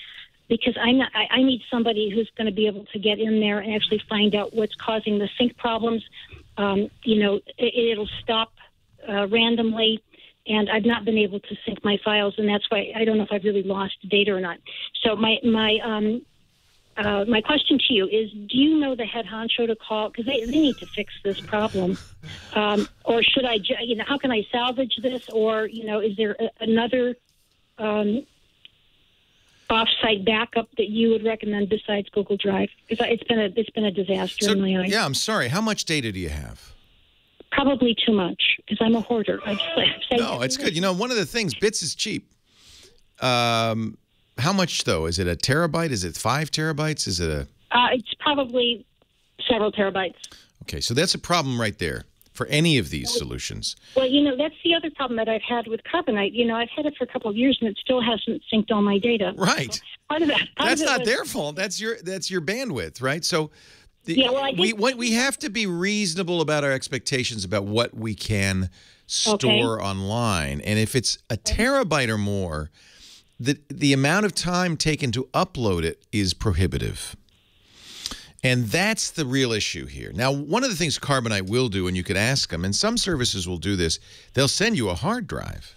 because I need somebody who's going to be able to get in there and actually find out what's causing the sync problems. You know, it'll stop randomly, and I've not been able to sync my files, and that's why I don't know if I've really lost data or not. So my question to you is, do you know the head honcho to call? Because they need to fix this problem. Or should I, you know, how can I salvage this? Or, you know, is there another off-site backup that you would recommend besides Google Drive? Because it's been a disaster in my eyes. Yeah, I'm sorry. How much data do you have? Probably too much, because I'm a hoarder. No, it's good. You know, one of the things, bits is cheap. How much, though? Is it a terabyte? Is it 5 terabytes? Is it a... It's probably several terabytes. Okay, so that's a problem right there. for any of these solutions. Well, that's the other problem that I've had with Carbonite. I've had it for a couple of years, and it still hasn't synced all my data. Right. So part of that. That's not their fault. That's your bandwidth, right? So we have to be reasonable about our expectations about what we can store online. And if it's a terabyte or more, the amount of time taken to upload it is prohibitive. And that's the real issue here. Now, one of the things Carbonite will do, and you could ask them, and some services will do this, they'll send you a hard drive.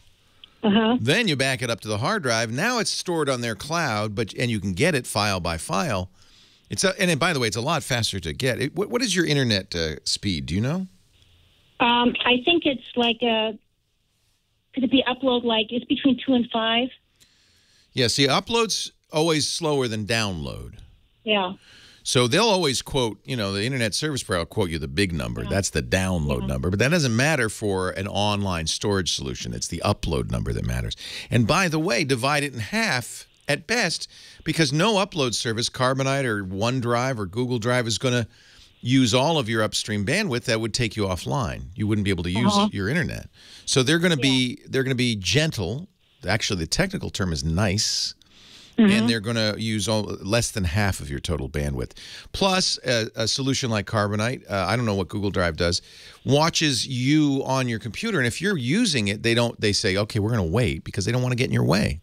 Then you back it up to the hard drive. Now it's stored on their cloud, and you can get it file by file. And by the way, it's a lot faster to get. What is your internet speed? Do you know? I think it's like could it be upload it's between 2 and 5? Yeah, see, upload's always slower than download. Yeah. So they'll always quote, the internet service provider will quote you the big number. That's the download number. But that doesn't matter for an online storage solution. It's the upload number that matters. And by the way, divide it in half at best, because no upload service, Carbonite or OneDrive or Google Drive, is going to use all of your upstream bandwidth. That would take you offline. You wouldn't be able to use your internet. So they're going to be gentle. Actually, the technical term is nice. And they're going to use less than half of your total bandwidth. Plus, a solution like Carbonite, I don't know what Google Drive does, watches you on your computer. And if you're using it, they say, okay, we're going to wait because they don't want to get in your way.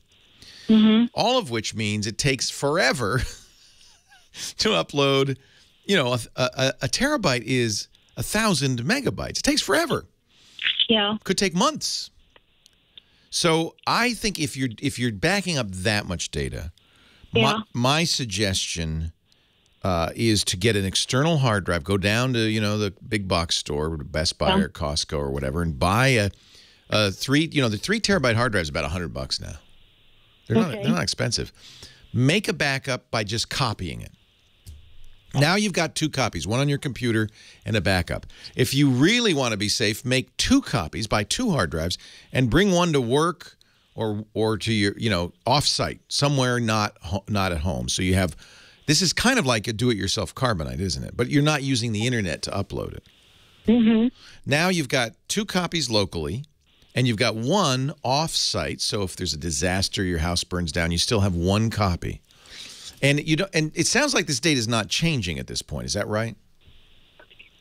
All of which means it takes forever to upload. A terabyte is 1,000 megabytes. It takes forever. Yeah. Could take months. So I think if you're backing up that much data, my suggestion is to get an external hard drive. Go down to the big box store, Best Buy or Costco or whatever, and buy the 3 terabyte hard drive is about $100 now. They're not expensive. Make a backup by just copying it. Now you've got 2 copies, one on your computer and a backup. If you really want to be safe, make 2 copies, buy 2 hard drives, and bring one to work or to your off-site, somewhere not at home. So you have, this is kind of like a do-it-yourself Carbonite, isn't it? But you're not using the internet to upload it. Now you've got 2 copies locally, and you've got 1 off-site. So if there's a disaster, your house burns down, you still have 1 copy. And and it sounds like this data is not changing at this point. Is that right?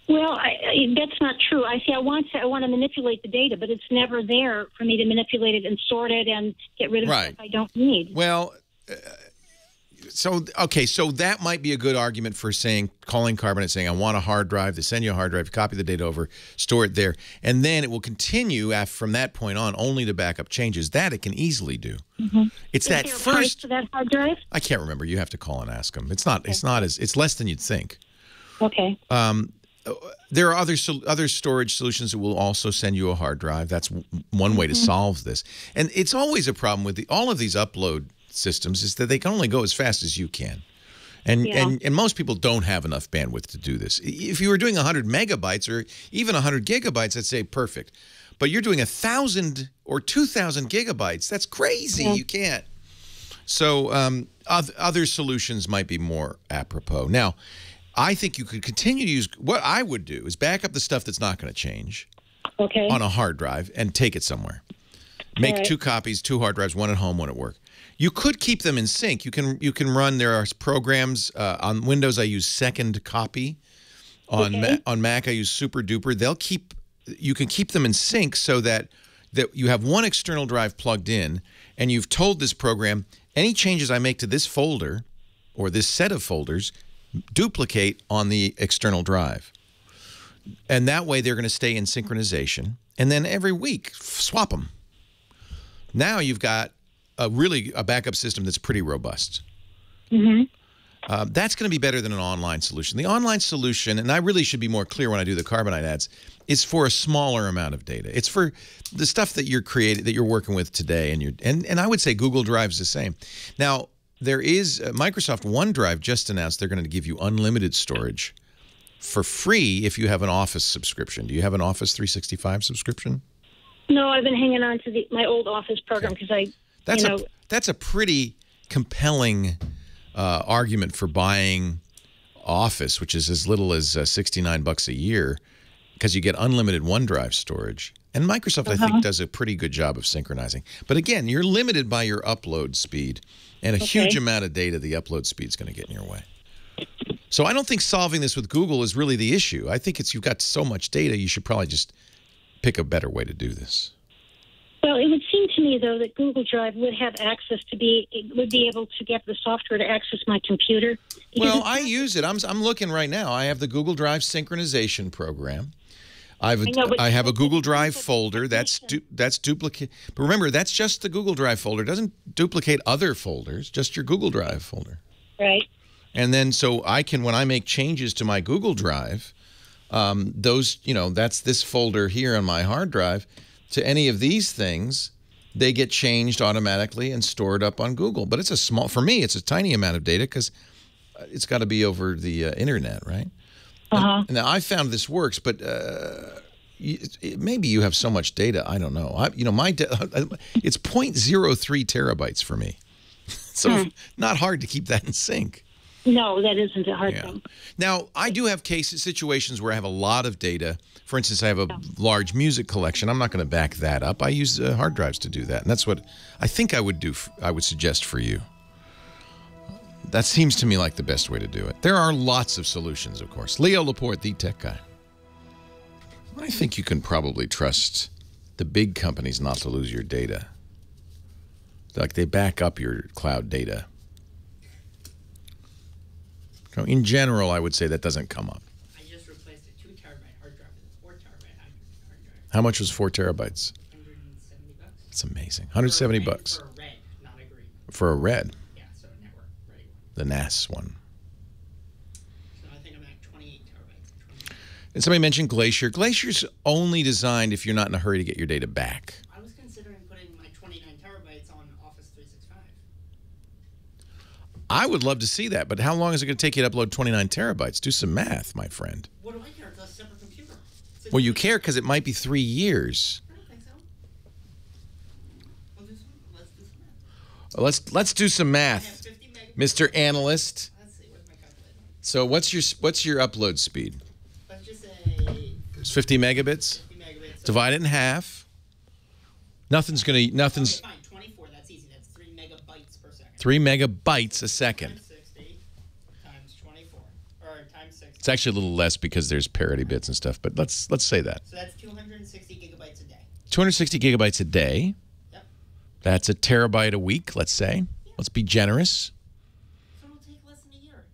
Well, that's not true. I want to manipulate the data, but it's never there for me to manipulate it and sort it and get rid of stuff I don't need. Well, so that might be a good argument for calling Carbonite, saying I want a hard drive. They send you a hard drive, copy the data over, store it there, and then it will continue from that point on only to back up changes. That it can easily do. It's that first. Price for that hard drive? I can't remember. You have to call and ask them. It's not. Okay. It's less than you'd think. Okay. There are other storage solutions that will also send you a hard drive. That's one way to solve this. And it's always a problem with all of these upload systems is that they can only go as fast as you can. And most people don't have enough bandwidth to do this. If you were doing 100 megabytes or even 100 gigabytes, I'd say perfect. But you're doing 1,000 or 2,000 gigabytes. That's crazy. You can't. So other solutions might be more apropos. Now, I think you could continue to use, what I would do is back up the stuff that's not going to change on a hard drive and take it somewhere. Make 2 copies, 2 hard drives, 1 at home, 1 at work. You could keep them in sync. You can run, there are programs, on Windows I use Second Copy. On Mac I use Super Duper. You can keep them in sync so that you have 1 external drive plugged in, and you've told this program, any changes I make to this folder or this set of folders, duplicate on the external drive. And that way they're going to stay in synchronization. And then every week, swap them. Now you've got a backup system that's pretty robust. That's going to be better than an online solution. The online solution, and I really should be more clear when I do the Carbonite ads, is for a smaller amount of data. It's for the stuff that you're working with today, and I would say Google Drive's the same. Now, there is Microsoft OneDrive just announced they're going to give you unlimited storage for free if you have an Office subscription. Do you have an Office 365 subscription? No, I've been hanging on to my old Office program because that's a pretty compelling argument for buying Office, which is as little as $69 a year, because you get unlimited OneDrive storage. And Microsoft, I think, does a pretty good job of synchronizing. But again, you're limited by your upload speed, and a huge amount of data the upload speed is going to get in your way. So I don't think solving this with Google is really the issue. I think it's you've got so much data, you should probably just pick a better way to do this. Well, it would seem to me, though, that Google Drive would have access would be able to get the software to access my computer. Well, I use it. I'm looking right now. I have the Google Drive synchronization program. I have a Google Drive folder that's duplicate. But remember, that's just the Google Drive folder. It doesn't duplicate other folders, just your Google Drive folder. Right. And then so I can, when I make changes to my Google Drive, those, that's this folder here on my hard drive, to any of these things, they get changed automatically and stored up on Google. But it's for me, it's a tiny amount of data because it's got to be over the internet, right? Now, I found this works, but maybe you have so much data. I don't know. It's 0.03 terabytes for me. So not hard to keep that in sync. No, that isn't a hard thing. Now, I do have situations where I have a lot of data. For instance, I have a large music collection. I'm not going to back that up. I use hard drives to do that, and that's what I think I would do. I would suggest for you. That seems to me like the best way to do it. There are lots of solutions, of course. Leo Laporte, the tech guy. I think you can probably trust the big companies not to lose your data. Like they back up your cloud data. In general, I would say that doesn't come up. I just replaced a 2 terabyte hard drive with a 4 terabyte hard drive. How much was 4 terabytes? $170. That's amazing. $170 bucks. For a red, not a green. For a red? Yeah, so a network ready one. The NAS one. So I think I'm at 28 terabytes. And somebody mentioned Glacier. Glacier's only designed if you're not in a hurry to get your data back. I was considering putting my 29 terabytes on Office 365. I would love to see that, but how long is it going to take you to upload 29 terabytes? Do some math, my friend. What do I care? It's a separate computer. Well, you care because it might be 3 years. I don't think so. Let's do some math. Let's do some math, Mr. Analyst. Let's see. Where's my calculator? So what's your upload speed? Let's just say It's 50 megabits. 50 megabits. Divide it in half. Nothing's. Okay, fine. 24. That's easy. That's 3 megabytes per second. 3 megabytes a second. 60 times 24 or times 60. It's actually a little less because there's parity bits and stuff, but let's say that. So that's 260 gigabytes a day. 260 gigabytes a day. Yep. That's a terabyte a week, let's say. Let's be generous. So it'll take less than a year.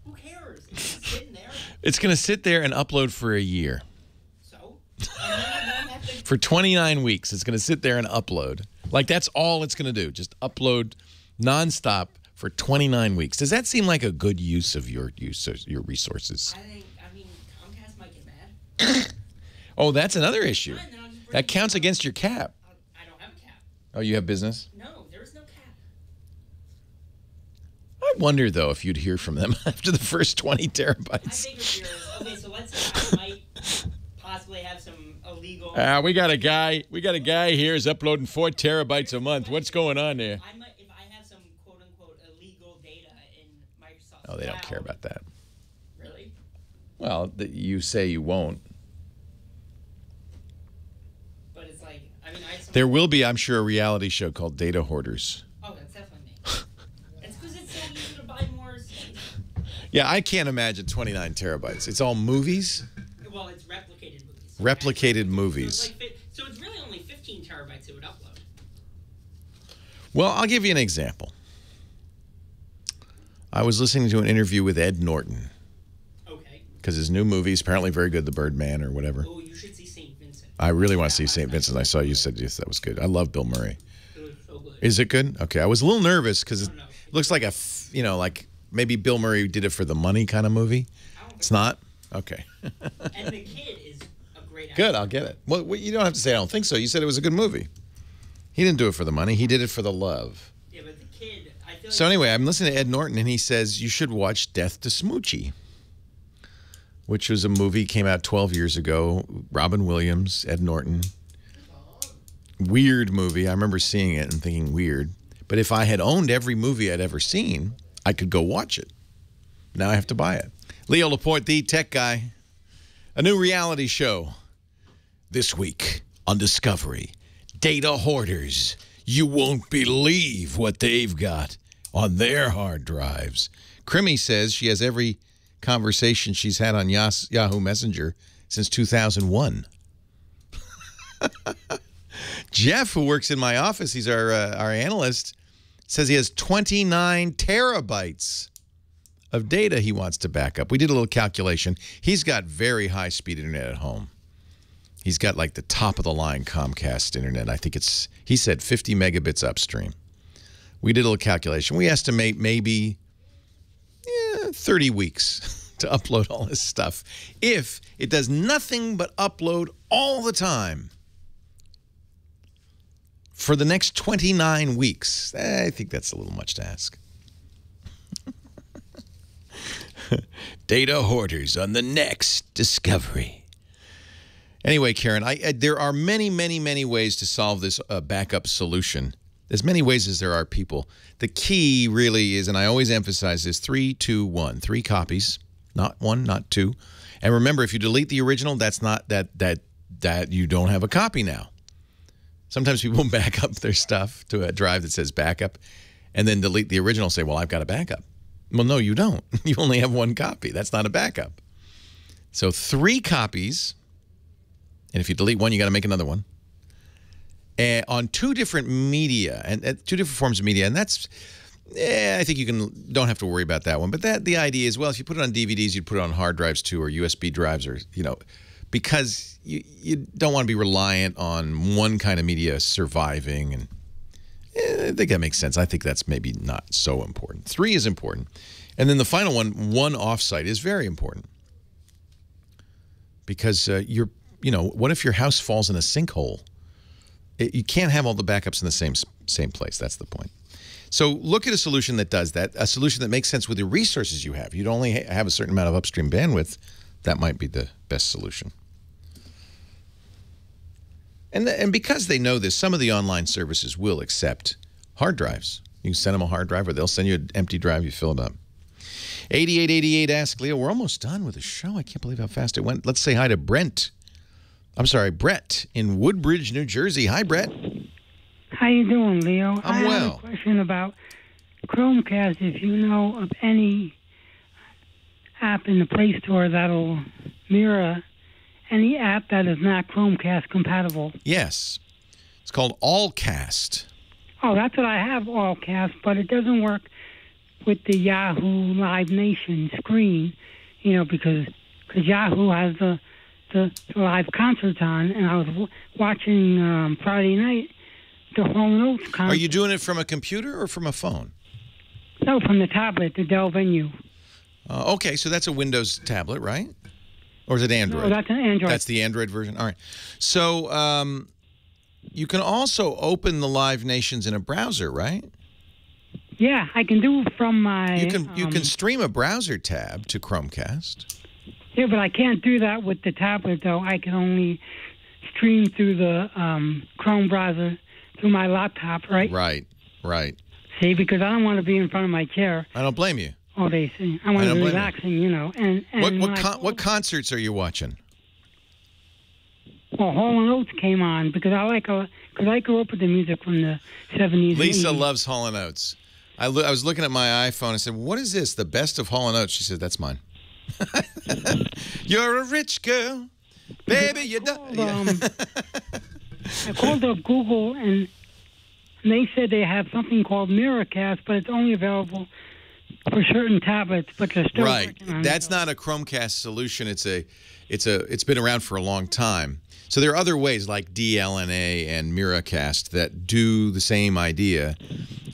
Who cares? It's just sitting there. It's going to sit there and upload for a year. So? And then I won't have to... For 29 weeks, it's going to sit there and upload. Like, that's all it's going to do. Just upload nonstop for 29 weeks. Does that seem like a good use of your resources? I mean, Comcast might get mad. Oh, that's another issue. That counts against your cap. I don't have a cap. Oh, you have business? No, there is no cap. I wonder, though, if you'd hear from them after the first 20 terabytes. I figured okay, so let's say I might possibly have some illegal... We got a guy here who's uploading 4 terabytes a month. What's going on there? If I have some quote-unquote illegal data in Microsoft Oh, they don't care about that. Really? Well, you say you won't. But it's like, I mean, There will be, I'm sure, a reality show called Data Hoarders. Oh, that's definitely me. It's because it's so easy to buy more space. Yeah, I can't imagine 29 terabytes. It's all movies? Well, it's replicated movies. Replicated movies. So it's really only 15 terabytes it would upload. Well, I'll give you an example. I was listening to an interview with Ed Norton. Okay. Because his new movie is apparently very good, The Birdman or whatever. Oh, you should see St. Vincent. I really want to see St. Vincent. I saw you said yes, that was good. I love Bill Murray. It was so good. Is it good? Okay. I was a little nervous because it looks like like maybe Bill Murray did it for the money kind of movie. It's not? Okay. And the kid is a great actor. Good, I'll get it. Well, you don't have to say I don't think so. You said it was a good movie. He didn't do it for the money. He did it for the love. Yeah, but the kid, I feel So anyway, I'm listening to Ed Norton, and he says you should watch Death to Smoochie, which was a movie came out 12 years ago. Robin Williams, Ed Norton. Weird movie. I remember seeing it and thinking weird. But if I had owned every movie I'd ever seen, I could go watch it. Now I have to buy it. Leo Laporte, the tech guy. A new reality show this week on Discovery. Data hoarders. You won't believe what they've got on their hard drives. Crimmy says she has every conversation she's had on Yahoo Messenger since 2001. Jeff, who works in my office, he's our analyst, says he has 29 terabytes of data he wants to back up. We did a little calculation. He's got very high-speed internet at home. He's got like the top-of-the-line Comcast internet. I think it's, he said 50 megabits upstream. We did a little calculation. We estimate maybe 30 weeks to upload all this stuff if it does nothing but upload all the time. For the next 29 weeks. I think that's a little much to ask. Data hoarders on the next Discovery. Anyway, Karen, there are many, many, many ways to solve this backup solution. As many ways as there are people. The key really is, and I always emphasize this, 3, 2, 1. 3 copies, not 1, not 2. And remember, if you delete the original, that's not that you don't have a copy now. Sometimes people back up their stuff to a drive that says backup and then delete the original and say, well, I've got a backup. Well, no, you don't. You only have 1 copy. That's not a backup. So 3 copies, and if you delete one, you got to make another one, on 2 different media, and 2 different forms of media. And that's, I think you don't have to worry about that one. But the idea is, well, if you put it on DVDs, you'd put it on hard drives too, or USB drives, or, because you don't want to be reliant on one kind of media surviving. And I think that makes sense. I think that's maybe not so important. 3 is important. And then the final one offsite, is very important. Because what if your house falls in a sinkhole? You can't have all the backups in the same place. That's the point. So look at a solution that does that, a solution that makes sense with the resources you have. You'd only have a certain amount of upstream bandwidth. That might be the best solution. And because they know this, some of the online services will accept hard drives. You can send them a hard drive, or they'll send you an empty drive. You fill it up. 8888 Ask Leo. We're almost done with the show. I can't believe how fast it went. Let's say hi to Brett in Woodbridge, New Jersey. Hi, Brett. How you doing, Leo? I'm well. I have a question about Chromecast. If you know of any app in the Play Store that'll mirror any app that is not Chromecast compatible. Yes. It's called Allcast. Oh, that's what I have, Allcast, but it doesn't work with the Yahoo Live Nation screen, because Yahoo has the live concerts on, and I was watching Friday night the Hall & Oates concert. Are you doing it from a computer or from a phone? No, from the tablet, the Dell Venue. Okay, so that's a Windows tablet, right? Or is it Android? No, that's an Android. That's the Android version? All right. So you can also open the Live Nations in a browser, right? Yeah, I can do it from my... You can stream a browser tab to Chromecast. Yeah, but I can't do that with the tablet, though. I can only stream through the Chrome browser through my laptop, right? Right. See, because I don't want to be in front of my chair. I don't blame you. All day. I want to be relaxing, And what concerts are you watching? Well, Hall & Oates came on because I grew up with the music from the 70s. Lisa and 80s. loves Hall & Oates. I was looking at my iPhone. I said, "What is this? The best of Hall & Oates?" She said, "That's mine." You're a rich girl, baby. You don't. I called up Google and they said they have something called Miracast, but it's only available for certain tablets. But they're still working on it. That's not a Chromecast solution. It's been around for a long time. So there are other ways like DLNA and Miracast that do the same idea,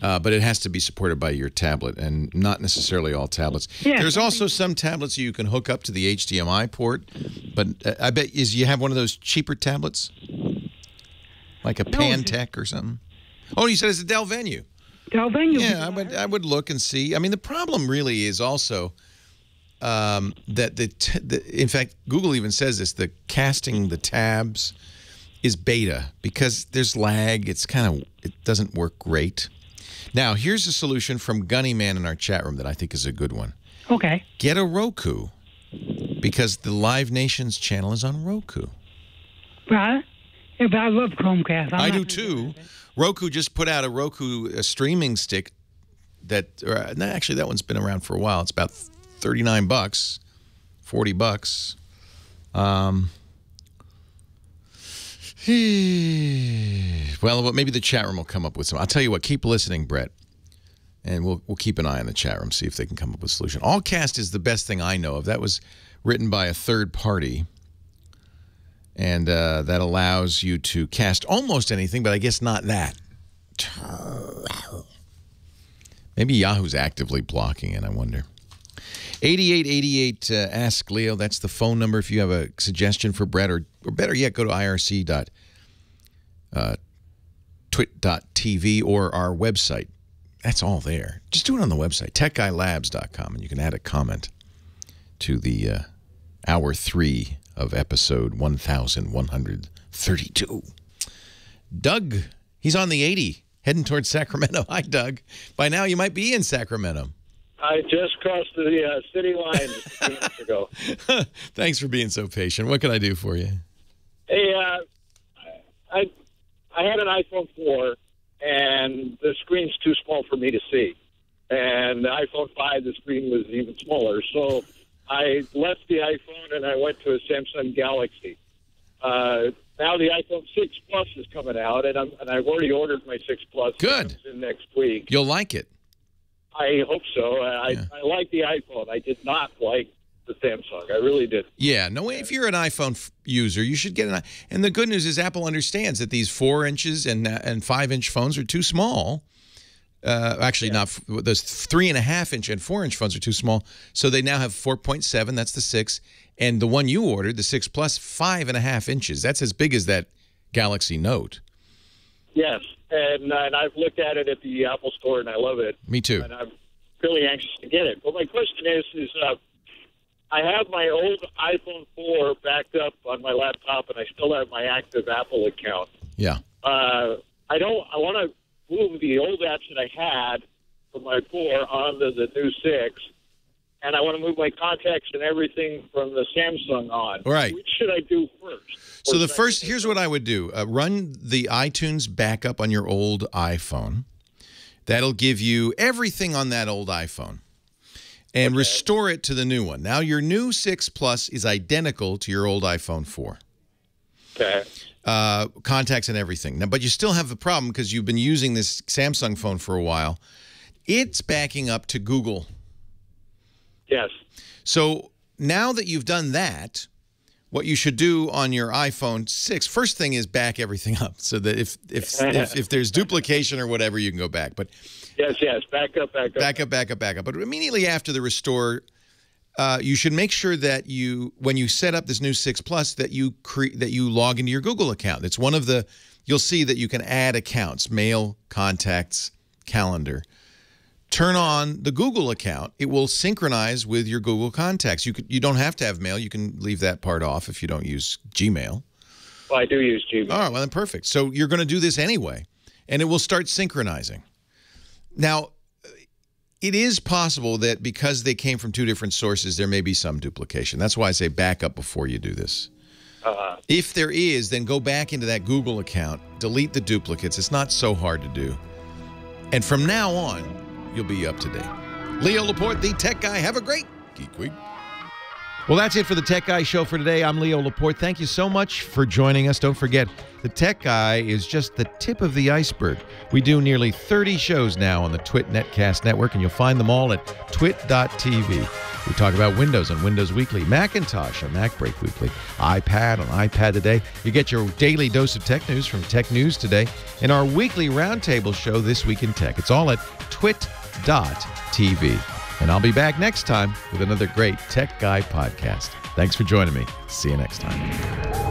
but it has to be supported by your tablet, and not necessarily all tablets. Yeah, There's also some tablets you can hook up to the HDMI port, but I bet you have one of those cheaper tablets, like a Pantech or something. Oh, you said it's a Dell Venue. Dell Venue. Yeah, I would look and see. I mean, the problem really is also that in fact, Google even says this: the casting the tabs is beta because there's lag. It doesn't work great. Now, here's a solution from Gunny Man in our chat room that I think is a good one. Okay. Get a Roku Because the Live Nations channel is on Roku. Right? Yeah, but I love Chromecast. I do too. Roku just put out a streaming stick that, actually that one's been around for a while. It's about $39, $40. Well, maybe the chat room will come up with some. I'll tell you what, keep listening, Brett. And we'll keep an eye on the chat room, see if they can come up with a solution. Allcast is the best thing I know of. That was written by a third party. And that allows you to cast almost anything, but I guess not that. Maybe Yahoo's actively blocking it, I wonder. 8888 Ask Leo. That's the phone number if you have a suggestion for Brett, or better yet, go to irc.twit.tv or our website. That's all there. Just do it on the website, techguylabs.com, and you can add a comment to the hour 3 of episode 1132. Doug, he's on the 80, heading towards Sacramento. Hi, Doug. By now, you might be in Sacramento. I just crossed the city line just a few minutes ago. Thanks for being so patient. What can I do for you? Hey, I had an iPhone 4, and the screen's too small for me to see. And the iPhone 5, the screen was even smaller. So I left the iPhone and I went to a Samsung Galaxy. Now the iPhone 6 Plus is coming out, and I've already ordered my 6 Plus. Good. It comes in next week. You'll like it. I hope so. I like the iPhone. I did not like the Samsung. I really did. Yeah, no, if you're an iPhone user, you should get an. And the good news is Apple understands that these 4 inches and 5-inch phones are too small. Actually, not those 3.5-inch and 4-inch phones are too small. So they now have 4.7. That's the 6, and the one you ordered, the 6 Plus, 5.5 inches. That's as big as that Galaxy Note. Yes, and I've looked at it at the Apple Store, and I love it. Me too. And I'm really anxious to get it. But my question is I have my old iPhone 4 backed up on my laptop, and I still have my active Apple account. Yeah. I want to move the old apps that I had from my 4 onto the new 6, and I want to move my contacts and everything from the Samsung on. Right. Which should I do first? So the first, here's what I would do. Run the iTunes backup on your old iPhone. That'll give you everything on that old iPhone. And restore it to the new one. Now, your new 6 Plus is identical to your old iPhone 4. Okay. Contacts and everything. Now, but you still have a problem because you've been using this Samsung phone for a while. It's backing up to Google. Yes. So now that you've done that, what you should do on your iPhone 6, first thing is back everything up so that if there's duplication or whatever, you can go back. But yes, back up. But immediately after the restore, you should make sure that when you set up this new 6 Plus, that you log into your Google account. It's one of the, you'll see that you can add accounts, mail, contacts, calendar. Turn on the Google account. It will synchronize with your Google contacts. You don't have to have mail. You can leave that part off if you don't use Gmail. Well, I do use Gmail. All right, well, then perfect. So you're going to do this anyway, and it will start synchronizing. Now, it is possible that because they came from 2 different sources, there may be some duplication. That's why I say back up before you do this. If there is, then go back into that Google account, delete the duplicates. It's not so hard to do. And from now on, you'll be up to date. Leo Laporte, the Tech Guy. Have a great Geek Week. Well, that's it for the Tech Guy Show for today. I'm Leo Laporte. Thank you so much for joining us. Don't forget, the Tech Guy is just the tip of the iceberg. We do nearly 30 shows now on the Twit Netcast Network, and you'll find them all at twit.tv. We talk about Windows on Windows Weekly, Macintosh on Mac Break Weekly, iPad on iPad Today. You get your daily dose of tech news from Tech News Today, and our weekly roundtable show, This Week in Tech. It's all at twit.tv. And I'll be back next time with another great Tech Guy podcast. Thanks for joining me. See you next time.